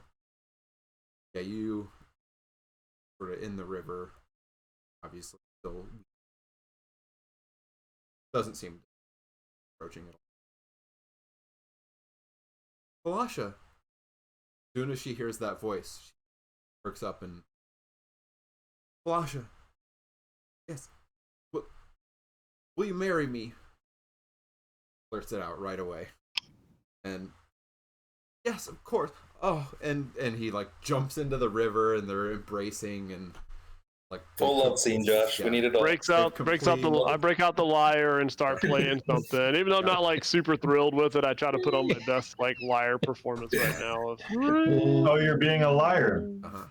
yeah, you sort of in the river, obviously, still doesn't seem approaching it all. Lasha. As soon as she hears that voice, she perks up and Lasha. Yes. Will you marry me? Blurts it out right away. And yes, of course. Oh, and he like jumps into the river and they're embracing and like Full love scene, Josh. Yeah. We need it all. I break out the lyre and start playing something. Even though I'm not like super thrilled with it, I try to put on my best like lyre performance right now. Oh, you're being a liar. Uh-huh.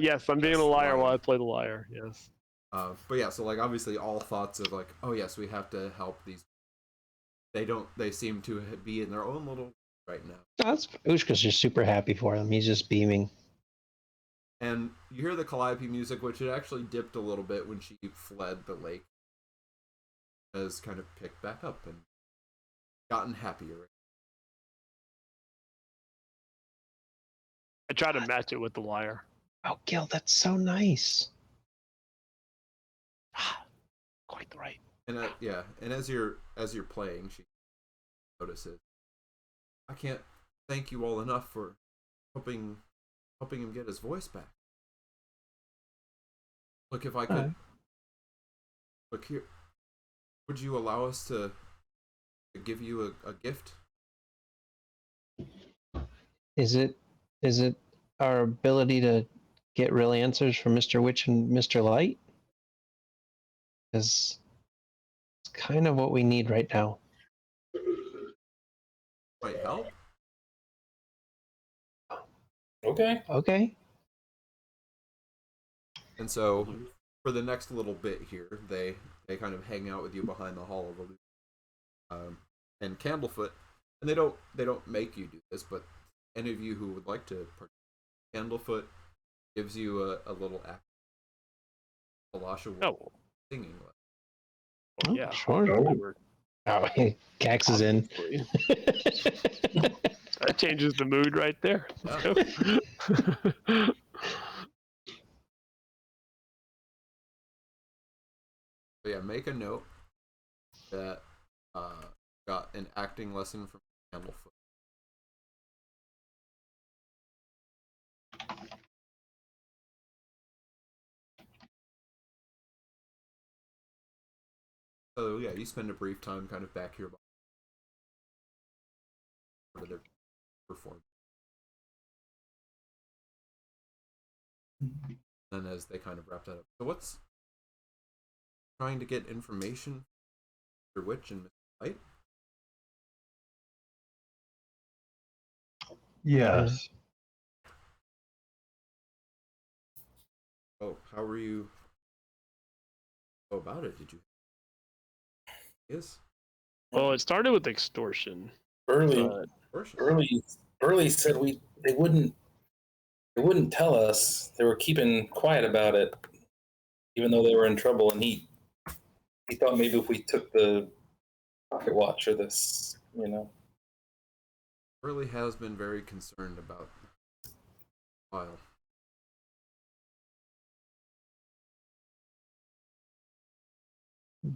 Yes, I'm being a liar lying. while I play the lyre. Yes. But yeah, so like obviously all thoughts of like, oh yes, we have to help these. They seem to be in their own little right now. That's Ushka's just super happy for him. He's just beaming. And you hear the Calliope music, which had actually dipped a little bit when she fled the lake, has kind of picked back up and gotten happier. I try to match it with the lyre. Oh, Gil, that's so nice. Quite the right. And yeah, and as you're playing, she notices. I can't thank you all enough for helping him get his voice back. Look, if I could. Look here. Would you allow us to give you a gift? Is it our ability to get real answers from Mr. Witch and Mr. Light? Because it's kind of what we need right now. Might help. Okay. And so, for the next little bit here, they kind of hang out with you behind the Hall of Illusion, and Candlefoot, and they don't make you do this, but any of you who would like to participate, Candlefoot gives you a little act. Lasha singing. Oh, yeah. Sure. Oh, Cax is in. That changes the mood right there. Yeah. But yeah, make a note that got an acting lesson from Candlefoot. So yeah, you spend a brief time kind of back here for their performance. And as they kind of wrap that up, so what's trying to get information for Witch and Mr. Light? Yes. Oh, how were you go about it? Did you? Yes. Well, it started with extortion. Early said they wouldn't tell us. They were keeping quiet about it, even though they were in trouble. And he he thought maybe if we took the pocket watch or this, Really has been very concerned about file.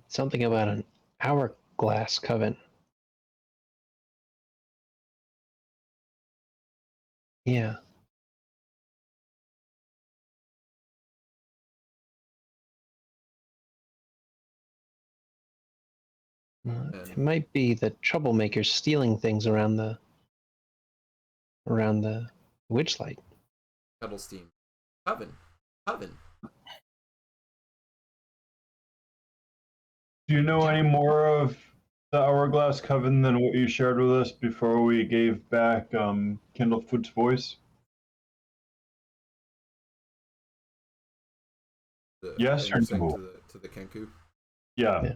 Something about an hourglass coven. Yeah. It might be the troublemakers stealing things around the Witchlight. Kettle steam. Coven. Do you know any more of the Hourglass Coven than what you shared with us before we gave back Kindlefoot's voice? Yes or no? To the Kenku? Yeah.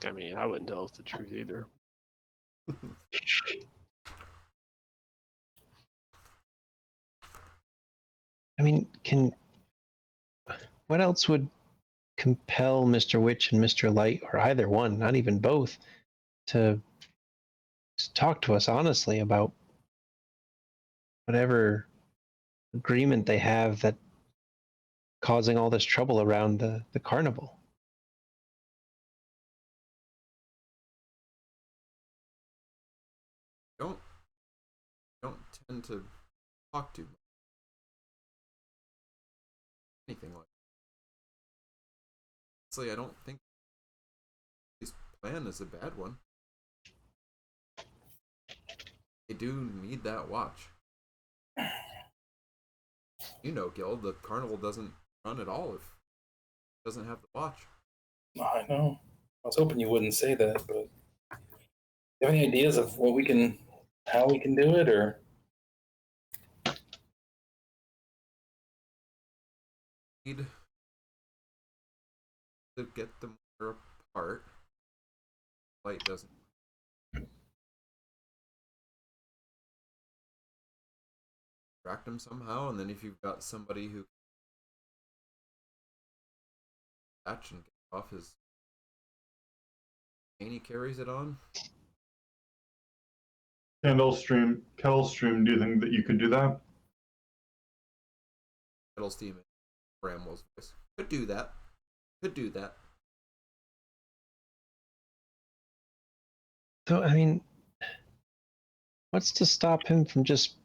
I mean, I wouldn't tell us the truth either. I mean, what else would compel Mr. Witch and Mr. Light, or either one, not even both, to talk to us honestly about whatever agreement they have that causing all this trouble around the carnival? Don't tend to talk too much. Anything like that. Honestly, I don't think his plan is a bad one. They do need that watch. You know, Gil, the carnival doesn't run at all if it doesn't have the watch. I know. I was hoping you wouldn't say that, but do you have any ideas of how we can do it, or? Need to get them apart. Light doesn't. Distract them somehow, and then if you've got somebody who catch and get off his chain, he carries it on. Kettle Stream, do you think that you could do that? Kettle steam and Bramwell's voice. Could do that. So, I mean, what's to stop him from just,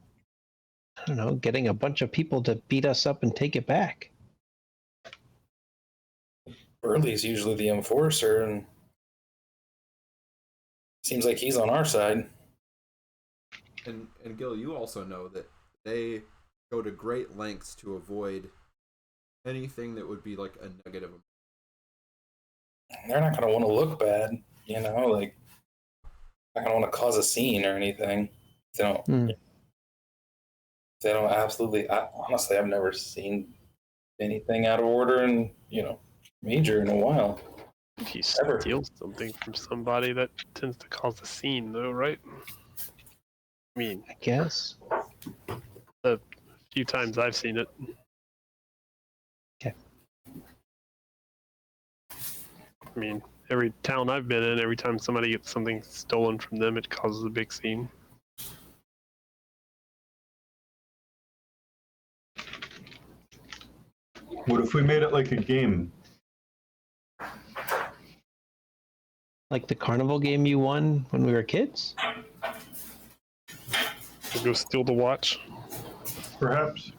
I don't know, getting a bunch of people to beat us up and take it back? Burley's usually the enforcer, and seems like he's on our side. And Gil, you also know that they go to great lengths to avoid anything that would be like a negative. They're not going to want to look bad, like not going to want to cause a scene or anything. They don't. They don't absolutely. Honestly, I've never seen anything out of order and major in a while. If you steal something from somebody, that tends to cause a scene, though, right? I mean, I guess. A few times I've seen it. Okay. I mean, every town I've been in, every time somebody gets something stolen from them, it causes a big scene. What if we made it like a game? Like the carnival game you won when we were kids? We'll go steal the watch. Perhaps.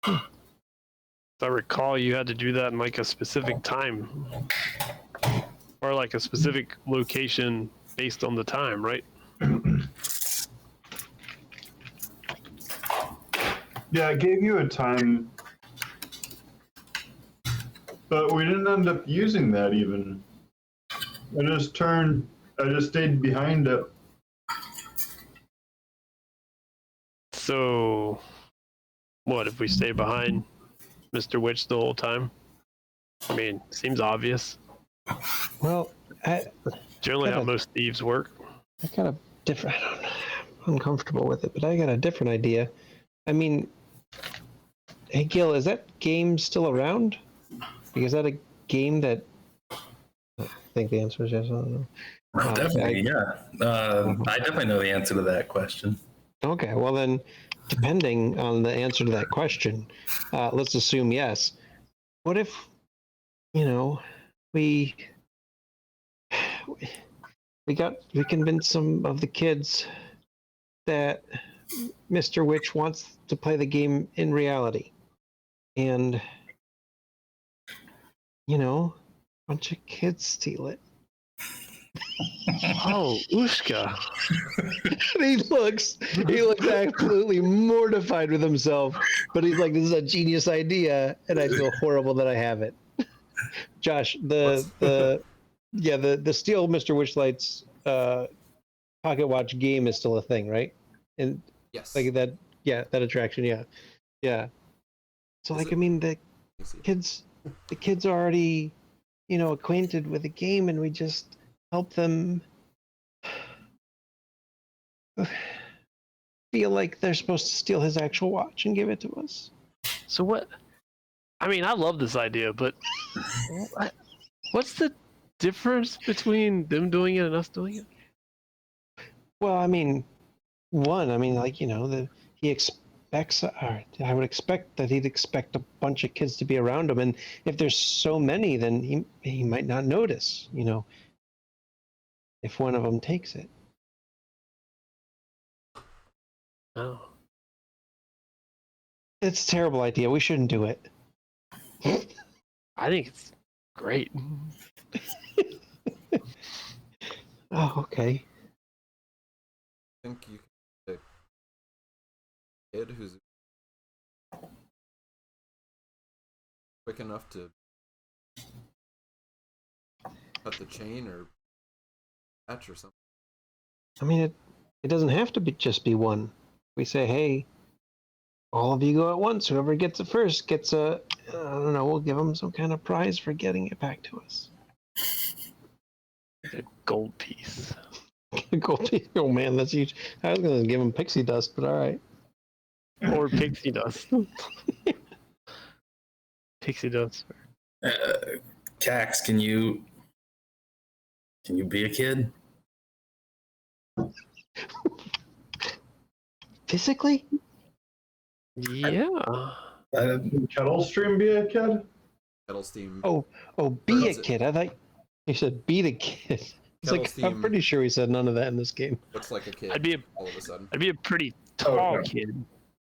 As I recall, you had to do that in like a specific time. Or like a specific location based on the time, right? Yeah, it gave you a time, but we didn't end up using that even. I just stayed behind it. So, what if we stay behind Mr. Witch the whole time? I mean, seems obvious. Well, Generally how most thieves work. I got a different. I'm uncomfortable with it, but I got a different idea. I mean, hey Gil, is that game still around? Because that a game that I think the answer is yes. I don't know. Oh, definitely, yeah. I definitely know the answer to that question. Okay, well then, depending on the answer to that question, let's assume yes. What if, we we convinced some of the kids that Mr. Witch wants to play the game in reality, and a bunch of kids steal it. Oh, Ushka. he looks absolutely mortified with himself, but he's like, this is a genius idea, and I feel horrible that I have it. Josh, the steal Mr. Witchlight's pocket watch game is still a thing, right? And Yes. like that, that attraction, yeah. So Is like, it? I mean, the Let me see. kids are already, acquainted with the game, and we just help them feel like they're supposed to steal his actual watch and give it to us. So what? I mean, I love this idea, but what's the difference between them doing it and us doing it? Well, I mean, he expects, or I would expect that he'd expect a bunch of kids to be around him, and if there's so many, then he might not notice, if one of them takes it. Oh. It's a terrible idea. We shouldn't do it. I think it's great. Oh, okay. I think you can pick a kid who's quick enough to cut the chain or patch or something. I mean, it doesn't have to just be one. We say, hey, all of you go at once. Whoever gets it first gets I don't know, we'll give them some kind of prize for getting it back to us. A gold piece. Gold piece. Oh man, that's huge. I was going to give him pixie dust, but all right. Or pixie dust. Pixie dust. Cax, can you be a kid? Physically? Yeah. Can Kettle Stream be a kid? Kettle Steam. Oh, be a Is it- kid. I thought you said beat a kid. It's Kettle like, Steam I'm pretty sure he said none of that in this game. looks like a kid all of a sudden. I'd be a pretty tall no. kid.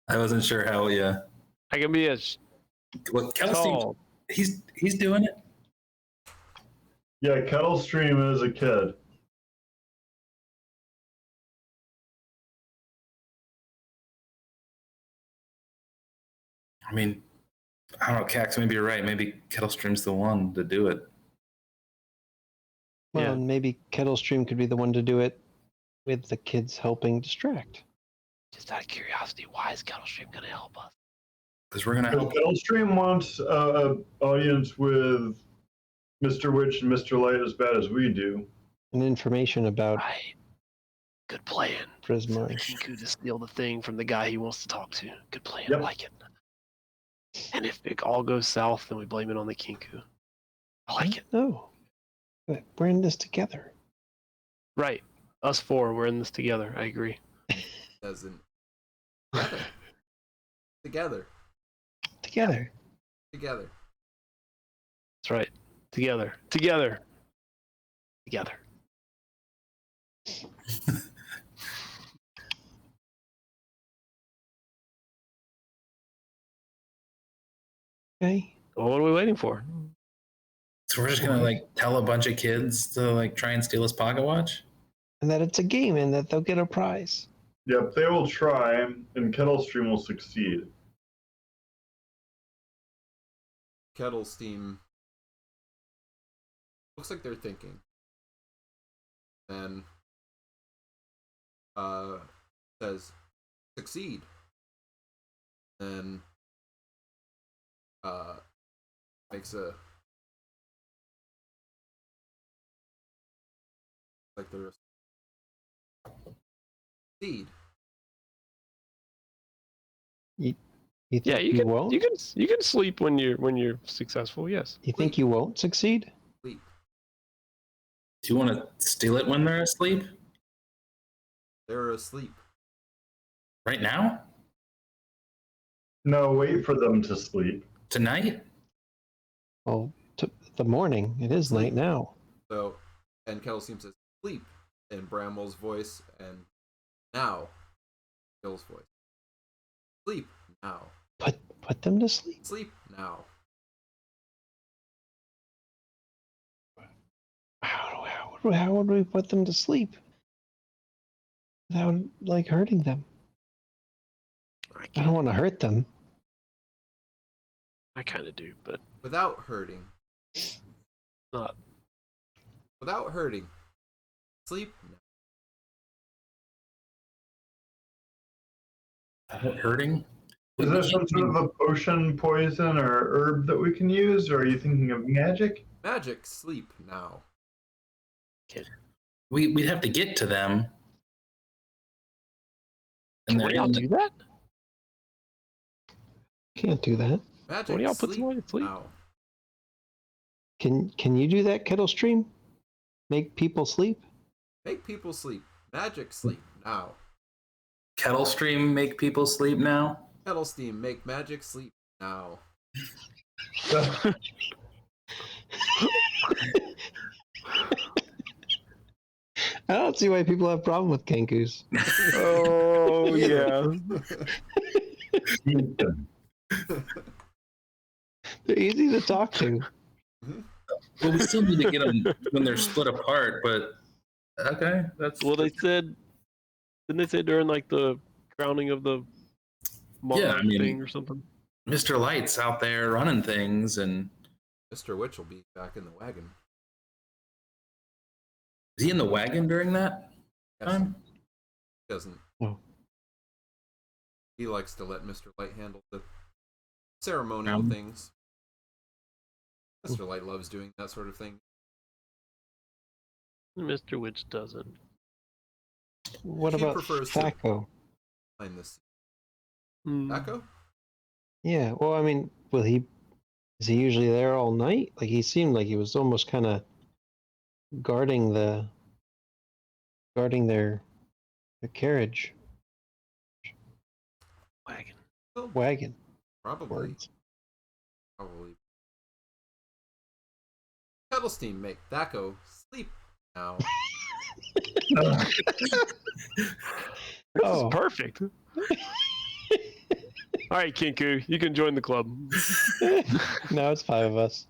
I wasn't sure how. Yeah. I can be a Well, Kettle Steam, tall. he's doing it. Yeah, Kettle Stream is a kid. I mean, I don't know, Cax. Maybe you're right. Maybe Kettle Stream's the one to do it. Well, Yeah. and maybe Kettle Stream could be the one to do it with the kids helping distract. Just out of curiosity, why is Kettle Stream going to help us? Because we're gonna help. Kettle Stream wants an audience with Mr. Witch and Mr. Light as bad as we do. And information about Right. Good plan. Prismar. Kinku to steal the thing from the guy he wants to talk to. Good plan. Yep. I like it. And if it all goes south, then we blame it on the Kinku. I like it. No. We're in this together. Right. Us four, we're in this together. I agree. Doesn't together. Together. Together. Together. That's right. Together. Together. Together. Okay. Well, what are we waiting for? So we're just gonna like tell a bunch of kids to like try and steal his pocket watch. And that it's a game and that they'll get a prize. Yep, they will try, and Kettle Stream will succeed. Kettle Steam looks like they're thinking. And says succeed. Then makes a like the Succeed. You Yeah, think you can. won't? You can sleep when you're successful. Yes. You think you won't succeed? Sleep. Do you want to steal it when they're asleep? They're asleep. Right now? No, wait for them to sleep. Tonight? Well, the morning. It is Sleep. night now. So, and Kelstein says, sleep in Bramwell's voice, and now, Bill's voice. Sleep now. Put them to sleep. Sleep now. How would we put them to sleep without like hurting them? I don't want to hurt them. I kind of do, but Without hurting. not. Without hurting. Sleep now. Without hurting? Is there some sort of a potion, poison, or herb that we can use, or are you thinking of magic? Magic, sleep now. We'd have to get to them. Can And one of y'all do that? Can't do that. Magic, One of y'all put sleep someone to sleep? now. Can you do that, Kettle Stream? Make people sleep? Make people sleep. Magic, sleep now. Kettle stream make people sleep now? Kettle steam, make magic sleep now. I don't see why people have problem with Kenkus. Oh yeah. They're easy to talk to. Well, we still need to get them when they're split apart, but okay, that's Well, they said. Didn't they say during like the crowning of the monarch thing or something? Mr. Light's out there running things, and Mr. Witch will be back in the wagon. is he in the wagon during that Yes, time? he doesn't. Oh. He likes to let Mr. Light handle the ceremonial things. Mr. Light loves doing that sort of thing. Mr. Witch doesn't. What He about prefers to- Thaco? Behind this. Hmm. Echo? Yeah, well, I mean, is he usually there all night? Like, he seemed like he was almost kind of guarding their carriage Well, wagon. probably. Words. Probably. Kettlestein, make Thaco sleep now. This Oh. is perfect. All right, Kinku, you can join the club. Now it's 5 of us.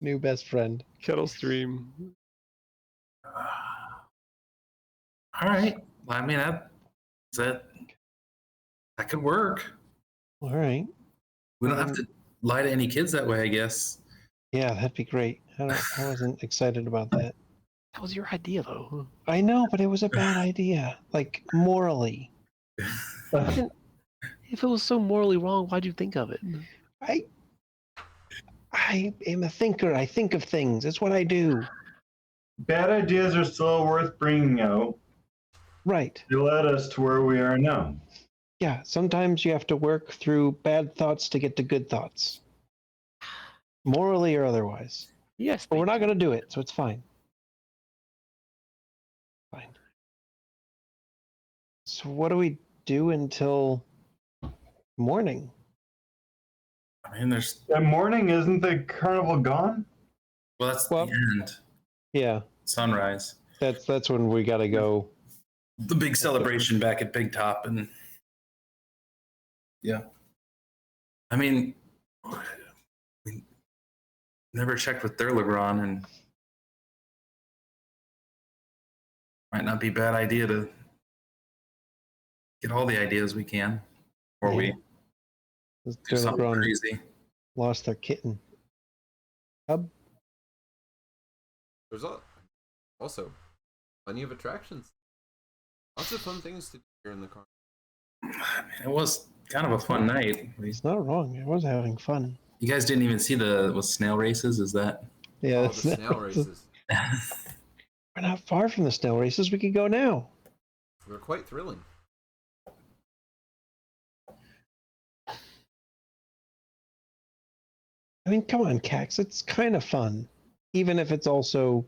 New best friend. Kettle Stream. All right. Well, I mean, that could work. All right. We don't have to lie to any kids that way, I guess. Yeah, that'd be great. I wasn't excited about that. That was your idea, though. I know, but it was a bad idea. Like, morally. If it was so morally wrong, why'd you think of it? I am a thinker. I think of things. It's what I do. Bad ideas are still worth bringing out. Right. They led us to where we are now. Yeah, sometimes you have to work through bad thoughts to get to good thoughts. Morally or otherwise. Yes. But we're not going to do it, so it's fine. Fine. So what do we do until morning? I mean, there's That morning, isn't the carnival gone? that's Well- the end. Yeah, Sunrise. that's when we got to go. The big celebration back at Big Top, and yeah. I mean, we never checked with Thurlegron, and might not be a bad idea to get all the ideas we can, or we do something Thurlegron crazy. lost their kitten. There's also plenty of attractions. Lots of fun things to do here in the car. I mean, it was kind of a fun night. He's not wrong. I was having fun. You guys didn't even see the snail races, is that? Yeah, All that's the snail races. We're not far from the snow races. We could go now. They're quite thrilling. I mean, come on, Cax. It's kind of fun, even if it's also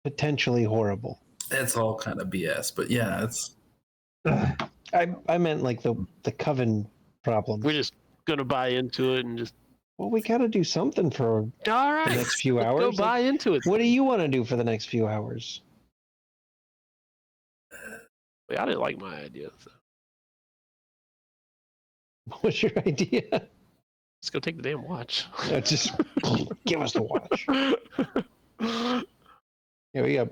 potentially horrible. It's all kind of BS, but yeah, it's. I meant like the coven problem. We're just gonna buy into it and just. Well, we got to do something for All right. the next few Let's hours. go Like, buy into it. what do you want to do for the next few hours? Wait, I didn't like my idea. So. What's your idea? Let's go take the damn watch. No, just give us the watch. Yeah,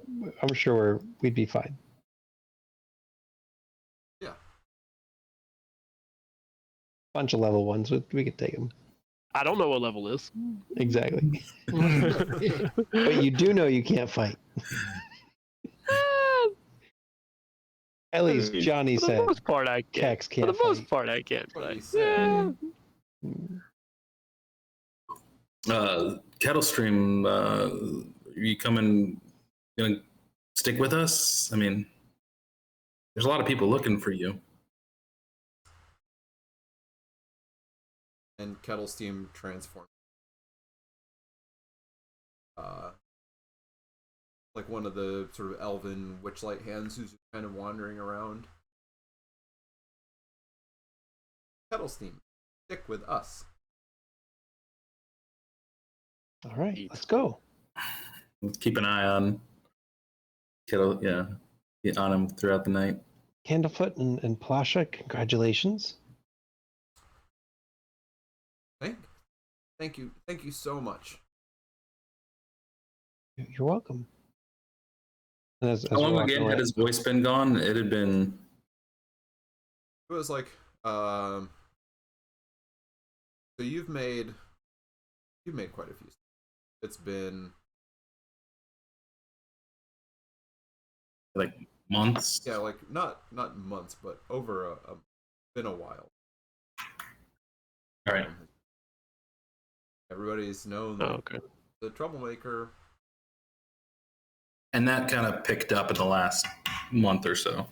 I'm sure we'd be fine. Yeah. Bunch of level ones, we could take them. I don't know what level is. Exactly. But you do know you can't fight. At least Johnny For said. the most part, I can't. Cax For can't the most fight. part, I can't. What he But, said. Kettlestream, are you gonna stick with us? I mean, there's a lot of people looking for you. And Kettle Steam transforms. Like one of the sort of elven witchlight hands who's kind of wandering around. Kettle Steam, stick with us. All right, let's go. Keep an eye on Kettle, yeah, on him throughout the night. Candlefoot and Plasha, congratulations. Thank you so much. You're welcome. And as How long again had his voice been gone? It had been. It was like, so you've made quite a few. It's been Like months. yeah, like not months, but over been a while. All right. Everybody's known Oh, okay. the troublemaker. And that kind of picked up in the last month or so,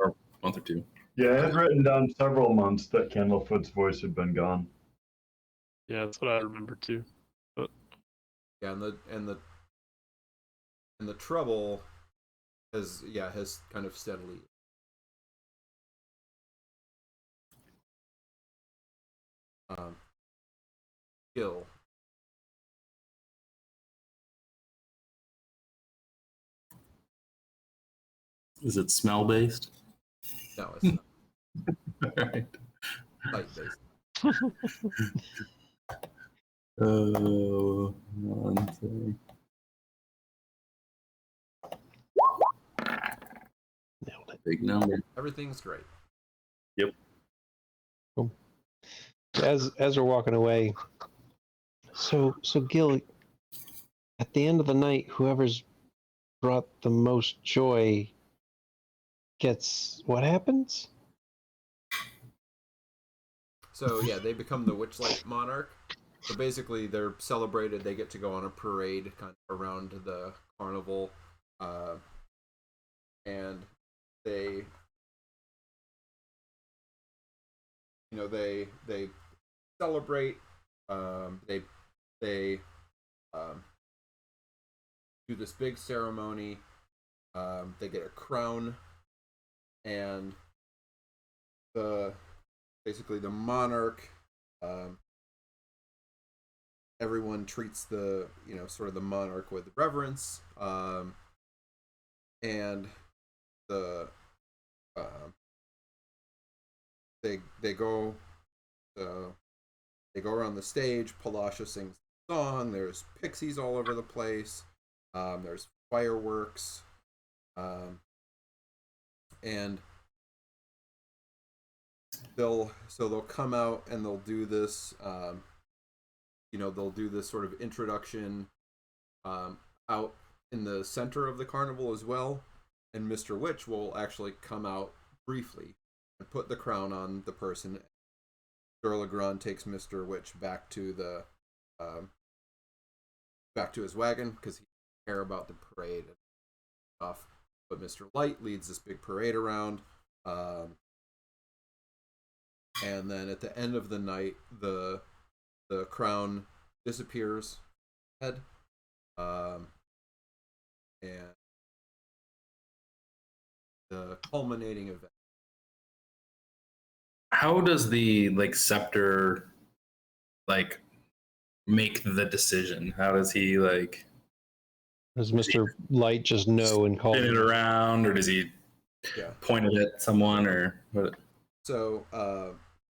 or month or two. Yeah, I had written down several months that Candlefoot's voice had been gone. Yeah, that's what I remember too. Yeah, and the trouble has kind of steadily. Skill. Is it smell based? No, it's not. All right. Light based. One thing. Nailed it. Big number. Everything's great. Yep. Cool. As we're walking away, so Gil, at the end of the night, whoever's brought the most joy gets what happens? So yeah, they become the Witchlight Monarch. So basically, they're celebrated. They get to go on a parade kind of around the carnival, and they celebrate. They do this big ceremony. They get a crown, and basically the monarch. Everyone treats the sort of the monarch with reverence, and the they go around the stage. Palasha sings a song. There's pixies all over the place. There's fireworks, and they'll come out and they'll do this. They'll do this sort of introduction out in the center of the carnival as well, and Mr. Witch will actually come out briefly and put the crown on the person. Durlagron takes Mr. Witch back to his wagon because he doesn't care about the parade. stuff. But Mr. Light leads this big parade around. And then at the end of the night, the crown disappears. Head. And the culminating event. How does the scepter make the decision? How does he Does Mr. Light just know and call spin it around, or does he point it at someone, or what? So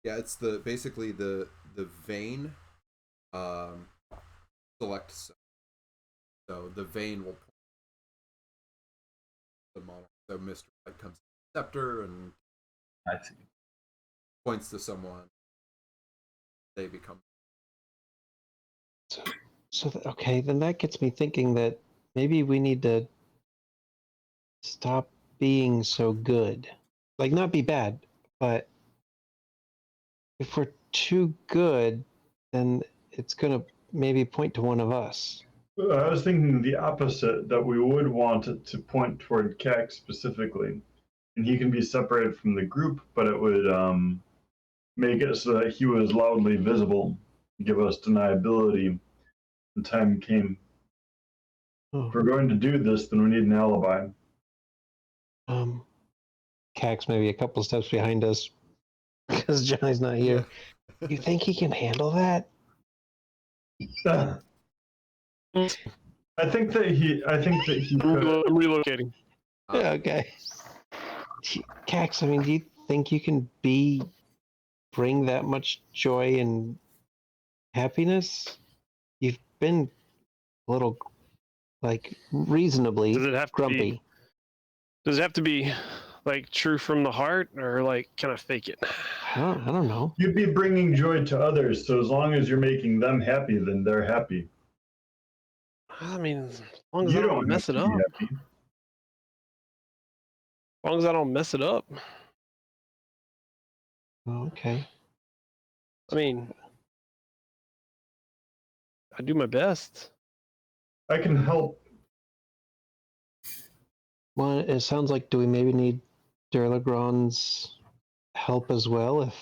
it's basically the vein selects. So the vein will point the monarch. So Mr. Light comes to the scepter and I see. Points to someone. They become. Okay, then that gets me thinking that maybe we need to stop being so good. Like, not be bad, but if we're too good, then it's going to maybe point to one of us. I was thinking the opposite, that we would want it to point toward Keck specifically. And he can be separated from the group, but it would make it so that he was loudly visible, give us deniability when time came. Oh. If we're going to do this, then we need an alibi. Keck's maybe a couple steps behind us because Johnny's not here. Yeah. You think he can handle that? I think that he could. I'm relocating. Yeah, okay. Cax, I mean, do you think you can bring that much joy and happiness? You've been a little, reasonably grumpy. Does it have to be, true from the heart, or, kind of fake it? I don't know. You'd be bringing joy to others, so as long as you're making them happy, then they're happy. I mean, as long as I don't mess it up. As long as I don't mess it up. Okay. I mean, I do my best. I can help. Well, it sounds like, do we maybe need Derlegrand's help as well if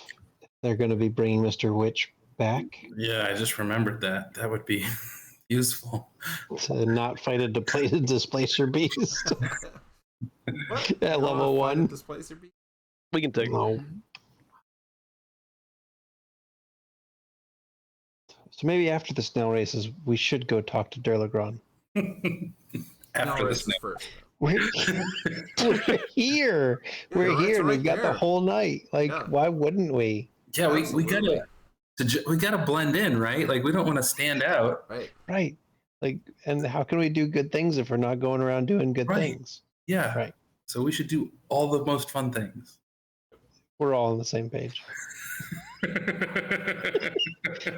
they're going to be bringing Mr. Witch back? Yeah, I just remembered that. That would be useful. To not fight a depleted displacer beast. At level 1. Displacer beast? We can take no. So maybe after the snail races, we should go talk to Derlegrand. After the snail first. We're here. We're here, and we've got the whole night. Why wouldn't we? Yeah, we gotta blend in, right? We don't want to stand out. Right. And how can we do good things if we're not going around doing good things? Yeah. Right. So we should do all the most fun things. We're all on the same page.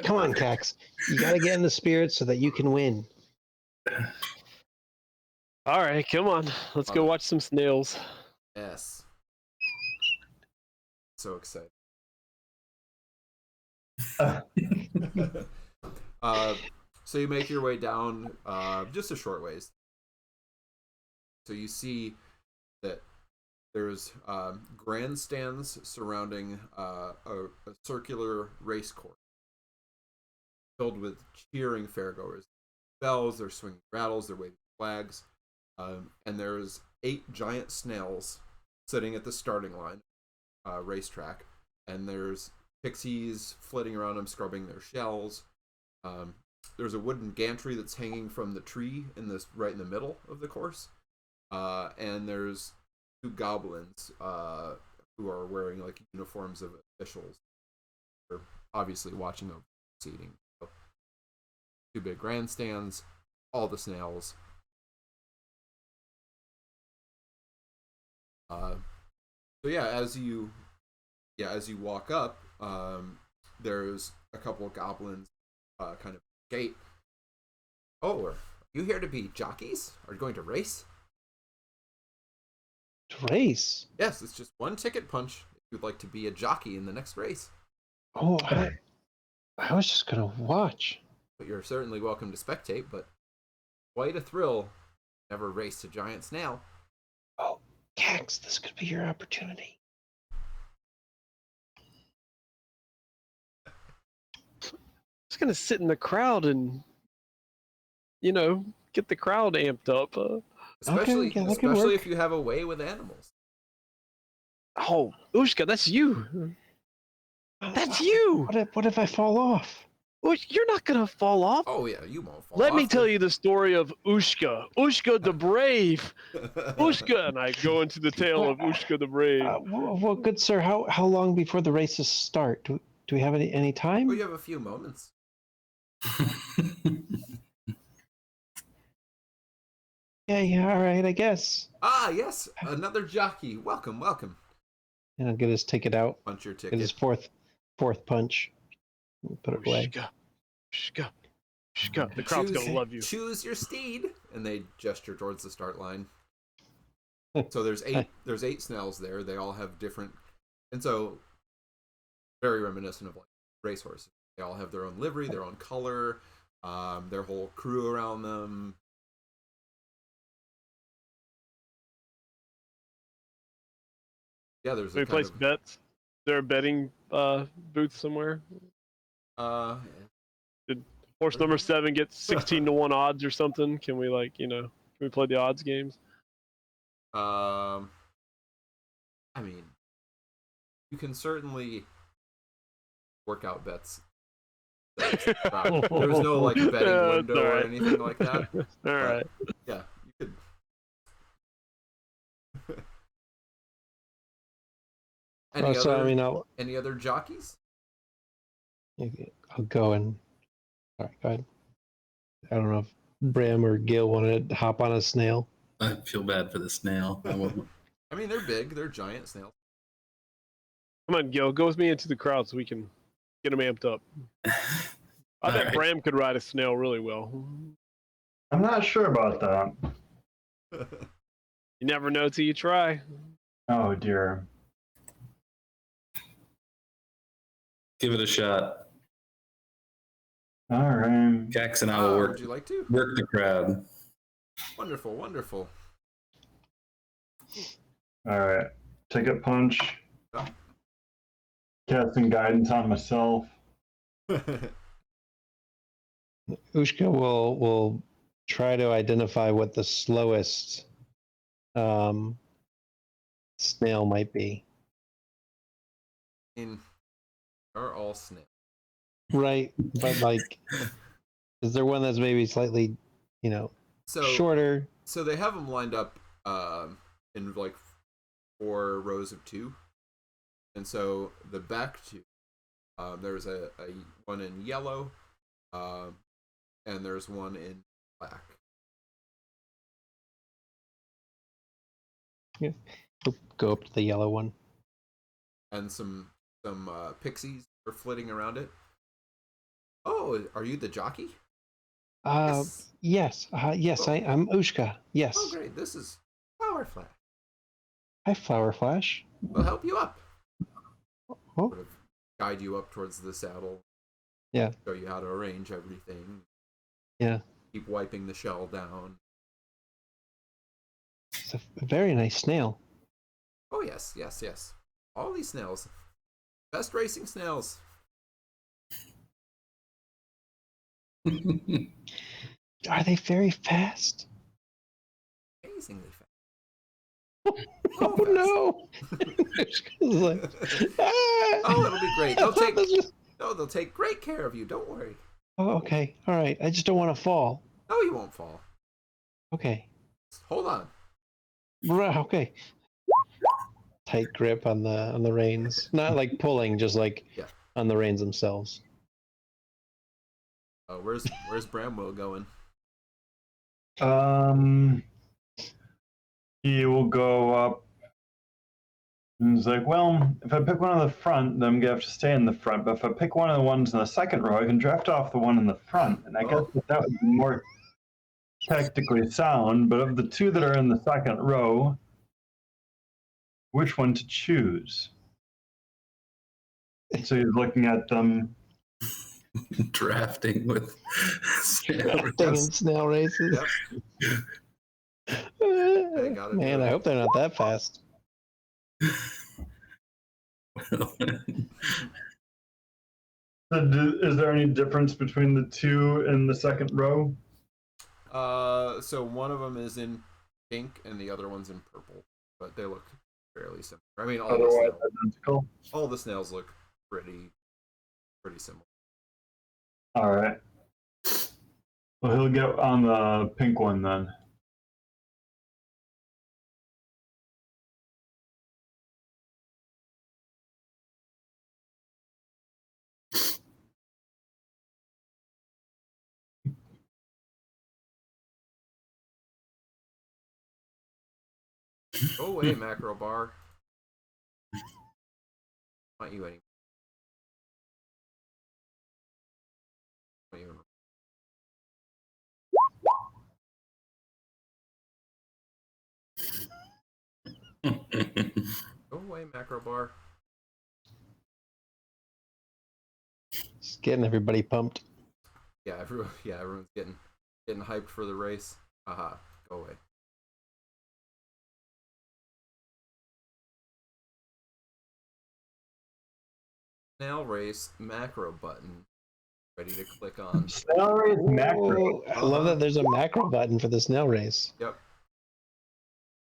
Come on, Cax. You got to get in the spirit so that you can win. All right, come on. Let's go watch some snails. Yes. So excited. So you make your way down just a short ways. So you see that there's grandstands surrounding a circular race course filled with cheering fairgoers. Bells, they're swinging rattles, they're waving flags. And there's 8 giant snails sitting at the starting line racetrack. And there's pixies flitting around them, scrubbing their shells. There's a wooden gantry that's hanging from the tree right in the middle of the course. And there's 2 goblins who are wearing uniforms of officials. They're obviously watching over seating. So, 2 big grandstands, all the snails. As you walk up, there's a couple of goblins kind of gate. Oh, are you here to be jockeys? Are you going to race? Race? Yes, it's just 1 ticket punch if you'd like to be a jockey in the next race. Oh, I was just going to watch. But you're certainly welcome to spectate, but quite a thrill. Never raced a giant snail. Cax, this could be your opportunity. Just gonna sit in the crowd and, get the crowd amped up. Especially, yeah, that could especially work. if you have a way with animals. Oh, Ushka, that's you. That's you. What if I fall off? You're not gonna fall off. Oh yeah, you won't fall Let off. me tell you the story of Ushka. Ushka the Brave. Ushka, and I go into the tale of Ushka the Brave. Well, good sir, how long before the races start? Do we have any time? Well, you have a few moments. Yeah, all right, I guess. Ah, yes, another jockey. Welcome, welcome. And I'll get his ticket out. Punch your Get his ticket. fourth punch. Put it away. Ushka. The crowd's gonna love you. Choose your steed, and they gesture towards the start line. So there's eight snails there. They all have different, and so very reminiscent of like racehorses. They all have their own livery, their own color, their whole crew around them. Yeah, there's We place bets. Is there a betting booth somewhere? Did horse number 7 get 16-1 odds or something? Can we can we play the odds games? I mean, you can certainly work out bets. There's no like betting window or anything like that. All right. Yeah, you could. Any other jockeys? I'll go and. All right, go ahead. I don't know if Bram or Gil want to hop on a snail. I feel bad for the snail. I mean, they're big. They're giant snails. Come on, Gil. Go with me into the crowd so we can get them amped up. I bet Bram could ride a snail really well. I'm not sure about that. You never know till you try. Oh dear. Give it a shot. All right. Cax and I will work. Would you like to? Work the crowd. Wonderful, wonderful. All right. Ticket punch. Oh. Casting guidance on myself. Ushka will try to identify what the slowest snail might be. Are all snails. Right, but like, is there one that's maybe slightly, shorter? So they have them lined up in like 4 rows of 2, and so the back 2, there's a one in yellow, and there's one in black. Yeah, go up to the yellow one. And some pixies are flitting around it. Oh, are you the jockey? Yes. Yes, Oh. I'm Ushka. Yes. Oh, great. This is Flower Flash. Hi, Flower Flash. We'll help you up. Oh, Sort of guide you up towards the saddle. Yeah. Show you how to arrange everything. Yeah. Keep wiping the shell down. It's a very nice snail. Oh, yes. All these snails. Best racing snails. Are they very fast? Amazingly fast. Oh fast. no! Ushka's like, ah! Oh, it'll be great. They'll take great care of you. Don't worry. Oh, okay. All right. I just don't want to fall. No, you won't fall. Okay. Hold on. Right. Okay. Tight grip on the reins. Not like pulling, just like on the reins themselves. Oh, where's Bramwell going? He will go up. And he's like, well, if I pick one in the front, then I'm gonna have to stay in the front. But if I pick one of the ones in the second row, I can draft off the one in the front. And I guess that would be more tactically sound. But of the 2 that are in the second row, which one to choose? So he's looking at them. Drafting with Snail races. Yep. gotta do Man, it. I hope they're not that fast. Is there any difference between the two in the second row? So one of them is in pink and the other one's in purple, but they look fairly similar. I mean, Otherwise identical. all the snails look pretty similar. All right. Well, he'll get on the pink one then. Go away, macro bar. Not you anymore. Not you. Go away, macro bar. Just getting everybody pumped. Yeah, everyone's getting hyped for the race. Aha, go away. Snail race macro button. Ready to click on. Snail race macro. Whoa, I love that there's a macro button for the snail race. Yep.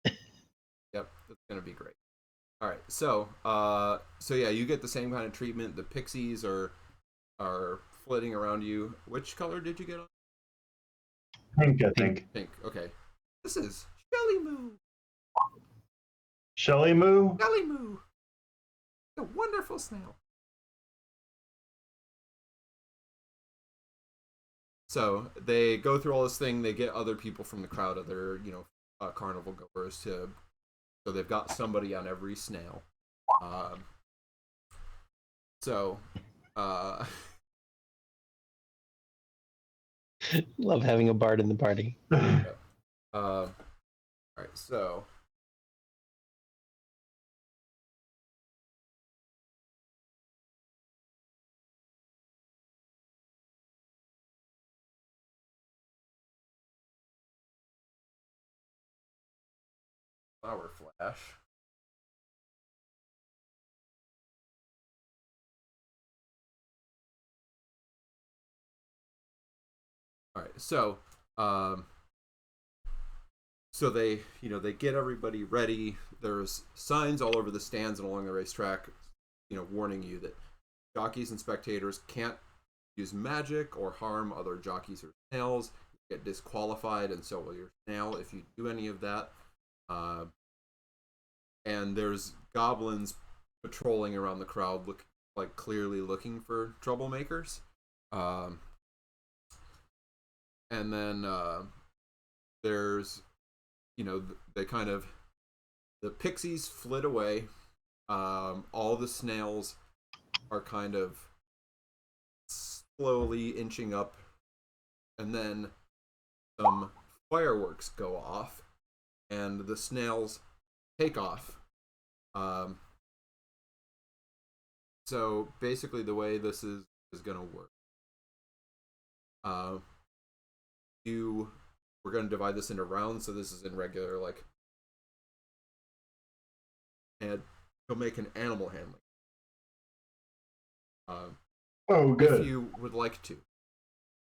Yep, that's gonna be great. All right, so yeah, you get the same kind of treatment. The pixies are flitting around you. Which color did you get on? Pink, I think. Pink. Okay. This is Shelly Moo. Shelly Moo? Shelly Moo. A wonderful snail. So they go through all this thing. They get other people from the crowd, other carnival goers to. So they've got somebody on every snail. Love having a bard in the party. All right, so. Flower flash. All right, so they they get everybody ready. There's signs all over the stands and along the racetrack, warning you that jockeys and spectators can't use magic or harm other jockeys or snails. You get disqualified, and so will your snail if you do any of that. And there's goblins patrolling around the crowd, clearly looking for troublemakers. And then there's, the pixies flit away. All the snails are kind of slowly inching up, and then some fireworks go off, and the snails take off. So basically the way this is going to work, we're going to divide this into rounds. So this is in regular, and you'll make an animal handling. Oh, good. If you would like to.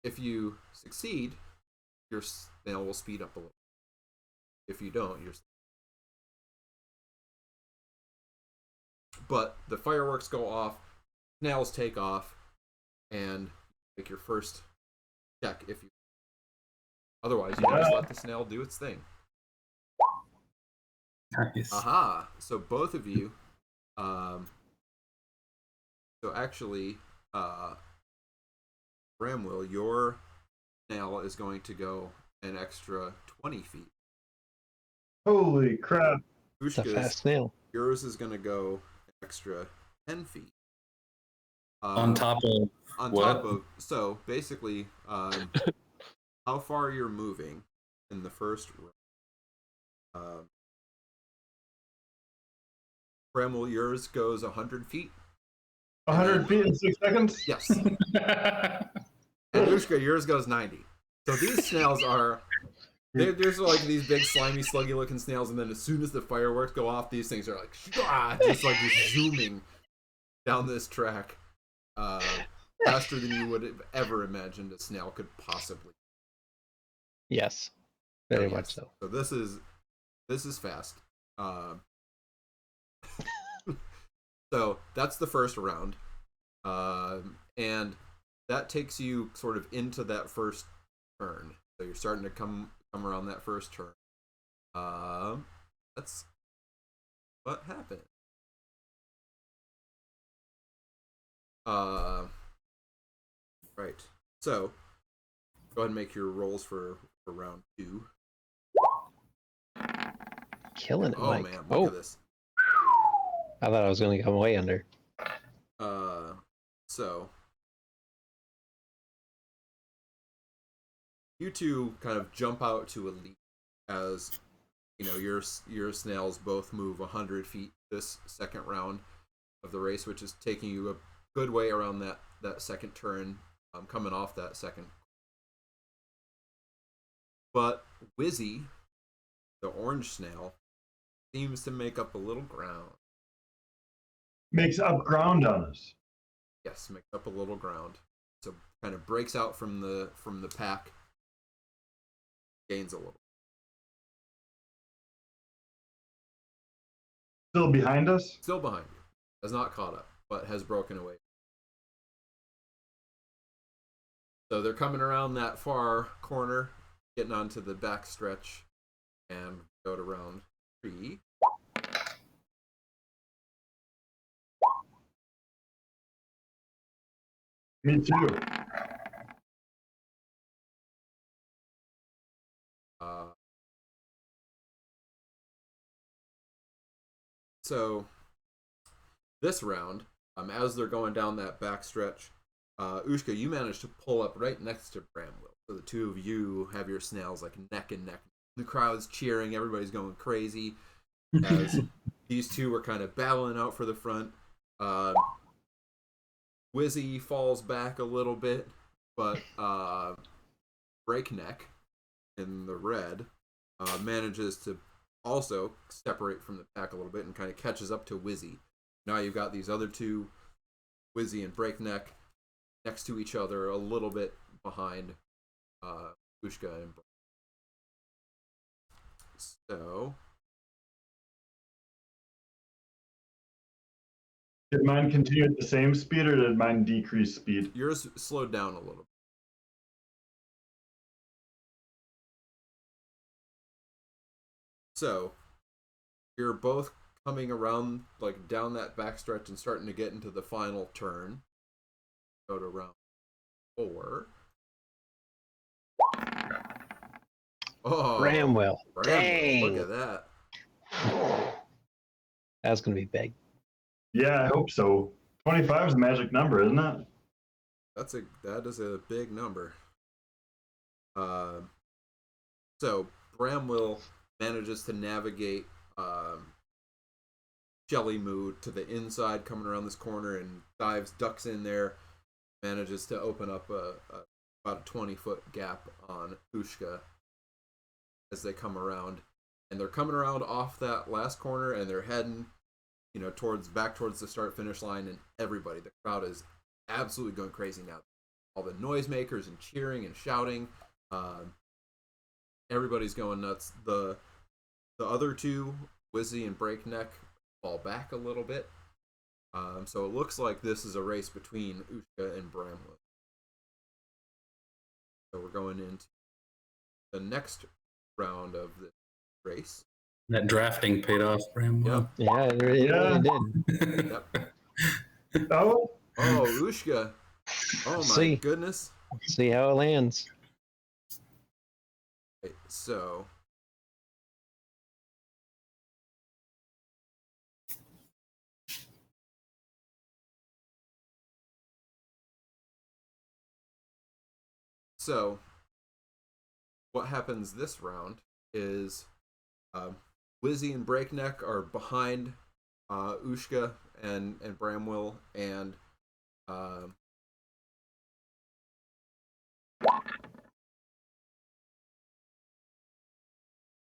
If you succeed, your snail will speed up a little. If you don't, but the fireworks go off, snails take off, and make your first check if you. Otherwise, you just let the snail do its thing. Nice. Aha! So both of you. So actually, Bramwell, your snail is going to go an extra 20 feet. Holy crap. It's a fast snail. Yours is going to go an extra 10 feet. On top of what? So basically, how far you're moving in the first row. Bramwell, yours goes 100 feet. 100 feet in 6 seconds? Yes. And Ushka, yours goes 90. So these snails are There's like these big slimy sluggy looking snails, and then as soon as the fireworks go off, these things are like just zooming down this track faster than you would have ever imagined a snail could possibly. Yes, very much so. So this is fast. So that's the first round, and that takes you sort of into that first turn. So you're starting to come around that first turn. That's what happened. Right. So go ahead and make your rolls for round 2. Killing it, Oh Mike. man, look at this. I thought I was going to come way under. So you two kind of jump out to a leap as you know your snails both move 100 feet this second round of the race, which is taking you a good way around that second turn, coming off that second. But Wizzy, the orange snail, seems to make up a little ground. Makes up ground on us. Yes, makes up a little ground. So kind of breaks out from the pack, gains a little. Still behind us? Still behind you. Has not caught up, but has broken away. So they're coming around that far corner, getting onto the back stretch, and go to round 3. Me too. So this round, as they're going down that back stretch, Ushka, you managed to pull up right next to Bramwell. So the two of you have your snails like neck and neck. The crowd's cheering, everybody's going crazy as these two were kind of battling out for the front. Wizzy falls back a little bit, but Breakneck in the red manages to also separate from the pack a little bit and kind of catches up to Wizzy. Now you've got these other two, Wizzy and Breakneck, next to each other, a little bit behind Ushka and Breakneck. So did mine continue at the same speed, or did mine decrease speed? yours slowed down a little bit. So you're both coming around like down that backstretch and starting to get into the final turn. Go to round 4. Oh, Bramwell. Dang. Look at that. That's going to be big. Yeah, I hope so. 25 is a magic number, isn't it? That is a big number. So Bramwell manages to navigate Shelly Mood to the inside, coming around this corner, and ducks in there, manages to open up about a 20-foot gap on Ushka as they come around. And they're coming around off that last corner, and they're heading, towards the start-finish line, and everybody, the crowd is absolutely going crazy now. All the noisemakers and cheering and shouting. Everybody's going nuts. The other two, Wizzy and Breakneck, fall back a little bit. So it looks like this is a race between Ushka and Bramwood. So we're going into the next round of the race. That drafting paid off, Bramwell. Yep. Yeah, it really did. Yep. Oh, Ushka. Oh my goodness. See how it lands. Okay, so what happens this round is Wizzy and Breakneck are behind Ushka and Bramwell, and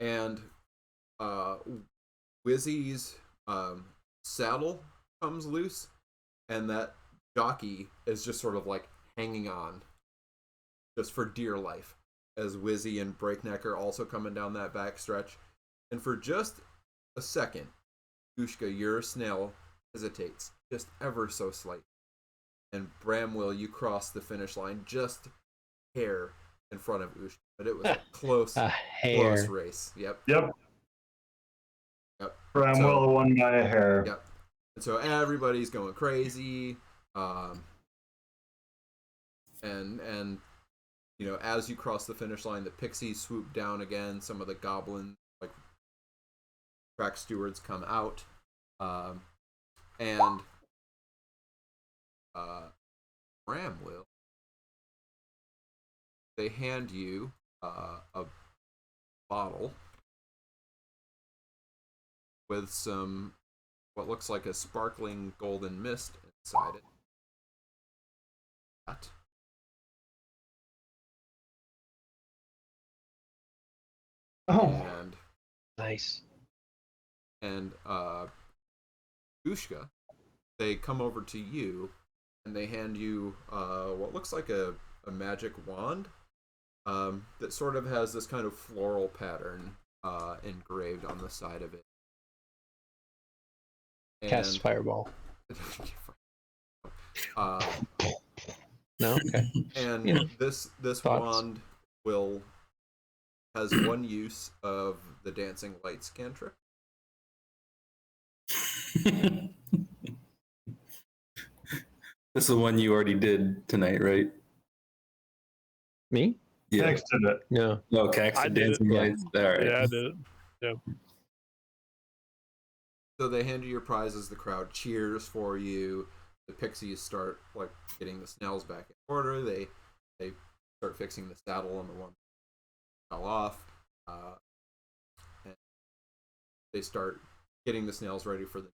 and Wizzy's saddle comes loose, and that jockey is just sort of like hanging on just for dear life as Wizzy and Breakneck are also coming down that back stretch. And for just a second, Ushka, your snail hesitates just ever so slightly. And Bramwell, you cross the finish line just hair in front of Ushka. But it was a close race. Yep. Bramwell won by a hair. Yep. And so everybody's going crazy. And you know, as you cross the finish line, the pixies swoop down again. Some of the goblins, like track stewards, come out. And Bramwell, they hand you a bottle with some what looks like a sparkling golden mist inside it. That. Oh, And nice. And Ushka, they come over to you and they hand you what looks like a magic wand that sort of has this kind of floral pattern engraved on the side of it. And Cast fireball. No, okay. And You know, this thoughts. wand has one use of the dancing lights cantrip. This is the one you already did tonight, right? Me? Yeah. Next to it. No. No, Cax I did did it. dancing Yeah. lights. All right. Yeah, I did it. Yeah. So they hand you your prizes. The crowd cheers for you. The pixies start like getting the snails back in order. They start fixing the saddle on the one that fell off. And they start getting the snails ready for the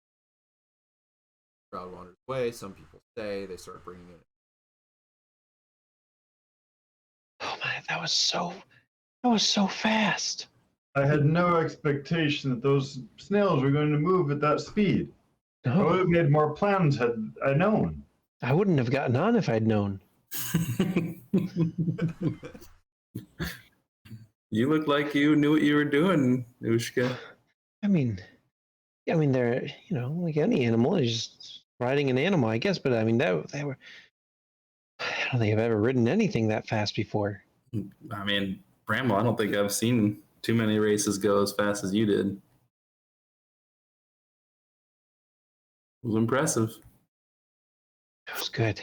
crowd wanders away. Some people stay. They start bringing in. Oh man, that was so fast. I had no expectation that those snails were going to move at that speed. I would No, have made more plans had I known. I wouldn't have gotten on if I'd known. You look like you knew what you were doing, Ushka. I mean, they're like any animal is just riding an animal, I guess. But I mean, they were. I don't think I've ever ridden anything that fast before. I mean, Bramwell, I don't think I've seen too many races go as fast as you did. It was impressive. It was good.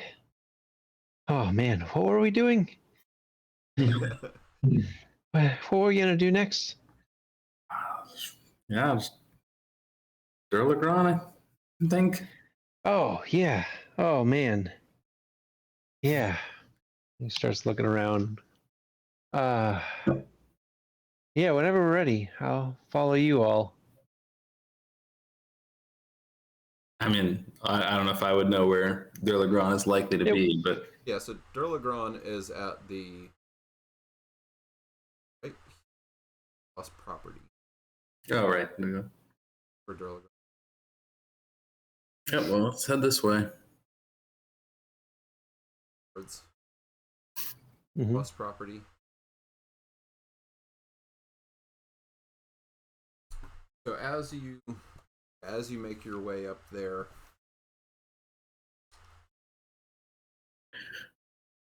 Oh man, what were we doing? What were we gonna do next? Yeah, just Durlagron, I think. Oh yeah. Oh man. Yeah. He starts looking around. Yeah, whenever we're ready, I'll follow you all. I mean, I don't know if I would know where Durlagron is likely to be, but Yeah, so Durlagron is at the lost property oh right. There you go. for Durlagron. Yep. Well, let's head this way. Mhm. Lost property. So as you make your way up there,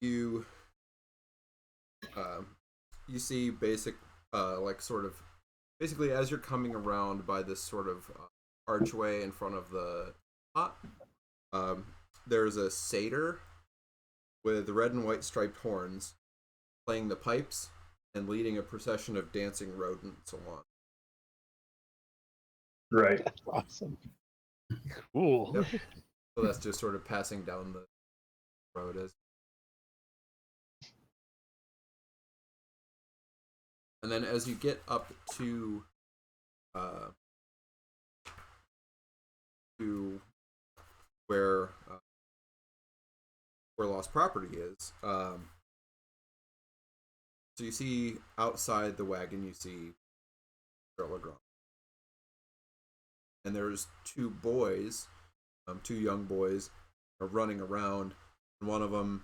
you see basically as you're coming around by this sort of archway in front of the pot, there's a satyr with red and white striped horns playing the pipes and leading a procession of dancing rodents along. Right. That's awesome. Cool. Yep. So that's just sort of passing down the road as. And then as you get up to where lost property is, so you see outside the wagon, you see Durlagron. And there's two boys, two young boys, are running around, and one of them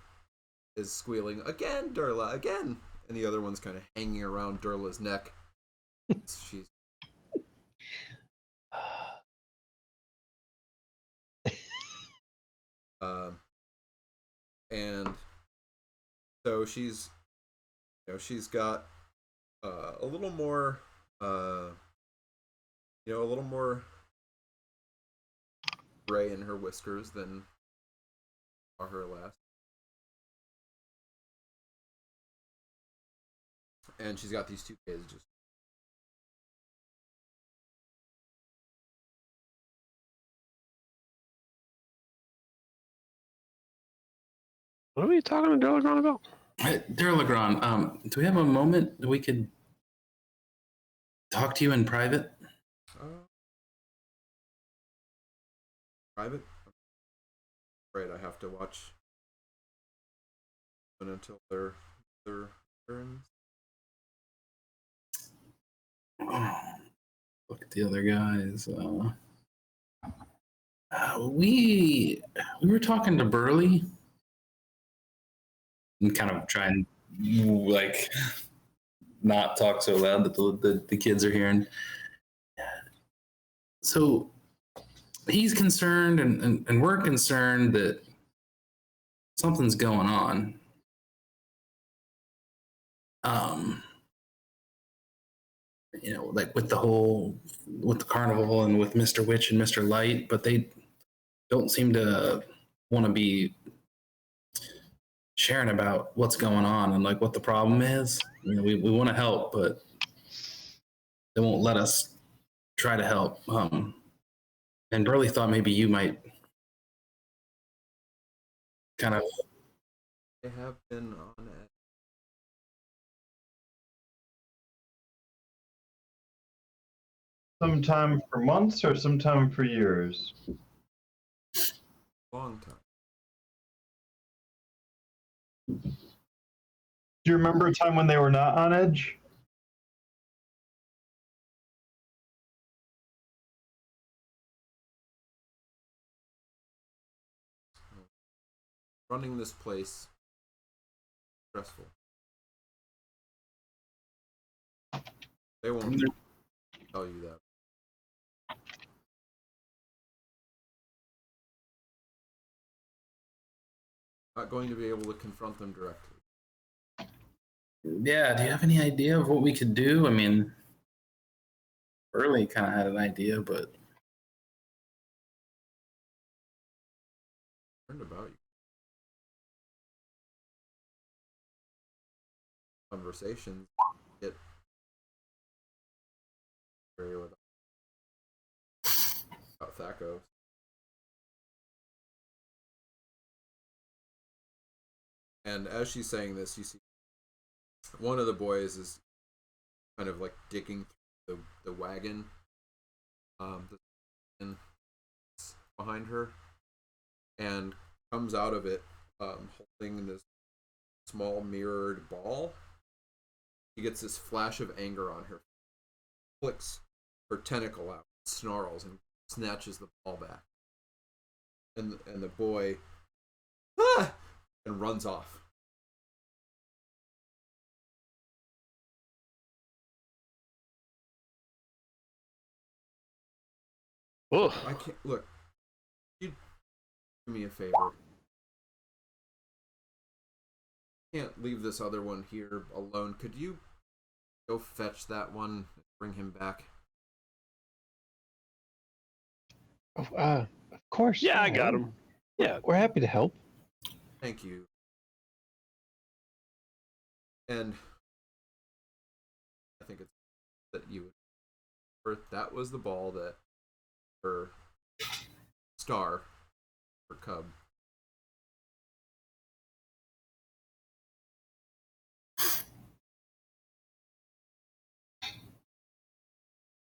is squealing, "Again, Durla, again!" And the other one's kind of hanging around Durla's neck. She's and so she's got a little more a little more gray in her whiskers than her last, and she's got these two kids just What are we talking to Durlagron about? Durlagron, do we have a moment that we could talk to you in private? Private. Right, I have to watch until their turns. Look at the other guys. We were talking to Burley and kind of try and like not talk so loud that the kids are hearing. So he's concerned and we're concerned that something's going on. Like with the carnival and with Mr. Witch and Mr. Light, but they don't seem to want to be sharing about what's going on and like what the problem is. We want to help, but they won't let us try to help. And Burley thought maybe you might kind of. They have been on it. Sometime for months or sometime for years? Long time. Do you remember a time when they were not on edge? Running this place stressful. They won't tell you that. Not going to be able to confront them directly. Yeah, do you have any idea of what we could do? I mean, Burley kind of had an idea, but Learned about you. Conversations get very with about Thacos. And as she's saying this, you see one of the boys is kind of like digging through the wagon behind her, and comes out of it holding this small mirrored ball. She gets this flash of anger on her, flicks her tentacle out, snarls, and snatches the ball back. And the boy and runs off. Oh, I can't look. You do me a favor. Can't leave this other one here alone. Could you go fetch that one and bring him back? Of course. yeah, I got him. Yeah, We're happy to help. Thank you. And I think it's that you would. That was the ball that her star, her cub.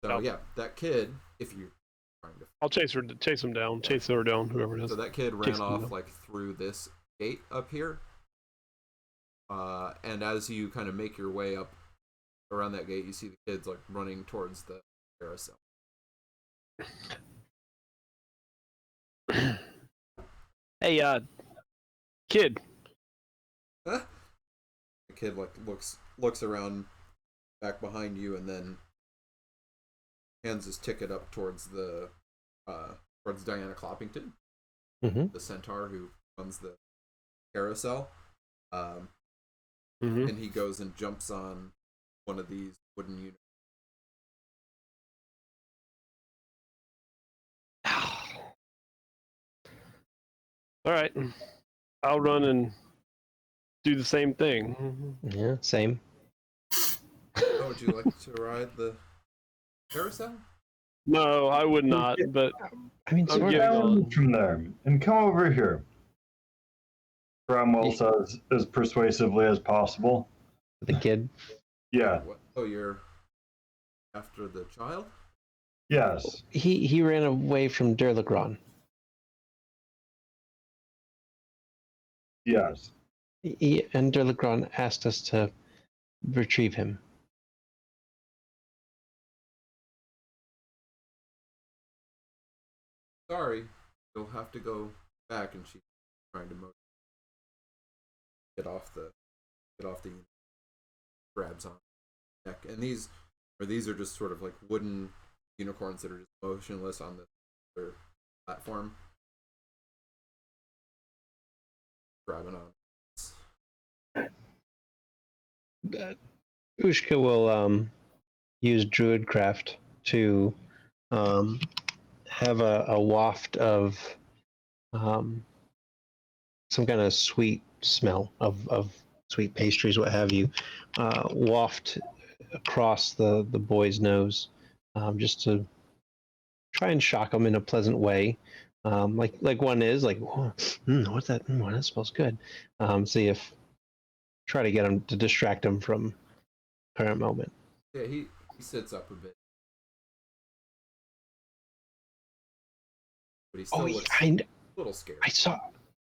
So No. yeah, that kid. If you're trying to, I'll chase him down, chase her down, whoever it is. so that kid ran Chase him off down. like through this gate up here. And as you kind of make your way up around that gate, you see the kids like running towards the carousel. Hey, kid. Huh? The kid like looks around back behind you and then hands his ticket up towards Diana Cloppington, the centaur who runs the carousel. And he goes and jumps on one of these wooden units. All right, I'll run and do the same thing. Yeah, same. Oh, would you like to ride the carousel? No, I would not. But I mean, I'm sort getting of. on. From there and come over here. Cromwell says as persuasively as possible. The kid. Yeah. What? Oh, you're after the child? Yes. He ran away from Durlagron. Yes. And Durlagron asked us to retrieve him. Sorry, you'll have to go back. And she's trying to get off the unit. Grabs on the neck, and these are just sort of like wooden unicorns that are just motionless on their platform. Grabbing on. Ushka will use Druidcraft to have a waft of some kind of sweet smell of sweet pastries, what have you, waft across the boy's nose, just to try and shock him in a pleasant way, like one is like, what's that? That smells good. See if try to get him to distract him from current moment. Yeah, he sits up a bit, but he still looks a little scared.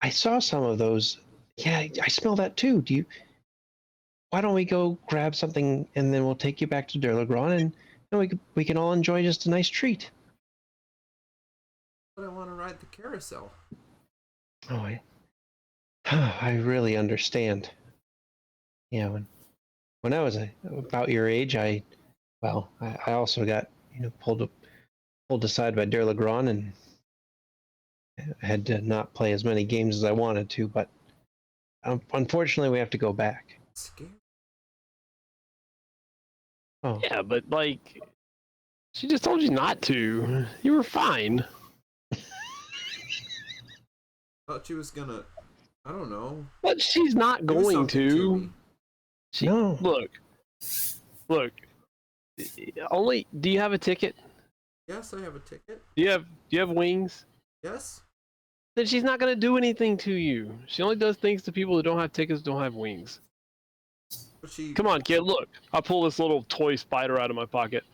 I saw some of those. Yeah, I smell that too. Why don't we go grab something and then we'll take you back to Durlagron and we can all enjoy just a nice treat. But I want to ride the carousel. Oh, I really understand. Yeah, when I was about your age, I also got pulled aside by Durlagron and I had to not play as many games as I wanted to, but unfortunately we have to go back. Scared? Oh. Yeah, but like, she just told you not to. You were fine. Thought she was gonna. I don't know. But she's not Do going something to me. to. No. Look. Only. Do you have a ticket? Yes, I have a ticket. Do you have wings? Yes. Then she's not gonna do anything to you. She only does things to people who don't have tickets, don't have wings. But she. Come on, kid. Look, I pull this little toy spider out of my pocket.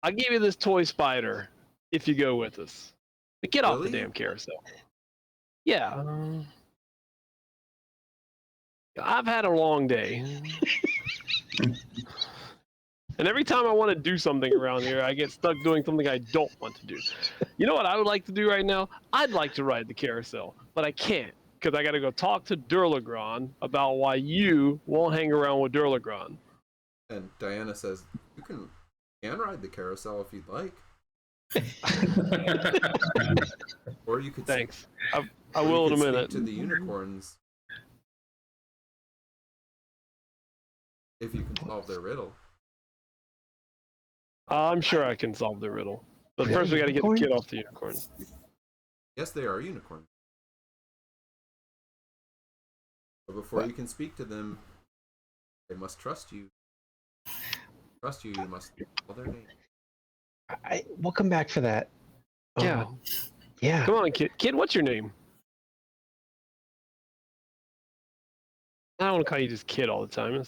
I'll give you this toy spider if you go with us. But get off the Really? damn carousel. Yeah. I've had a long day. And every time I want to do something around here, I get stuck doing something I don't want to do. You know what I would like to do right now? I'd like to ride the carousel, but I can't because I got to go talk to Durlagron about why you won't hang around with Durlagron. And Diana says, "You can ride the carousel if you'd like, or you could." Thanks. I will in a minute. To the unicorns, if you can solve their riddle. I'm sure I can solve the riddle. But first we got to get the kid off the unicorn. Yes, they are unicorns. But before you can speak to them, they must trust you. You must call their name. We'll come back for that. Yeah. Yeah. Come on, kid. Kid, what's your name? I don't want to call you just kid all the time.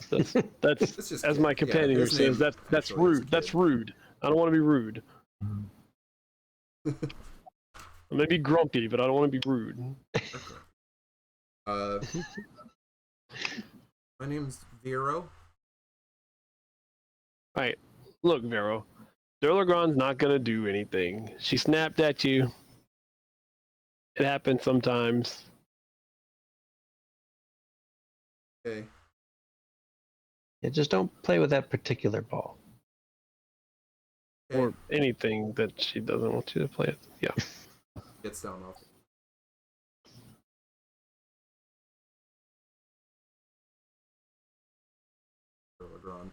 That's just as kid. my companion here his says. name That's actually is rude. Kid. That's rude. I don't want to be rude. I may be grumpy, but I don't want to be rude. Okay. My name's Vero. Right. Look, Vero. Durlagron's not gonna do anything. She snapped at you. It happens sometimes. Okay. Yeah, just don't play with that particular ball. Okay. Or anything that she doesn't want you to play with. Yeah. Gets down off. Durlagron.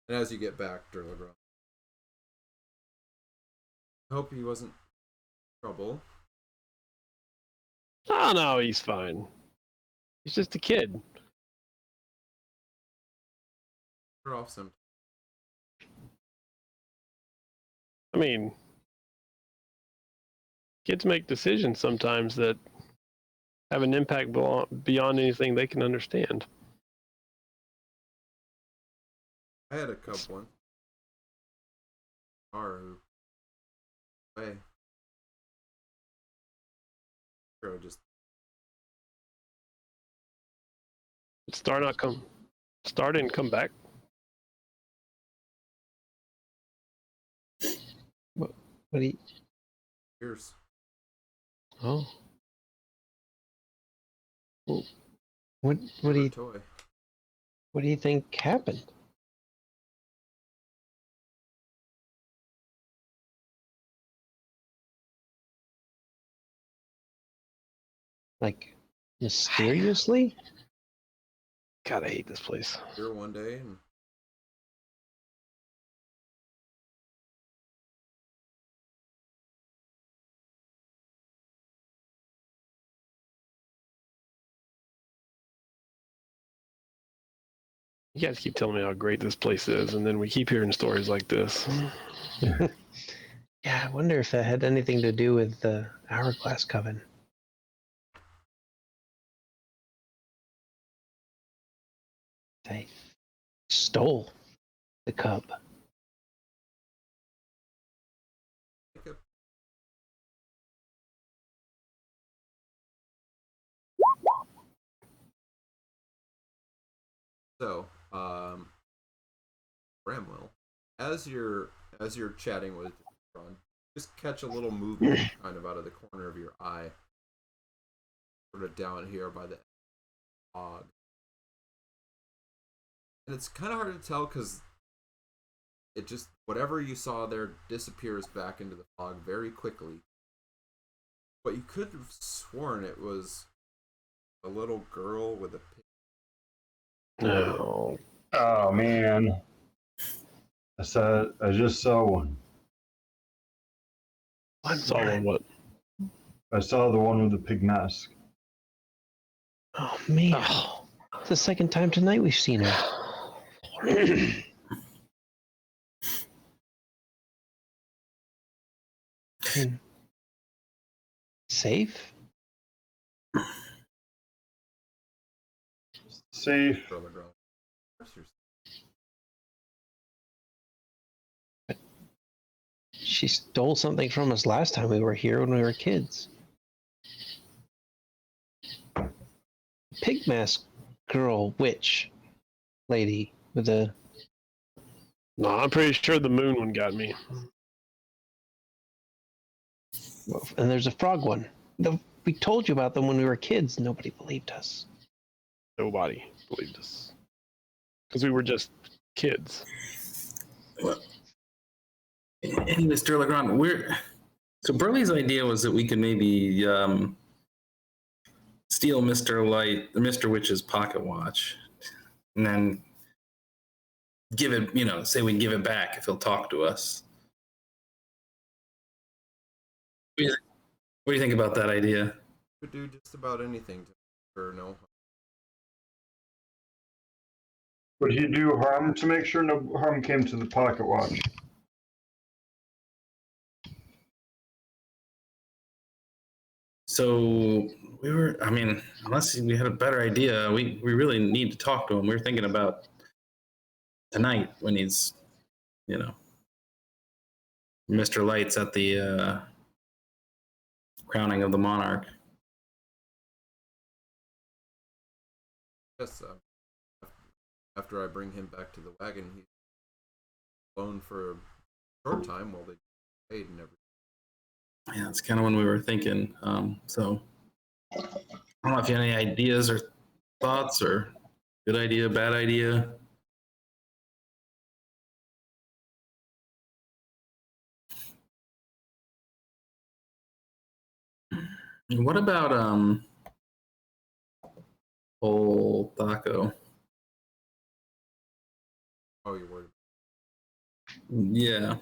And as you get back, Durlagron. I hope he wasn't trouble. Oh no, he's fine. He's just a kid. We're off some. I mean, kids make decisions sometimes that have an impact beyond anything they can understand. I had a cub once. Hey. Bro, just Star didn't come back. What do you? years. Oh. Well, what do you Toy. what do you think happened? Like mysteriously? God, I hate this place. Here one day and You guys keep telling me how great this place is, and then we keep hearing stories like this. Yeah, I wonder if that had anything to do with the Hourglass Coven. They stole the cub. pick up. So, Bramwell, as you're chatting with Ron, just catch a little movement kind of out of the corner of your eye, sort of down here by the fog, and it's kind of hard to tell because it just whatever you saw there disappears back into the fog very quickly. But you could have sworn it was a little girl with a pig. No. Oh man. I just saw one. I saw one. What? I saw the one with the pig mask. Oh man. Oh. It's the second time tonight we've seen her. Safe? Safe. Brother girl. Of course you're She stole something from us last time we were here when we were kids. Pig mask girl, witch lady with a. No, I'm pretty sure the moon one got me. And there's a frog one. We told you about them when we were kids. Nobody believed us. Nobody believed us. Because we were just kids. Well, anyways, Durlagron, so Burley's idea was that we could maybe steal Mr. Witch's pocket watch, and then give it, say we can give it back if he'll talk to us. What do you think about that idea? could do just about anything to her no harm. Would he do harm to make sure no harm came to the pocket watch? So unless we had a better idea, we really need to talk to him. We were thinking about tonight when he's, Mr. Lights at the crowning of the monarch. Yes, after I bring him back to the wagon, he's alone for a short time while they paid and everything. Yeah, that's kind of when we were thinking. So I don't know if you have any ideas or thoughts or good idea, bad idea. And what about old Taco? Oh, you're worried. Yeah.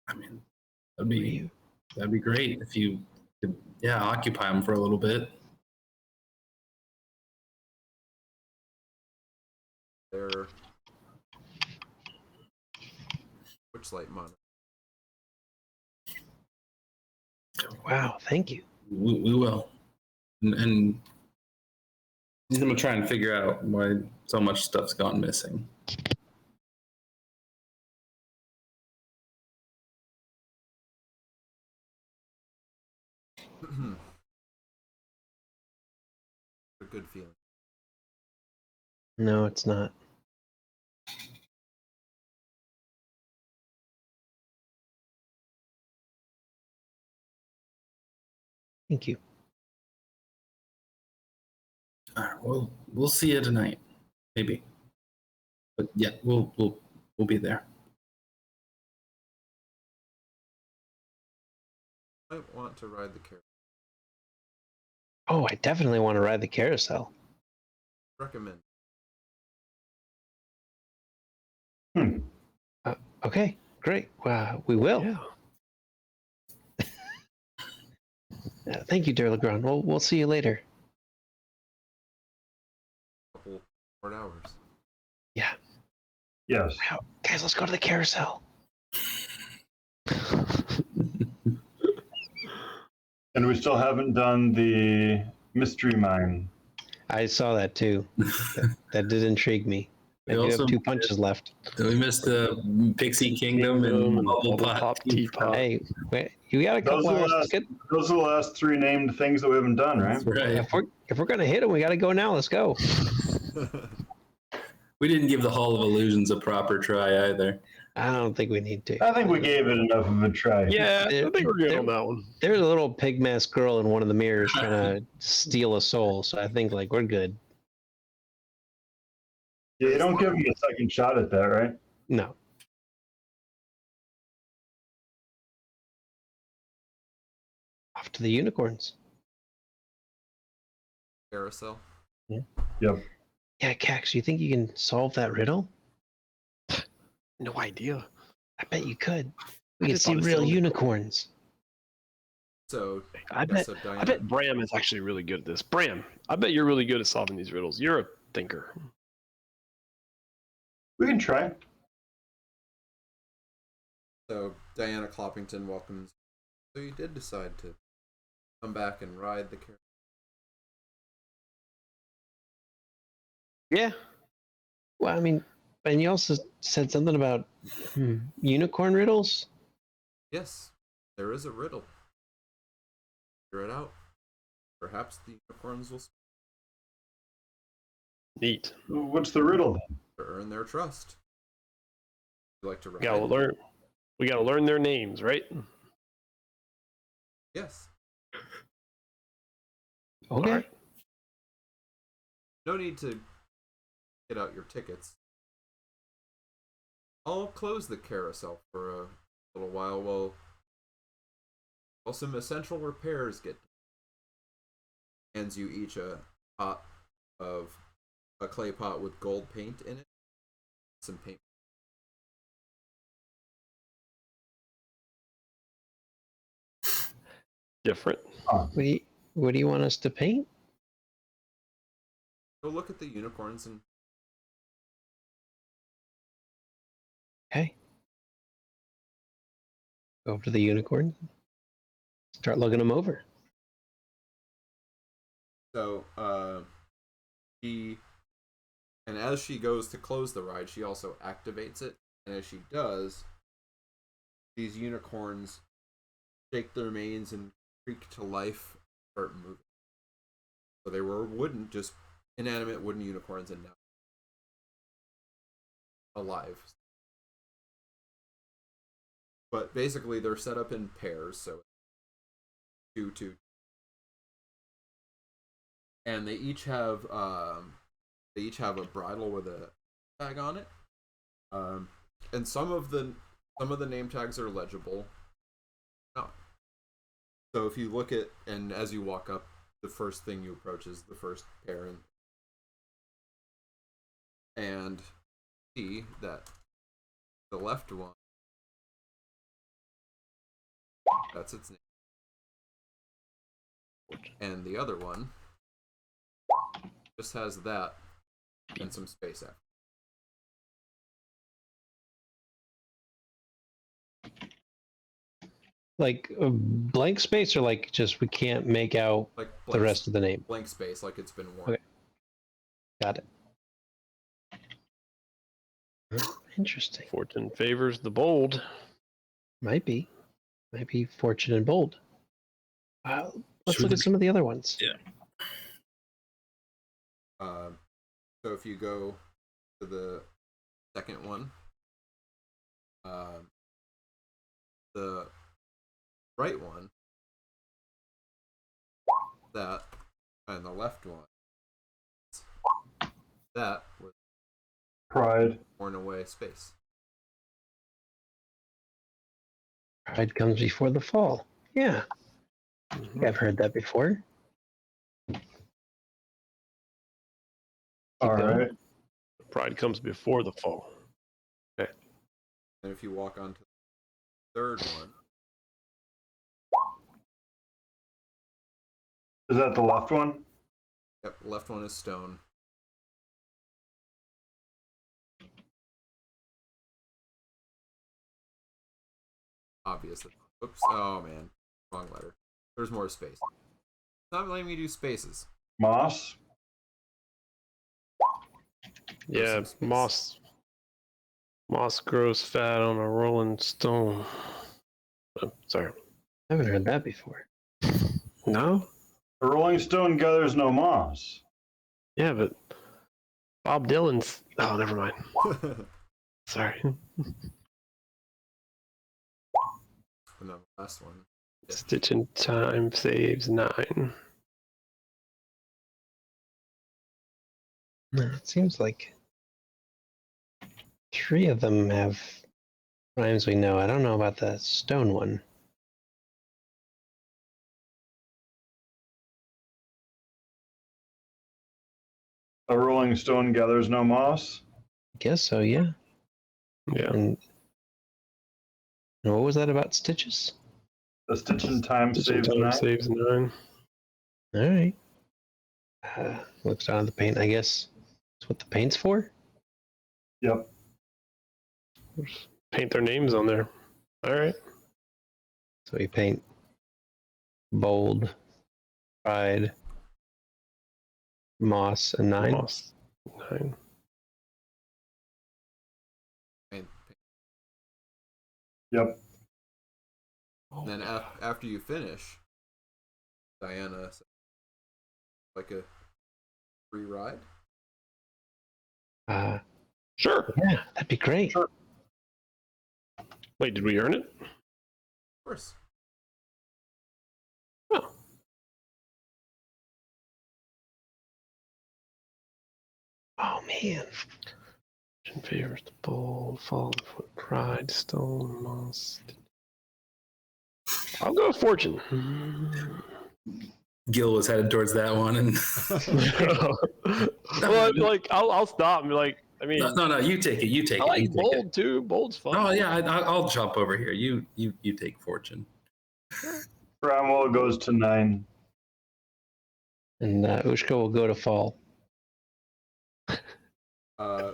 I mean, that'd be great if you could, yeah, occupy them for a little bit. They're Witchlight monitor. Wow, thank you. We will, and I'm gonna try and figure out why so much stuff's gone missing. A good feeling. No, it's not. Thank you. All right, we'll see you tonight, maybe. But yeah, we'll be there. I want to ride the carousel. Oh, I definitely want to ride the carousel. Recommend. Okay, great. We will. Yeah. Thank you, dear Legrand. We'll see you later. Couple more hours. Yeah. Yes. Wow. Guys, let's go to the carousel. And we still haven't done the mystery mine. I saw that too. that did intrigue me. I do have 2 punches left. We missed the Pixie Kingdom and Bubble Pop Teapot. Hey, you got a Those couple are, the hours. last, those are the last 3 named things that we haven't done, right? That's right. If we're gonna hit them, we got to go now. Let's go. We didn't give the Hall of Illusions a proper try either. I don't think we need to. I think we gave it enough of a try. Yeah, I think we're good on that one. There's a little pig mask girl in one of the mirrors trying to steal a soul, so I think we're good. Yeah, you don't give them a second shot at that, right? No. Off to the unicorns. Carousel. Yeah. Yep. Yeah, Cax, you think you can solve that riddle? No idea. I bet you could. We I could just see thought it real sounded- unicorns. So I bet. so Diana, I bet Bram is actually really good at this. Bram, I bet you're really good at solving these riddles. You're a thinker. We can try. So Diana Cloppington welcomes. So you did decide to come back and ride the carousel. Yeah. Well, I mean, and you also said something about unicorn riddles. Yes, there is a riddle. Figure it out. Perhaps the unicorns will Neat. What's the riddle then? earn their trust. You like to ride? We gotta learn their names, right? Yes. Okay. Alright. No need to get out your tickets. I'll close the carousel for a little while while some essential repairs get. Hands you each a clay pot with gold paint in it. Some paint. Different. What do you want us to paint? Go look at the unicorns and Okay. Go over to the unicorn. Start looking them over. so and as she goes to close the ride, she also activates it, and as she does, these unicorns shake their manes and creak to life, start moving. So they were just inanimate wooden unicorns, and now alive. But basically, they're set up in pairs, so 2, 2, and they each have a bridle with a tag on it, and some of the name tags are legible. No. So if you look at, and as you walk up, the first thing you approach is the first pair, and see that the left one, that's its name, and the other one just has that and some space after. Like a blank space, or like just we can't make out Like the rest of the name? blank space, like it's been worn. Okay. Got it. Interesting. Fortune favors the bold. Might be fortune and bold. Let's look at some of the other ones. Yeah. So if you go to the second one, the right one, that, and the left one, that was Pride. worn away space. Pride comes before the fall. Yeah, I think I've heard that before. All going. right. Pride comes before the fall. And if you walk on to the third one, Is that the left one? yep, left one is stone. Obviously. Oops. Oh man, wrong letter. There's more space. It's not letting me do spaces. Moss. Yeah, moss grows fat on a rolling stone. Oh, sorry. I haven't heard that before. No? A rolling stone gathers no moss. Yeah, but Bob Dylan's. Oh, never mind. Sorry. And then the last one. Stitch in time saves 9. It seems like 3 of them have rhymes we know. I don't know about the stone one. A rolling stone gathers no moss. I guess so, yeah. Yeah. And what was that about stitches? A stitch in time Stitch in saves time 9. saves 9. All right. Looks down at the paint. I guess that's what the paint's for. Yep. Just paint their names on there. All right. So we paint bold, pride, moss, and 9. Moss 9. And Yep. then after you finish, Diana said, like a free ride. Sure. Yeah, that'd be great. Sure. Wait, did we earn it? Of course. Oh. Oh man. Fortune favors the bold, fall before pride, stone, moss. I'll go with fortune. Gil was headed towards that one, and Well, like I'll stop and be like, I mean, no, you take it. You take I it. like You take bold it. too. Bold's fun. Oh yeah, I'll jump over here. You take fortune. Bramwell goes to 9. And Ushka will go to fall.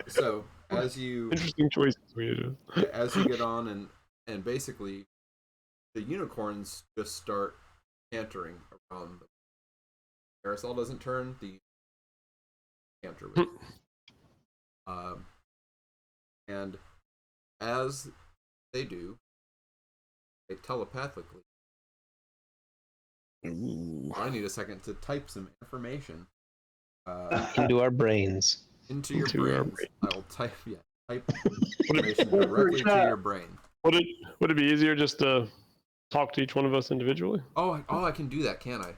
So as you Interesting choices we did. as you get on, and basically the unicorns just start cantering around the carousel doesn't turn, the canter with. And as they do, they telepathically Ooh. I need a second to type some information Into our brains. into your Into our brains. I will type Would information Wait for directly to chat. your brain. would it be easier just to talk to each one of us individually? Oh, I can do that, can I?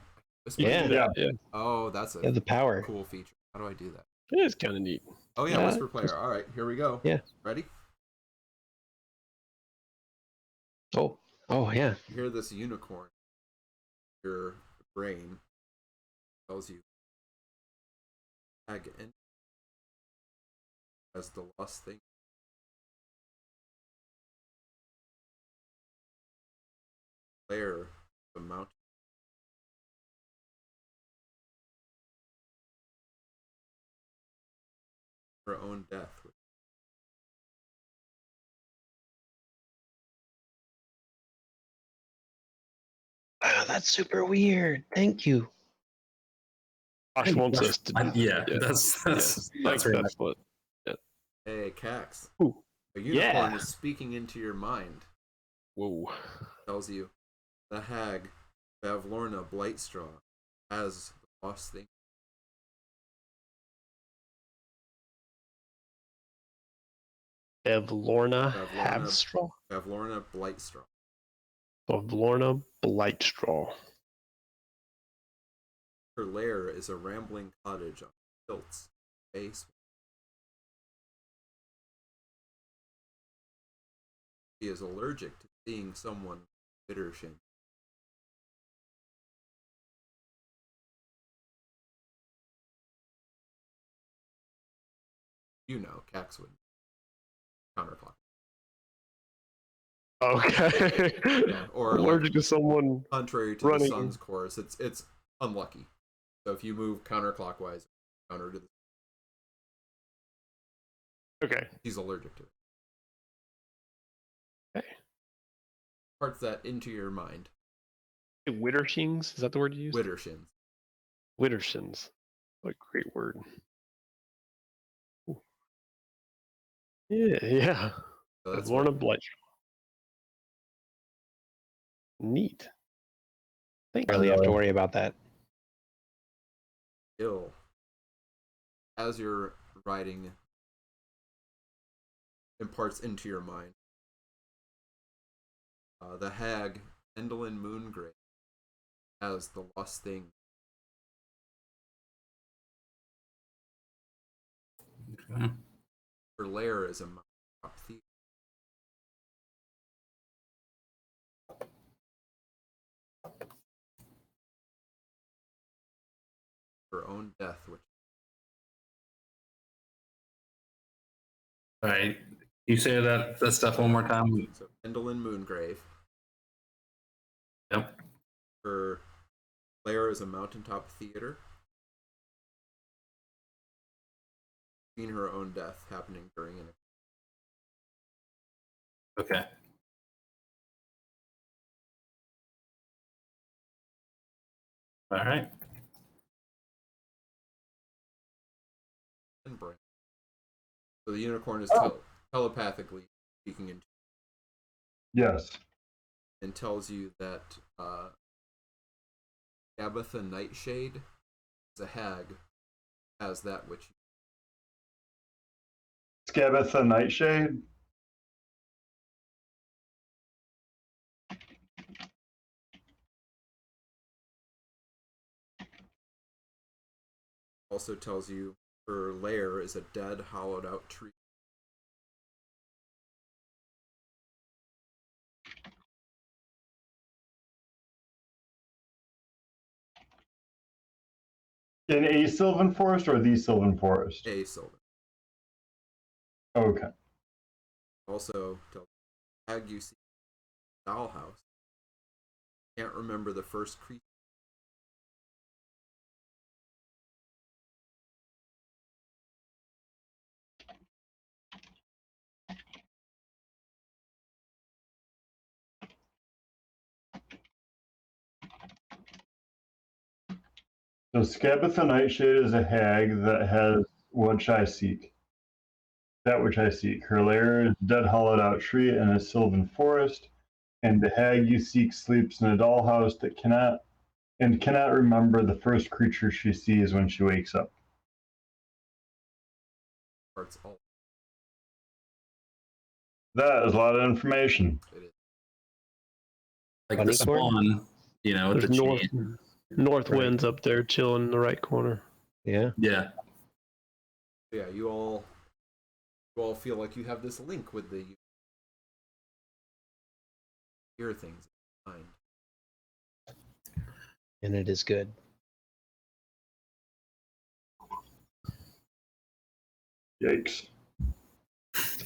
You can do Yeah. that, yeah. Oh, that's You a have the power. cool feature. How do I do that? It is kind of neat. Oh yeah, Yeah, whisper player. All right, here we go. Yeah. Ready? Oh, yeah. You hear this unicorn. Your brain tells you again as the lost thing. Layer the mountain. Her own death. Wow, that's super weird. Thank you. Josh wants us to. Yeah, Yeah. that's Like, very that's what. Hey, Cax. Ooh. A unicorn Yeah. is speaking into your mind. Whoa. Tells you the hag Bavlorna Blightstraw has the lost thing. Bavlorna Bavlorna- Havstraw? Bavlorna Blightstraw. Bavlorna Blightstraw. Her lair is a rambling cottage on stilts. Base. She is allergic to seeing someone with bitter shin. You know, Cax would counterclock. Okay. Yeah, or allergic to someone. Contrary to running. the sun's course, it's unlucky. So if you move counterclockwise, counter to the Okay. he's allergic to it. Okay. Parts that into your mind. Wittershings? Is that the word you used? Wittershins. Wittershins. What a great word. Ooh. Yeah. So that's Lorna what, Blightstraw. Neat. Thank Really you. have to worry about that. ill. As you're writing imparts into your mind. The hag, Endlin Moongrave, has the lost thing. Okay. Her lair is a mountaintop thief. Her own death, which All right. You say that stuff one more time. so Endlin Moongrave. Yep. Her lair is a mountaintop theater. Seen her own death happening during an Okay. All right. brain. So the unicorn is telepathically speaking into Yes. and tells you that Gabbatha Nightshade is a hag, has that which Scabatha Nightshade. also tells you her lair is a dead, hollowed out tree. In a Sylvan Forest or the Sylvan Forest? A Sylvan. Okay. Also tells you, hag you see dollhouse. Can't remember the first creature. So Scabatha Nightshade is a hag that has which I seek. That which I seek. Her lair is a dead hollowed out tree in a Sylvan Forest, and the hag you seek sleeps in a dollhouse that cannot and cannot remember the first creature she sees when she wakes up. Parts all That is a lot of information. it is. Like Bunny the corn? spawn, with There's the north chain. north Right. winds up there chilling in the right corner. Yeah. Yeah. Yeah, you all feel like you have this link with the hear things in mind. And it is good. Yikes.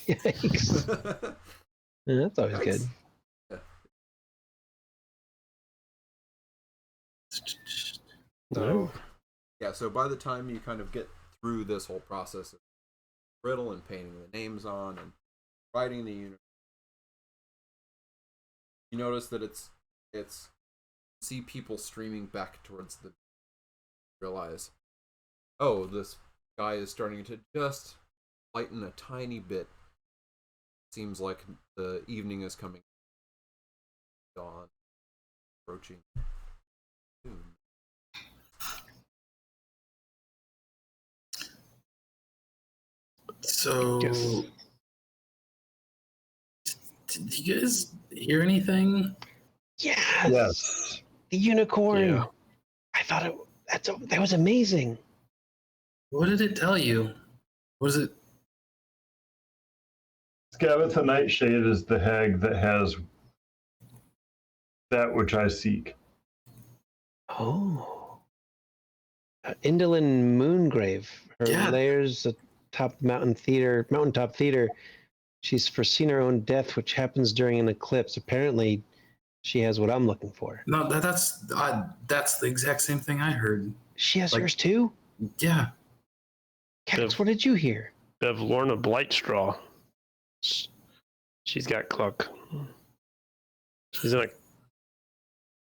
Yikes. Yeah, that's always good. So, yeah, so by the time you kind of get through this whole process of riddle and painting the names on and writing the unit, you notice that it's see people streaming back towards the realize, oh, this guy is starting to just lighten a tiny bit. Seems like the evening is coming. Dawn approaching soon. So, Yes. did you guys hear anything? Yes. Yes. The unicorn. Yeah. I thought that was amazing. What did it tell you? Was it? Scabbetha Nightshade is the hag that has that which I seek. Oh. Indolin Moongrave. Her Yeah. lairs atop mountaintop theater. She's foreseen her own death, which happens during an eclipse. Apparently, she has what I'm looking for. No, that's the exact same thing I heard. She has Like- hers too? Yeah. Cax, what did you hear? Bev Lorna Blightstraw. She's got cluck. She's in a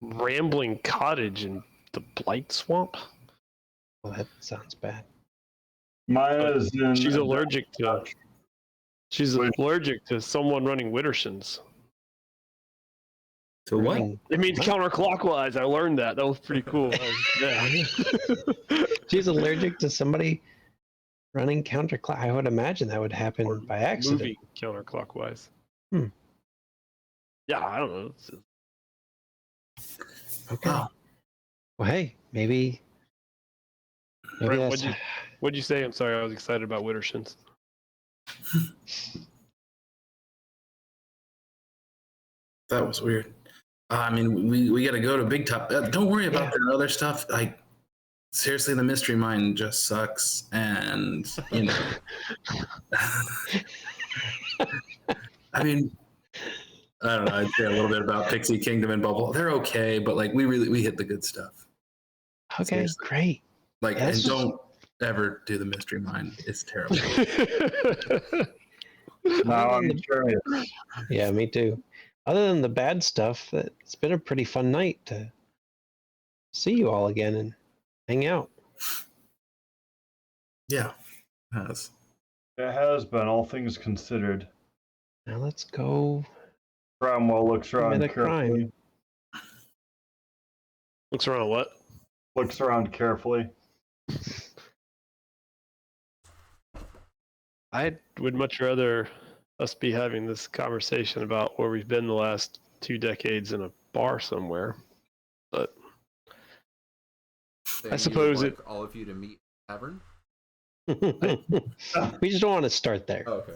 rambling cottage in the Blight Swamp. Well, that sounds bad. Mine is in. She's allergic to. She's Wait. allergic to someone running Wittershins. To what? Running- It means What? counterclockwise. I learned that. That was pretty cool. Yeah. She's allergic to somebody running counterclock. I would imagine that would happen Or by accident. Moving counterclockwise. Hmm. Yeah, I don't know. Okay. Wow. Well, hey, maybe Brett, that's what'd you say? I'm sorry, I was excited about Wittershins. That was weird. I mean, we got to go to Big Top. Don't worry about the other stuff. Like, seriously, the mystery mine just sucks, and I mean, I don't know. I'd say a little bit about Pixie Kingdom and Bubble. They're okay, but like, we hit the good stuff. okay. Seriously. Great. Like, Yes. and don't ever do the mystery mine. It's terrible. Now Other I'm than curious. Yeah, me too. Other than the bad stuff, it's been a pretty fun night to see you all again and hang out. Yeah. It has. It has been, all things considered. Now let's go. Cromwell looks around Commit a crime. carefully. Looks around what? Looks around carefully. I would much rather us be having this conversation about where we've been the last 2 decades in a bar somewhere. But Saying I suppose you would like all of you to meet in a tavern. We just don't want to start there. Oh, okay.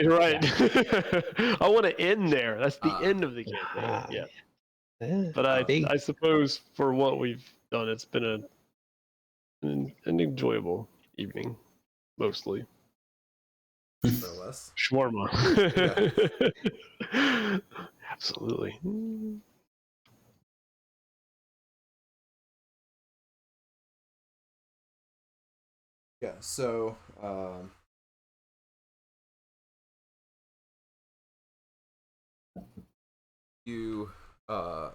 Right. I want to end there. That's the end of the campaign. Ah, Yeah. yeah, But big- I suppose for what we've done, it's been an enjoyable evening, mostly. More or less. Shawarma. Absolutely. Yeah, so you so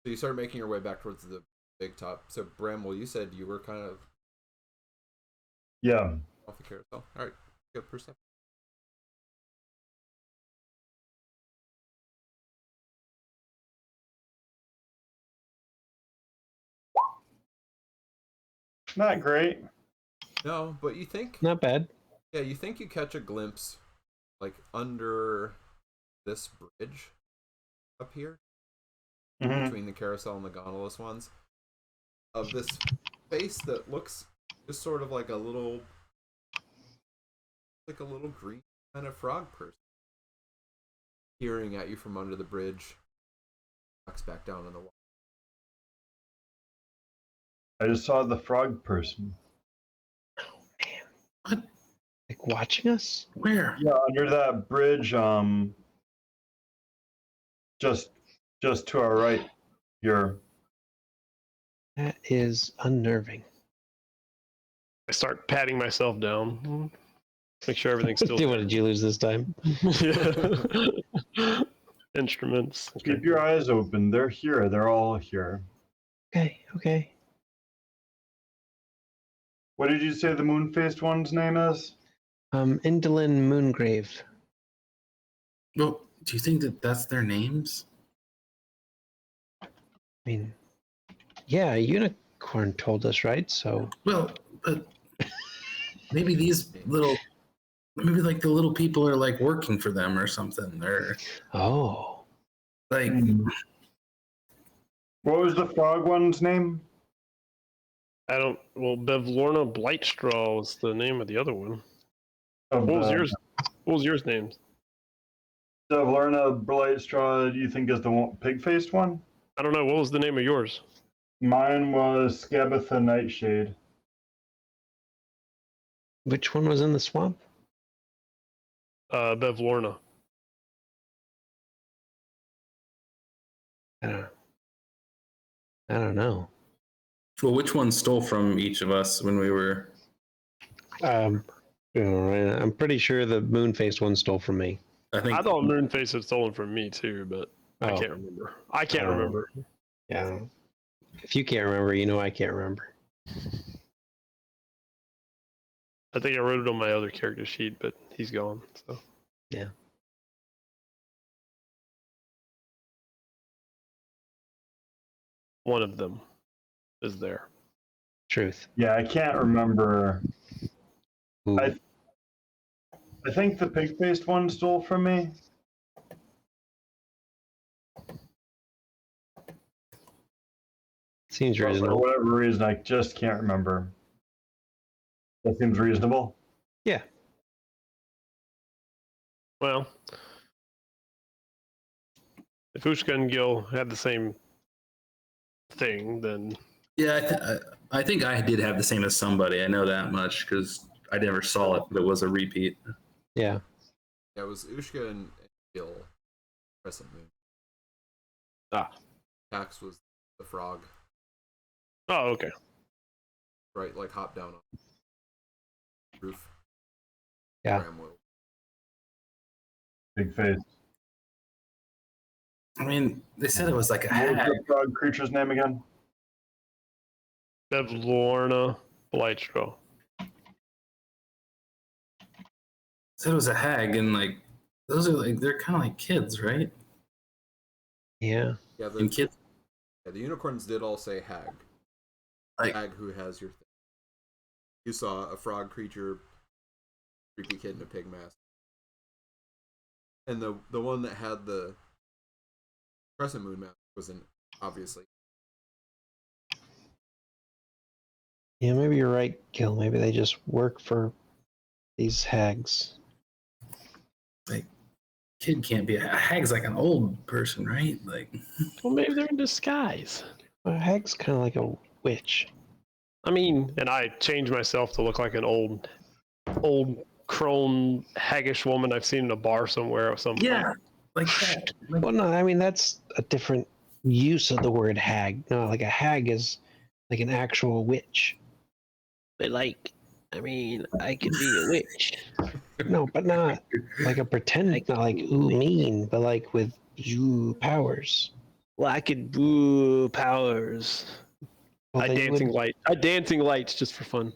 you start making your way back towards the big top. So Bramwell, you said you were kind of Yeah. off the carousel. All right, good perception. Not great. No, but you think, Not bad. yeah, you think you catch a glimpse, like under this bridge up here Mhm. between the carousel and the gondolas ones, of this face that looks just sort of like a little green kind of frog person peering at you from under the bridge, ducks back down in the water. I just saw the frog person. What? Like watching us? Where? Yeah, under that bridge, just to our right here. That is unnerving. I start patting myself down. Make sure everything's still What did you lose this time? Yeah. Instruments. Okay. Keep your eyes open. They're here. They're all here. Okay. What did you say the moon-faced one's name is? Indolin Moongrave. Well, do you think that that's their names? I mean, yeah, Unicorn told us, right? So Well, but maybe maybe like the little people are like working for them or something, or oh, like What was the frog one's name? Bevlorna Blightstraw was the name of the other one. Of What was the- yours? What was yours name? The Lerna Blightstraw, do you think is the pig-faced one? I don't know. What was the name of yours? Mine was Scabatha Nightshade. which one was in the swamp? Bevlorna. I don't know. well, which one stole from each of us when we were? I'm pretty sure the moon-faced one stole from me. I think I thought Moonface had stolen from me too, but I Oh. can't remember. I can't Oh. remember. Yeah. If you can't remember, I can't remember. I think I wrote it on my other character sheet, but he's gone. So Yeah. one of them is there. Truth. Yeah, I can't remember. Ooh. I think the pig-faced one stole from me. Seems But for reasonable. whatever reason, I just can't remember. That seems reasonable. Yeah. Well, if Ushka and Gil had the same thing, then yeah, I think I did have the same as somebody. I know that much because I never saw it, but it was a repeat. Yeah. Yeah, it was Ushka and Gil, Crescent Moon. Tax was the frog, oh, okay. right? Like hop down on the roof. Yeah. Bramwell. Big face. I mean, they said it was like a What was hag. the frog creature's name again? Bevlorna Blightstraw. Said it was a hag, and like those are like they're kind of like kids, right? Yeah. Yeah, And the kids, unicorns did all say hag. like Hag who has your thing. You saw a frog creature, creepy kid in a pig mask. And the one that had the Crescent Moon mask wasn't obviously. Yeah, maybe you're right, Gil. Maybe they just work for these hags. kid can't be a hag's like an old person, right? Like Well, maybe they're in disguise. A hag's kind of like a witch. I mean, and I changed myself to look like an old crone haggish woman I've seen in a bar somewhere or something. yeah, like that. Like, Well, no, I mean that's a different use of the word hag. No, like a hag is like an actual witch. But like, I mean, I could be a witch. No, but not like a pretend, not like ooh mean, but like with ooh powers. Well, I could boo powers. Well, I then you dancing would- light. I dancing lights just for fun.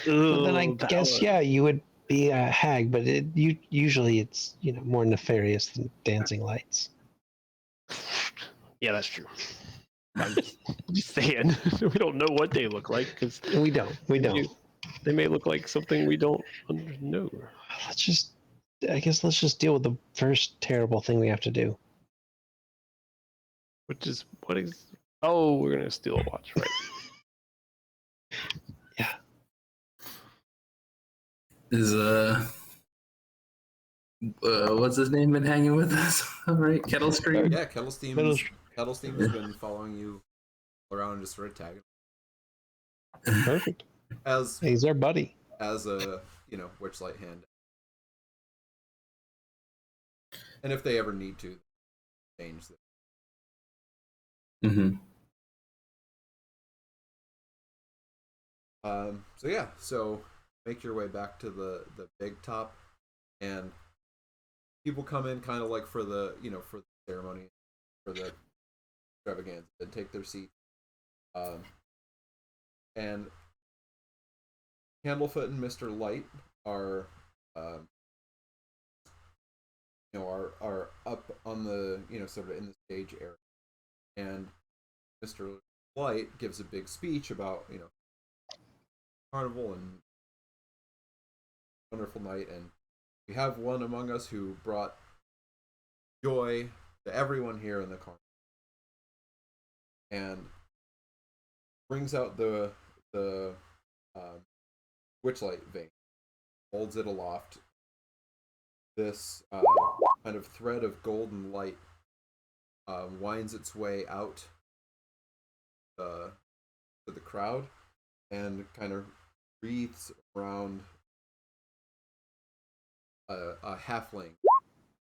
well, then I Ooh, guess power. yeah, you would be a hag, but usually it's more nefarious than dancing lights. Yeah, that's true. I'm just saying. We don't know what they look like because We don't. they may look like something we don't know. I guess let's just deal with the first terrible thing we have to do. Which is what is? Oh, we're gonna steal a watch, right? Yeah. Is what's his name been hanging with us? All right, Kettle Stream. Yeah, Kettlesteam's been following you around and just sort of tagging Perfect. as He's our buddy. as a Witchlight hand. And if they ever need to change it. Mm-hmm. So make your way back to the big top, and people come in kind of like for the for the ceremony, for the extravaganza, and take their seat. And Candlefoot and Mr. Light are are up on the sort of in the stage area, and Mr. Light gives a big speech about carnival and wonderful night, and we have one among us who brought joy to everyone here in the carnival, and brings out the witchlight vein, holds it aloft. This kind of thread of golden light winds its way out to the crowd and kind of wreaths around a halfling,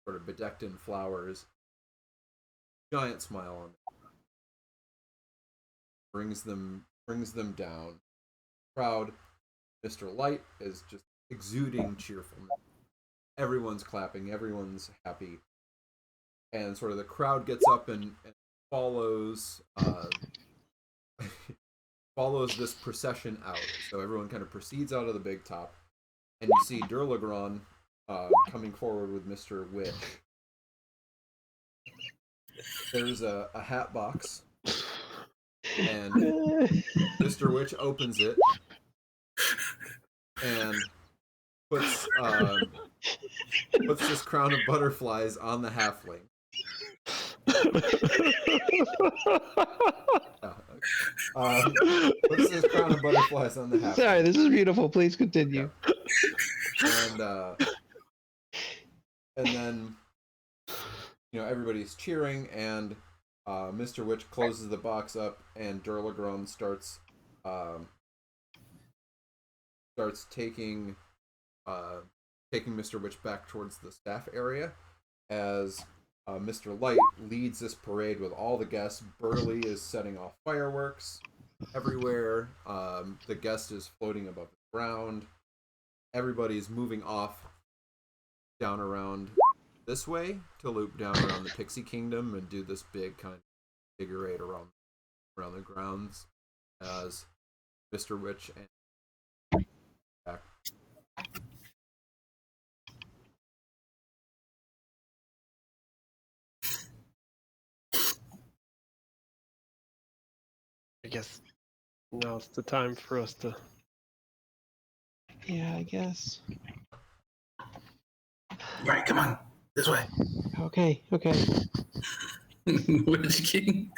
sort of bedecked in flowers, giant smile on them, brings them down. Crowd, Mr. Light is just exuding cheerfulness. Everyone's clapping, everyone's happy, and sort of the crowd gets up and follows follows this procession out. So everyone kind of proceeds out of the big top, and you see Durlagron coming forward with Mr. Witch. There's a hat box, and Mr. Witch opens it and puts this crown of butterflies on the halfling. Puts this crown of butterflies on the halfling. Sorry, this is beautiful. Please continue. Yeah. And then everybody's cheering, and Mr. Witch closes the box up, and Durlagron starts taking Mr. Witch back towards the staff area as Mr. Light leads this parade with all the guests. Burley is setting off fireworks everywhere. The guest is floating above the ground. Everybody's moving off down around this way to loop down around the Pixie Kingdom and do this big kind of figure eight around the grounds as Mr. Witch and back. I guess now's the time for us to. Yeah, I guess. All right, come on, this way. Okay. Witch King.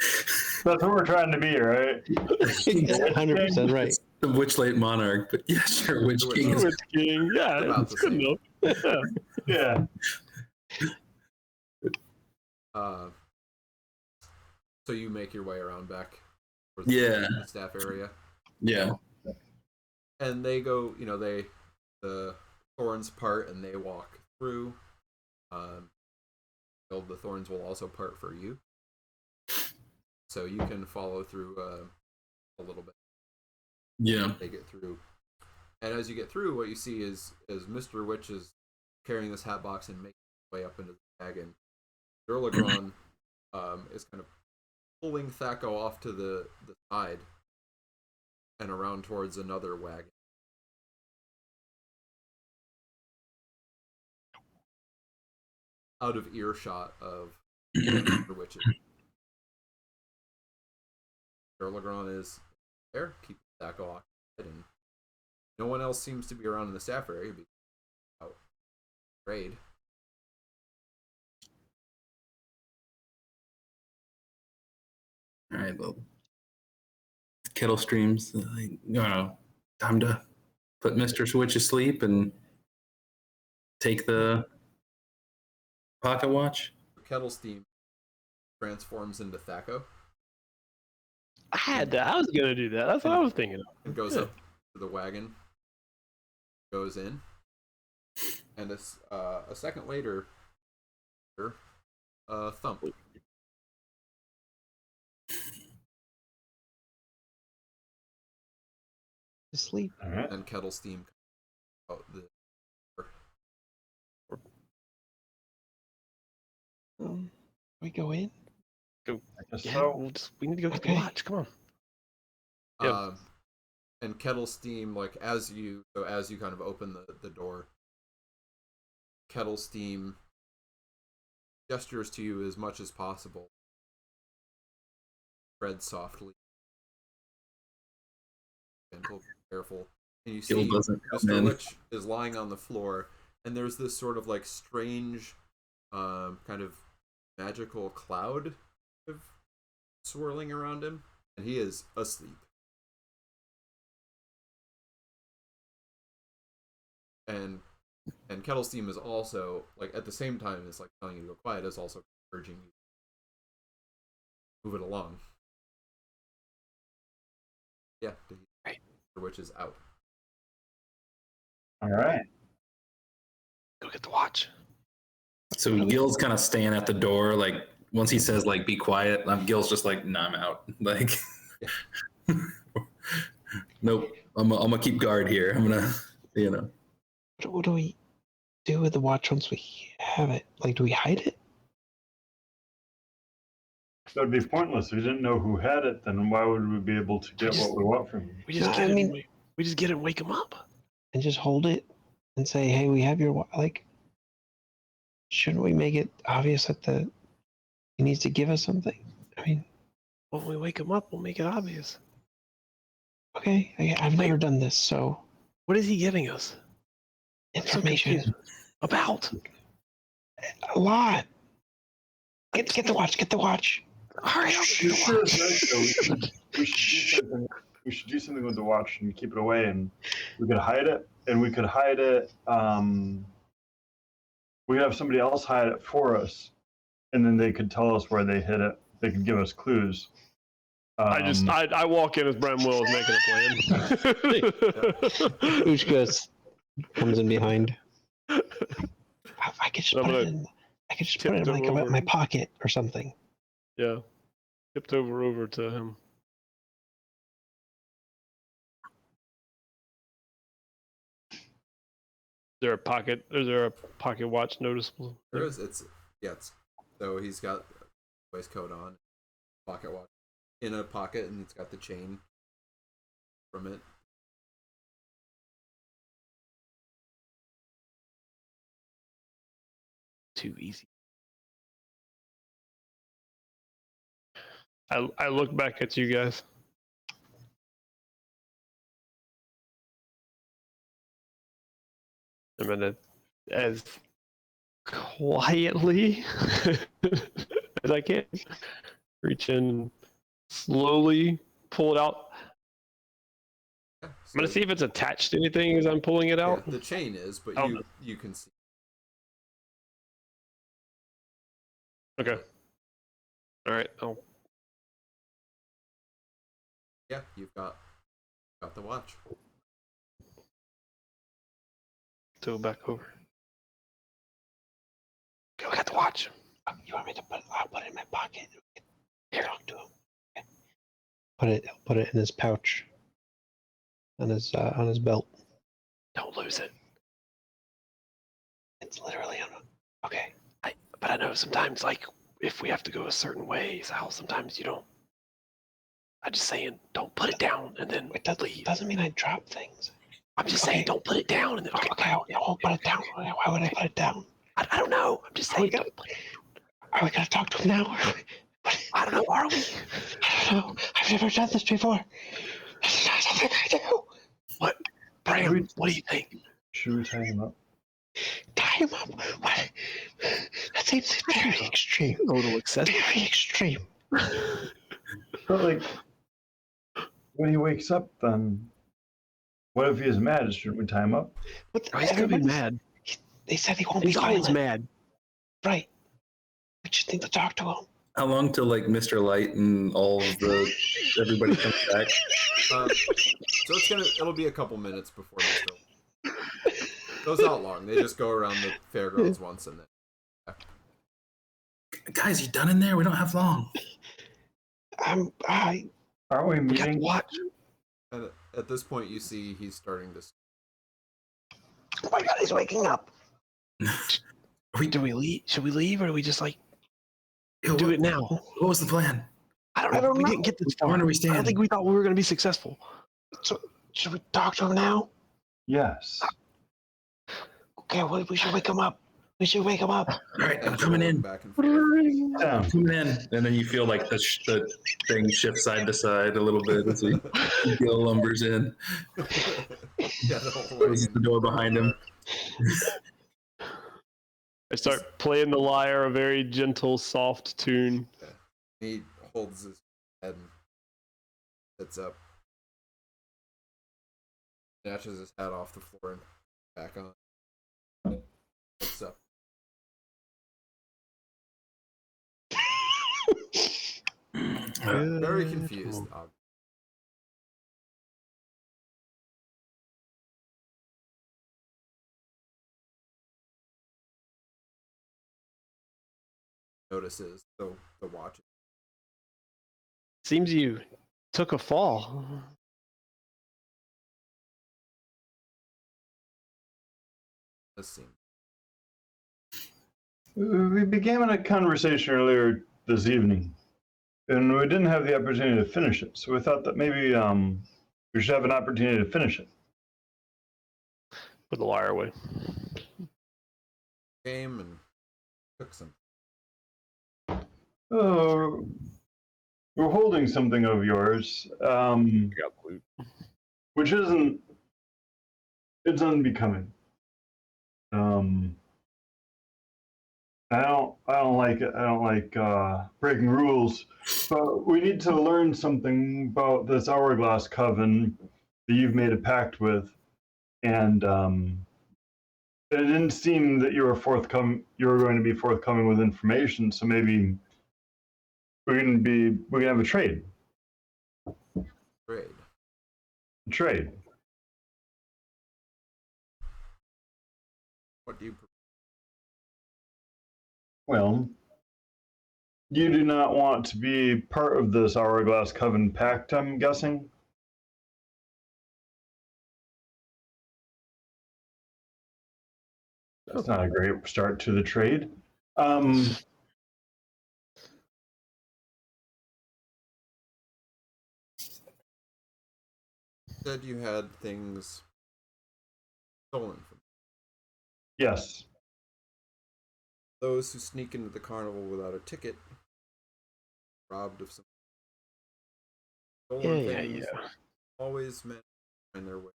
That's what we're trying to be, right? 100% right. The Witchlight Monarch, but yeah, sure, Witch King is. Witch King, yeah, about it's the good same. enough. Yeah. So you make your way around back towards Yeah. the staff area. Yeah. And they go, the thorns part and they walk through. The thorns will also part for you. So you can follow through a little bit. Yeah. They get through. And as you get through, what you see is Mr. Witch is carrying this hat box and making his way up into the wagon. Durlagron is kind of pulling Thacko off to the side and around towards another wagon. Out of earshot of Mr. Witches. Legrand is there, keeping Thaco occupied, and no one else seems to be around in the staff area because out raid. All right, well, Kettle streams. Time to put Mr. Switch asleep and take the pocket watch. Kettle Steam transforms into Thaco I had that. I was gonna do that. That's what I was thinking of. and goes Yeah. up to the wagon, goes in, and a second later, Thump. Asleep. All right. And Kettle Steam out the We go in. I guess Yeah, so. we need to go get Okay. the watch. Come on. Yeah. And Kettle Steam, like as you kind of open the door, Kettle Steam gestures to you as much as possible. Tread softly, gentle, careful, and you see Mr. Witch is lying on the floor, and there's this sort of like strange, kind of magical cloud of swirling around him, and he is asleep. And Kettle Steam is also, like, at the same time as like telling you to go quiet, is also urging you to move it along. Yeah, Right. Which is out. All right. Go get the watch. So Gil's kind of staying at the door. Like once he says like be quiet, Gil's just like, nah, I'm out. Like, nope. I'm gonna keep guard here. I'm gonna, What do we do with the watch once we have it? Like, do we hide it? That would be pointless. If we didn't know who had it, then why would we be able to get what we want from him? We just No, get I it. mean- We just get it and wake him up. And just hold it and say, "Hey, we have your like." Shouldn't we make it obvious that he needs to give us something? I mean, When we wake him up, we'll make it obvious. okay, I've never done this, so What is he giving us? I'm so information confused. About? a lot. Get the watch. Get the watch. Hurry up. It sure is nice, though. We should do something with the watch and keep it away, and we could hide it. And we could hide it. We could have somebody else hide it for us, and then they could tell us where they hid it. They could give us clues. I walk in as Bramwell is making a plan. Ushka comes in behind. I could just I'm put it gonna in. I could just put it in like tiptoe my over. pocket or something. Yeah. Tipped over to him. Is there a pocket watch noticeable? There is, it's so he's got a waistcoat on, pocket watch in a pocket, and it's got the chain from it. Too easy. I look back at you guys. I'm gonna, as quietly as I can, reach in, slowly pull it out. Yeah, I'm gonna see if it's attached to anything as I'm pulling it out. the chain is, but Oh, you can see. Okay. All right. Oh, Yeah, you've got the watch. go back over. Go get the watch. You want me to I'll put it in my pocket. Here, talk to him. Okay. Put it in his pouch. On his belt. Don't lose it. It's literally on. Okay. But I know sometimes, like, if we have to go a certain way, Sal, sometimes you don't. I'm just saying, don't put it down and then It leave. doesn't mean I drop things. I'm just Okay. saying, don't put it down and then. Okay, I won't put it down. Why would I put it down? I don't know. I'm just Are we saying. Are we gonna talk to him now? I don't know. Are we? I don't know. I've never done this before. It's not something I do. What? Bram, what do you think? Should we tie him up? Tie him up. What? That seems very extreme. A little excessive. Very extreme. But like, when he wakes up, then what if he is mad? Shouldn't we tie him up? But Oh, he's gonna be mad. They said he won't He's be always violent. mad. Right. We just need to talk to him. How long till like Mr. Light and all of the everybody comes back? So it'll be a couple minutes before they still. Goes out long. They just go around the fairgrounds once and then. Guys, you done in there? We don't have long. Aren't we We got to meeting? watch. And at this point, you see he's starting to. Oh my God, he's waking up. Do we leave? Should we leave, or do we just like Yo, do what- it now? What was the plan? I don't know. We didn't get this far. Where do we I stand? don't think we thought we were going to be successful. So, should we talk to him now? Yes. Okay, well, we should wake him up. We should wake him up. All right, I'm and coming rolling in. back and forth. Down. Coming in. And then you feel like the thing shifts side to side a little bit as he Gil lumbers in. Yeah, the whole Closes wagon. the door behind him. I start playing the lyre, a very gentle, soft tune. He holds his head and sits up, snatches his hat off the floor and back on. Looks up. Very confused. Notices the watch. Seems you took a fall. Does seem. We began a conversation earlier this evening, and we didn't have the opportunity to finish it. So we thought that maybe we should have an opportunity to finish it. Put the lyre away. Came and took some. Oh, we're holding something of yours, Got blue. which isn't. It's unbecoming. I don't like it. I don't like breaking rules. But we need to learn something about this hourglass coven that you've made a pact with, and it didn't seem that you were forthcoming. You were going to be forthcoming with information. So maybe we can have a trade. Trade. Trade. What do you? Well, you do not want to be part of this hourglass coven pact, I'm guessing. That's not a great start to the trade. Said you had things stolen from Yes. those who sneak into the carnival without a ticket, robbed of some stolen things. Always meant to find their way.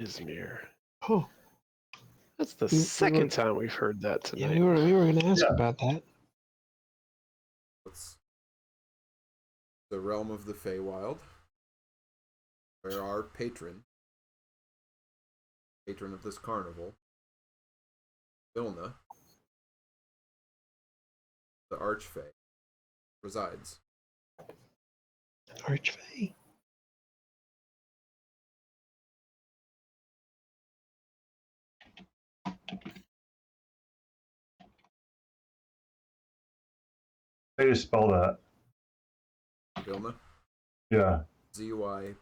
Izmir. Oh, that's the We were- second time we've heard that Yeah, tonight. we were going to ask Yeah. about that. It's the realm of the Feywild, where our patron of this carnival, Vilna, the Archfey, resides. Archfey. How do you spell that? Vilna, Yeah. Zybilln.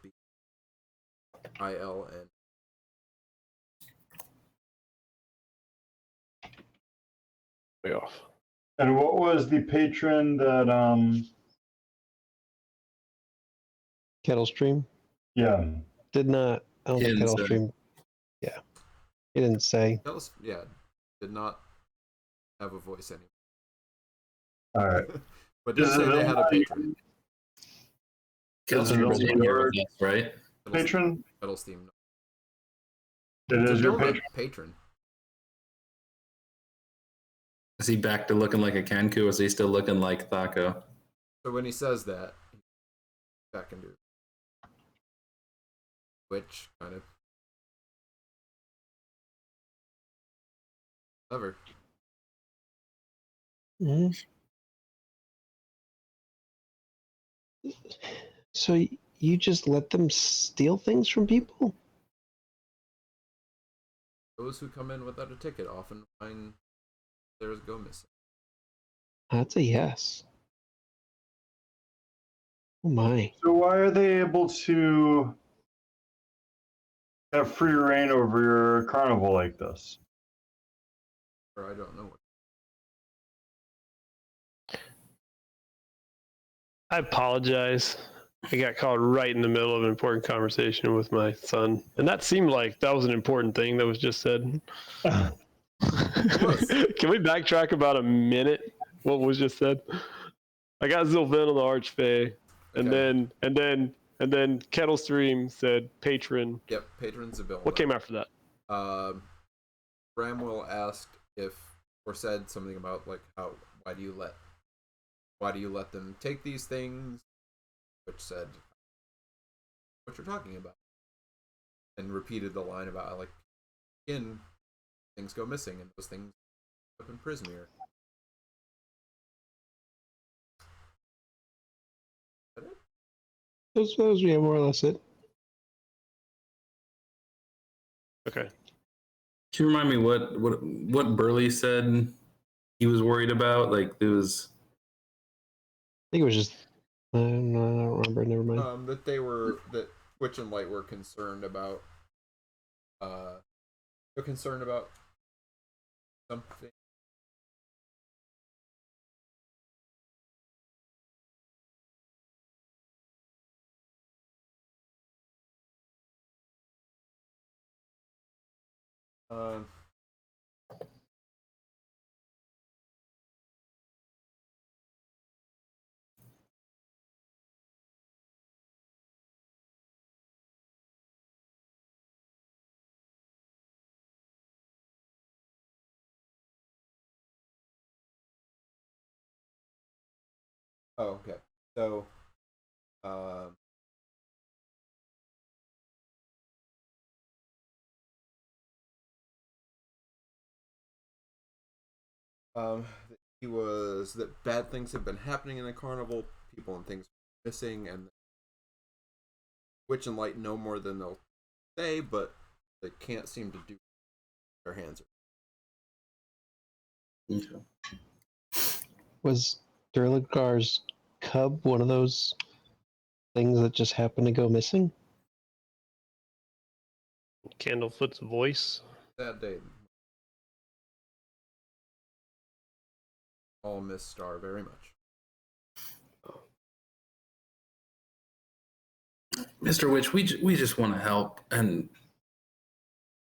Way off. And what was the patron that Kettle Stream. yeah. Did not. I don't think Didn't Kettle say. Stream. Yeah. He didn't say. Tell us, yeah, did not have a voice anymore. All right. But did say they had a patron. Kelsey's here with us, right? Patron? Kettle's theme. It It's a is your donut patron. patron. Is he back to looking like a Kenku, or is he still looking like Thaco? So when he says that, he's back into which kind of clever. Mhm. So you just let them steal things from people? Those who come in without a ticket often find theirs go missing. That's a yes. Oh my. So why are they able to have free reign over your carnival like this? Or I don't know what. I apologize. I got caught right in the middle of an important conversation with my son, and that seemed like that was an important thing that was just said. was. Can we backtrack about a minute? What was just said? I got Zilven on the Archfey, and Okay. then Kettle Stream said patron. Yep, patron's a bill. What came after that? Bramwell asked if, or said something about like how why do you let them take these things? Which said what you're talking about, and repeated the line about like in things go missing and those things up in Prismere. That was yeah, more or less it. Okay. Can you remind me what Burley said he was worried about? Like it was. I think it was just I don't remember. Never mind. That Witch and Light were concerned about they're concerned about something. Um, oh, okay. So, um, um, he was that bad things have been happening in the carnival. People and things are missing, and Witch and Light know more than they'll say, but they can't seem to do their hands. Okay. Was Durlagar's cub one of those things that just happened to go missing? Candlefoot's voice. Sad day. All miss Star very much. Mr. Witch, we just want to help, and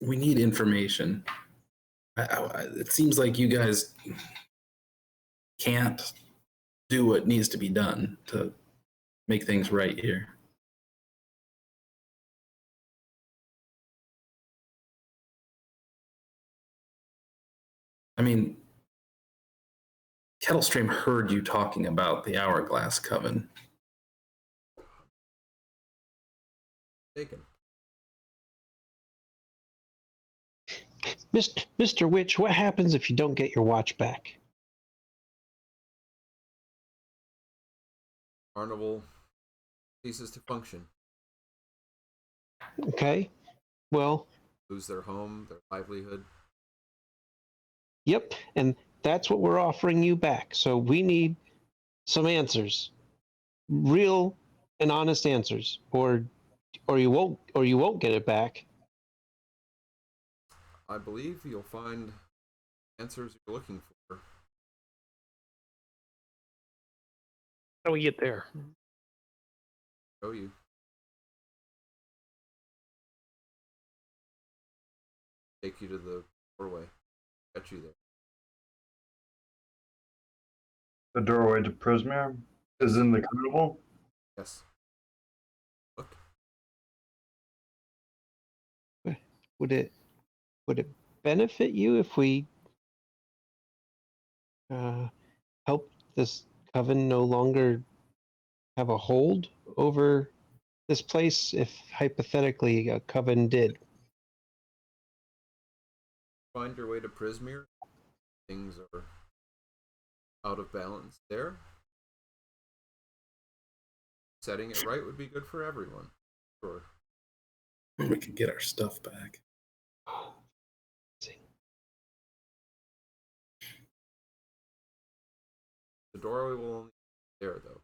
we need information. It seems like you guys can't do what needs to be done to make things right here. I mean, Kettlestream heard you talking about the Hourglass Coven. Taken. Mr. Witch, what happens if you don't get your watch back? Carnival ceases to function. Okay. Well, Lose their home, their livelihood. yep, and that's what we're offering you back. So we need some answers. Real and honest answers. Or you won't get it back. I believe you'll find answers you're looking for. How do we get there? Show you. Take you to the doorway. Get you there. The doorway to Prismere is in the carnival. Yes. Look. Would it benefit you if we help this coven no longer have a hold over this place if hypothetically a coven did? Find your way to Prismere. Things are out of balance there. Setting it right would be good for everyone. Sure. We can get our stuff back. The doorway will only be there, though.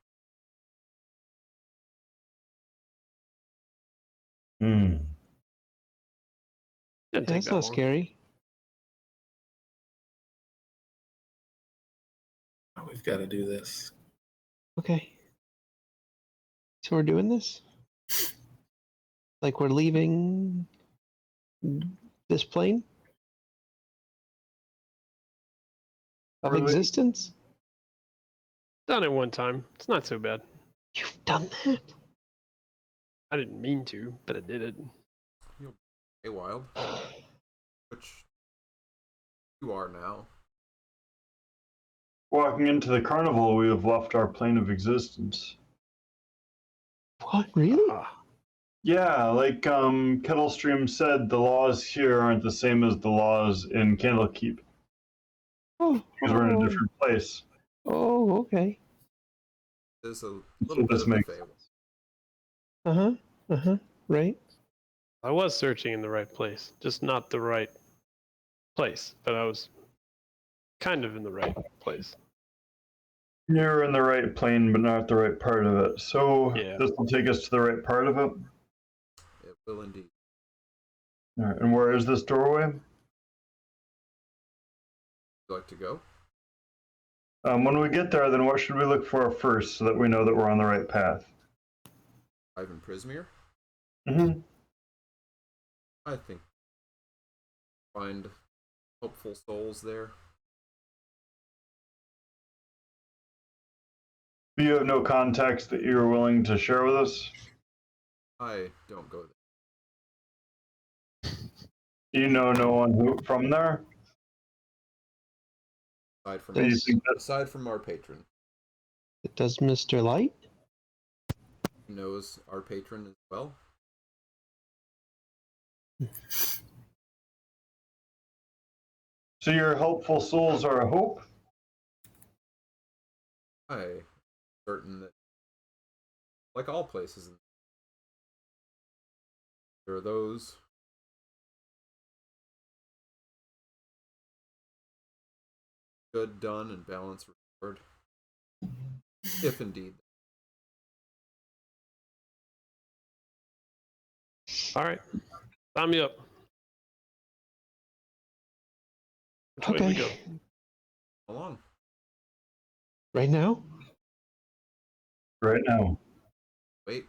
Didn't take That's that not long. scary. Oh, we've got to do this. Okay. So we're doing this? Like we're leaving this plane of existence? Done it one time. It's not so bad. You've done that? I didn't mean to, but I did it. Hey, Wild. Which you are now. Walking into the carnival, we have left our plane of existence. What? Really? Yeah, like Kettlestream said, the laws here aren't the same as the laws in Candlekeep Oh, because we're in a different place. Oh, okay. There's a So little bit this of the makes fable. Right. I was searching in the right place, just not the right place, but I was kind of in the right place. You're in the right plane, but not the right part of it. So Yeah. this will take us to the right part of it. It will indeed. All right, and where is this doorway? Would you like to go? When we get there, then what should we look for first so that we know that we're on the right path? Ivan Prismere? Mm-hmm. I think find hopeful souls there. Do you have no context that you're willing to share with us? I don't go there. Do you know no one from there? Aside from, Do you think that aside from our patron, Does Mr. Light? who knows our patron as well. so? Your hopeful souls are a hope? I am certain that, like all places, there are those good done and balanced reward. If indeed. All right. Sign me up. Which way do we Okay. go? Along. Right now? Right now. Wait.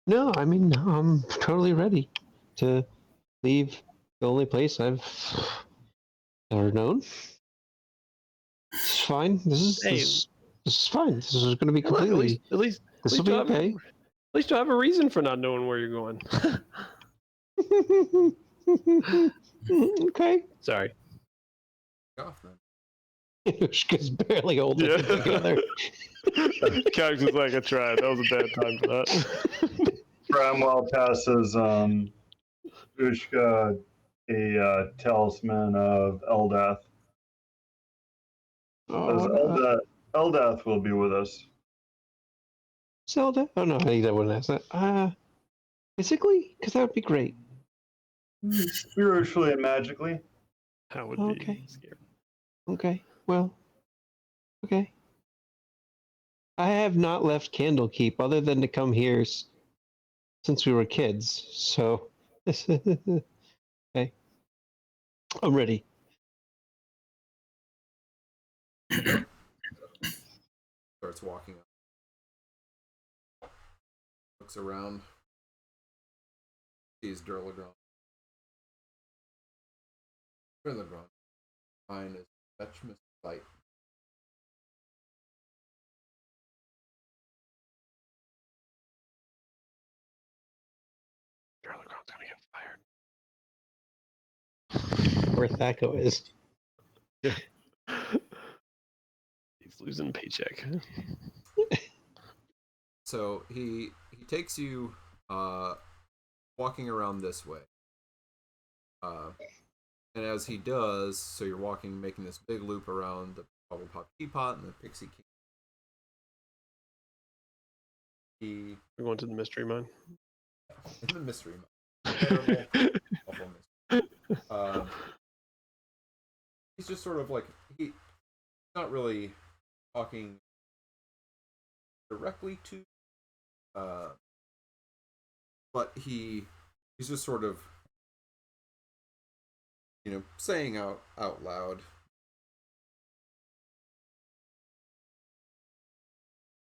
No, I mean, no, I'm totally ready to leave the only place I've ever known. It's fine. This is fine. This is going to be Look, completely. at least This will be okay. At least you have a reason for not knowing where you're going. Okay. Sorry. Off then. Yushka's barely holding it together. Cox was like, I tried. That was a bad time for that. Bramwell passes Ushka a talisman of Eldath. As Eldath will be with us. Zelda? Oh no, I think that wouldn't ask that. Physically? Because that would be great. Spiritually and magically. That would Okay. be scary. Okay. Well. Okay. I have not left Candlekeep other than to come here since we were kids. So. Okay. I'm ready. Starts walking up. Looks around. Sees Durlagron. Durlagron. Mine is fetch Mr. Light. where Thaco is. He's losing a paycheck. So he takes you walking around this way. And as he does, so you're walking, making this big loop around the Bubble Pop Teapot and the Pixie King. We're going to the mystery mine. In the mystery mine. Terrible, awful mystery. He's just sort of like, he's not really talking directly to, but he's just sort of, saying out loud,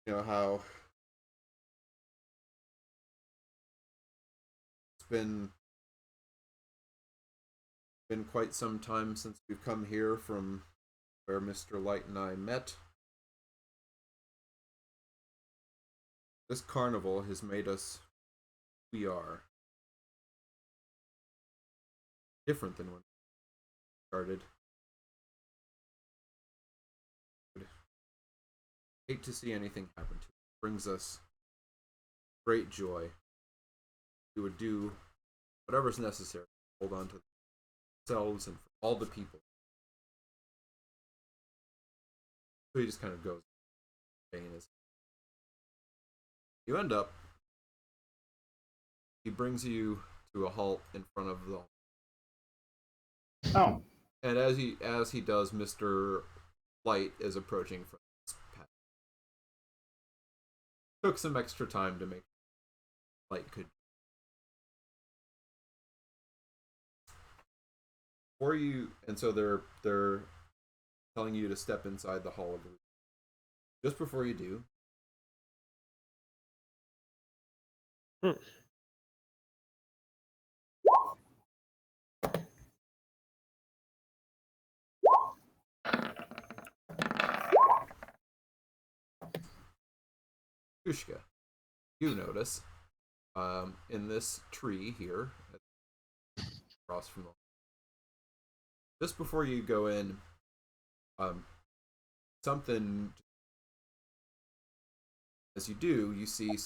how it's been quite some time since we've come here from where Mr. Light and I met. This carnival has made us who we are. Different than when we started. Hate to see anything happen to it. It brings us great joy. We would do whatever's necessary to hold on to themselves and for all the people. So he just kind of goes, you end up, he brings you to a halt in front of the. Oh. And as he does, Mr. Light is approaching from this path. Took some extra time to make Light could. For you, and so they're telling you to step inside the Hall of Illusion. Just before you do. Yushka, you notice in this tree here, across from the, just before you go in, something. As you do, you see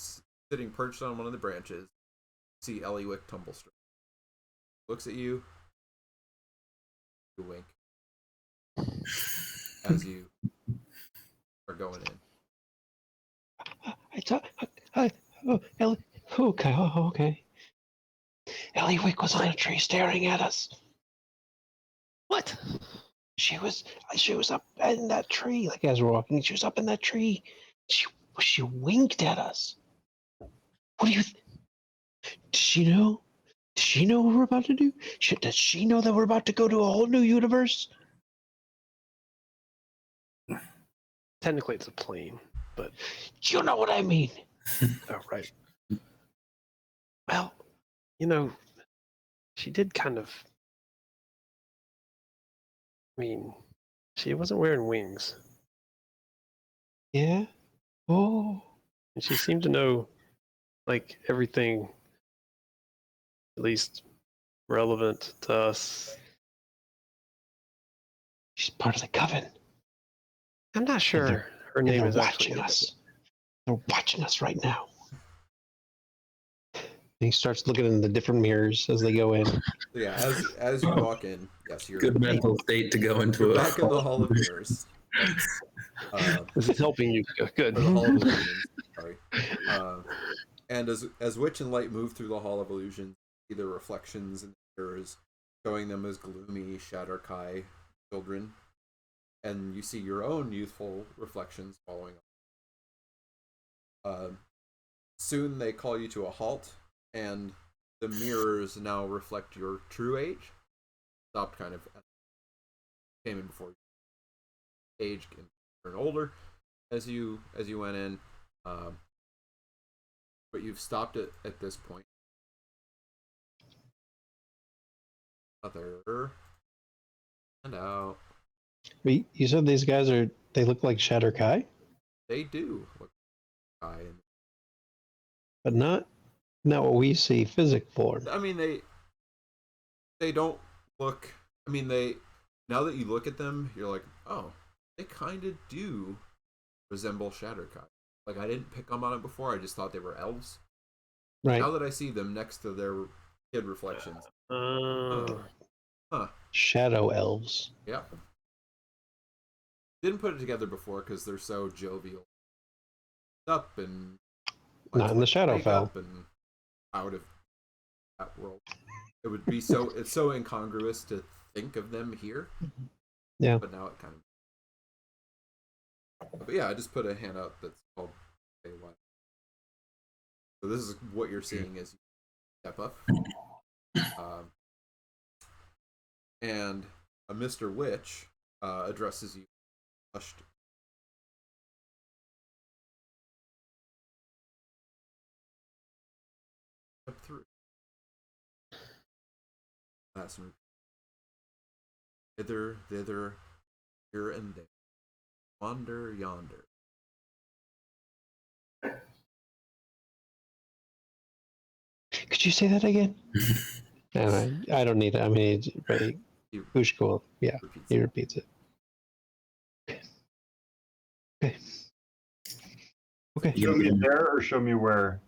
sitting perched on one of the branches. You see Eliwick Tumblestone. Looks at you. You wink as you are going in. Okay. Eliwick was on a tree staring at us. What? She was up in that tree, like as we're walking. She was up in that tree. She winked at us. What do you? Does she know? Does she know what we're about to do? Does she know that we're about to go to a whole new universe? Technically, it's a plane, but You know what I mean. oh right. Well, she did kind of. I mean, she wasn't wearing wings. Yeah. Oh. And she seemed to know, like, everything, at least relevant to us. She's part of the coven. I'm not sure her name is watching actually. us. They're watching us right now. And he starts looking in the different mirrors as they go in. So yeah, as you walk in, yes, you're Good mental state to go into back in the Hall of Mirrors. This is helping you. Good. Or the Hall of Illusions. Sorry. And as Witch and Light move through the Hall of Illusions, see the reflections in the mirrors, showing them as gloomy Shatterkai children, and you see your own youthful reflections following up. Soon they call you to a halt, and the mirrors now reflect your true age. Stopped kind of came in before you age and turn older as you went in, but you've stopped it at this point. Other and out. You said these guys they look like Shatterkai? They do look like Kai. But not what we see physic for. I mean, they don't look I mean, now that you look at them, you're like, oh, they kind of do resemble Shatterkai. Like, I didn't pick them on it before. I just thought they were elves. Right. Now that I see them next to their kid reflections, Shadow elves. yeah. Didn't put it together before because they're so jovial, up and Not in the Shadowfell. and out of that world. It would be so. It's so incongruous to think of them here. Yeah. But now it kind of. But yeah, I just put a hand up that's called Daylight. So this is what you're seeing as you step up. And a Mr. Witch addresses you. Hushed. Step through. Last room. Hither, thither, here and there. Wander yonder. Could you say that again? No, I don't need it. I mean, right. Ushko, yeah, he repeats it. Okay. Okay. Show me there or show me where?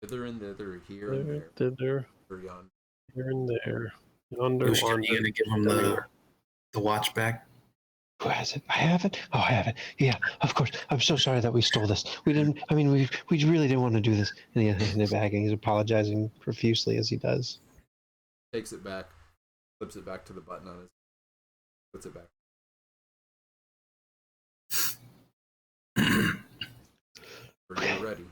Hither and thither, here and there. Thither, Or yonder. here and there. Yonder, Are you wander. gonna give him the watch back? Who has it? I have it. Oh, I have it. Yeah, of course. I'm so sorry that we stole this. We didn't. I mean, we really didn't want to do this. And he hands it back, and he's apologizing profusely as he does. Takes it back, flips it back to the button on his. Puts it back. You're ready.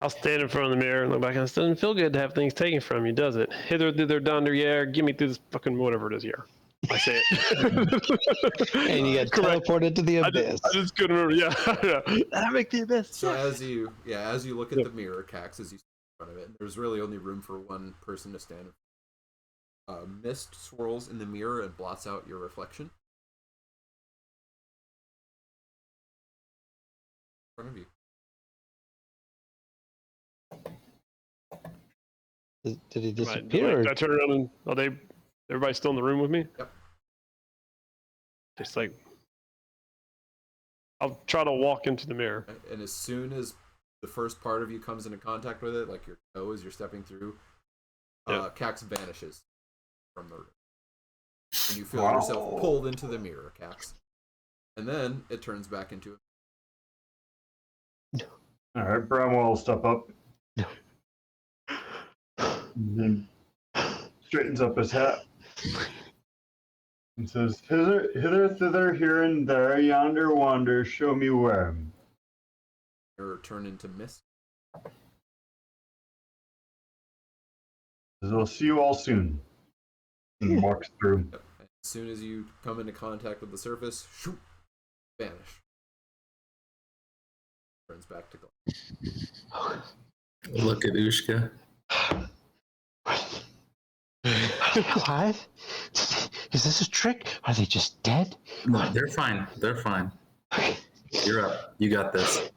I'll stand in front of the mirror and look back, and it doesn't feel good to have things taken from you, does it? Hither, thither, donder, yeah, give me through this fucking whatever it is here. I say it. And you get Correct. teleported to the I abyss. just couldn't remember. Yeah. I make the abyss. So as you look at the mirror, Cax, as you stand in front of it, there's really only room for one person to stand. Mist swirls in the mirror and blots out your reflection. In front of you. Did he Do disappear? I turn around and everybody's still in the room with me? Yep. Just like I'll try to walk into the mirror. And as soon as the first part of you comes into contact with it, like your toe as you're stepping through, Cax vanishes from the room. And you feel yourself pulled into the mirror, Cax. And then it turns back into All right, Bramwell will step up. And then straightens up his hat and says, hither, thither, here and there, yonder, wander, show me where. or turn into mist. Says, I'll see you all soon. And walks through. Yep. As soon as you come into contact with the surface, shoot, vanish. Turns back to glass. Look at Ushka. Are they alive? Is this a trick? Are they just dead? No, they're fine. They're fine. You're up. You got this.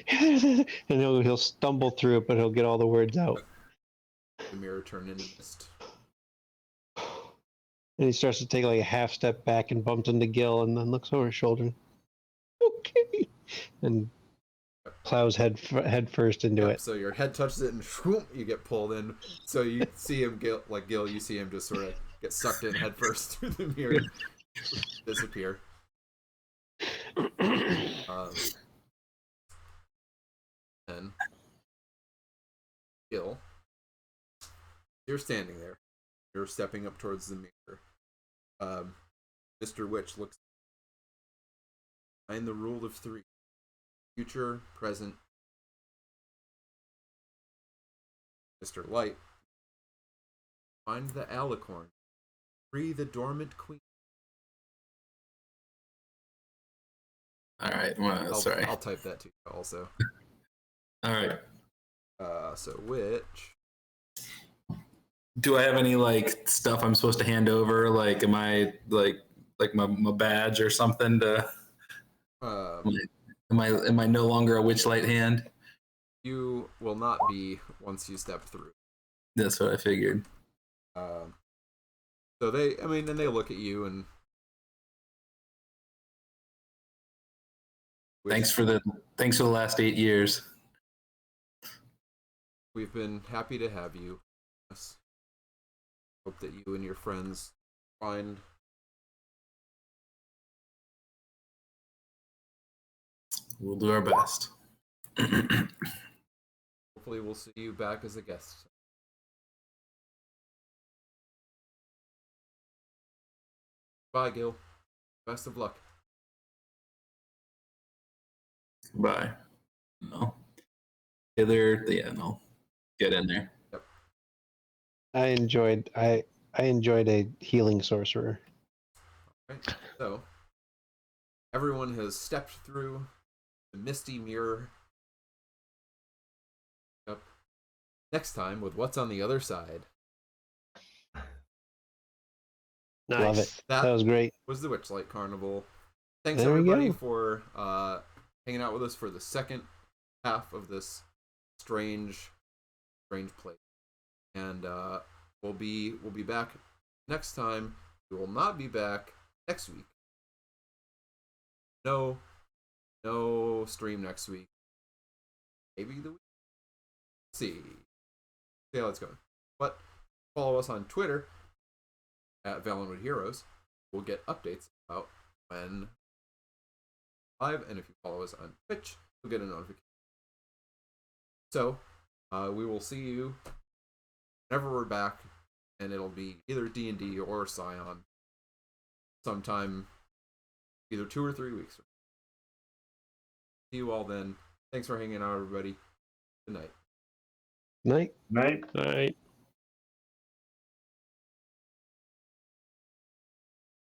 And he'll stumble through it, but he'll get all the words out. The mirror turned into mist. And he starts to take like a half step back and bumps into Gil, and then looks over his shoulder. Okay. And plows head first into it. So your head touches it, and whoop, you get pulled in. So you see him, Gil, you see him just sort of get sucked in head first through the mirror, disappear. And Gil, you're standing there. You're stepping up towards the mirror. Mr. Witch looks behind the rule of 3. Future, present. Mr. Light. Find the alicorn. Free the dormant queen. All right. Well, sorry. I'll type that to you also. All right. So Witch. Do I have any like stuff I'm supposed to hand over? Like, am I like my badge or something? To am I no longer a Witchlight hand? You will not be once you step through. That's what I figured. So they, I mean, and they look at you and Thanks for the last 8 years. we've been happy to have you. Yes. Hope that you and your friends find. We'll do our best. Hopefully, we'll see you back as a guest. Bye, Gil. Best of luck. Bye. No. No. Get in there. I enjoyed a healing sorcerer. Right. So, everyone has stepped through the misty mirror. Yep. Next time with what's on the other side. Nice. Love it. That was great. Was the Witchlight Carnival. Thanks There we everybody go. for hanging out with us for the second half of this strange place. And we'll be back next time. We will not be back next week. No stream next week. Maybe the week. See how it's going. But follow us on Twitter at Valenwood Heroes. We'll get updates about when live, and if you follow us on Twitch, you'll get a notification. So, we will see you whenever we're back, and it'll be either D&D or Scion sometime, either 2 or 3 weeks. See you all then. Thanks for hanging out, everybody. Good night. Night. Night. All right.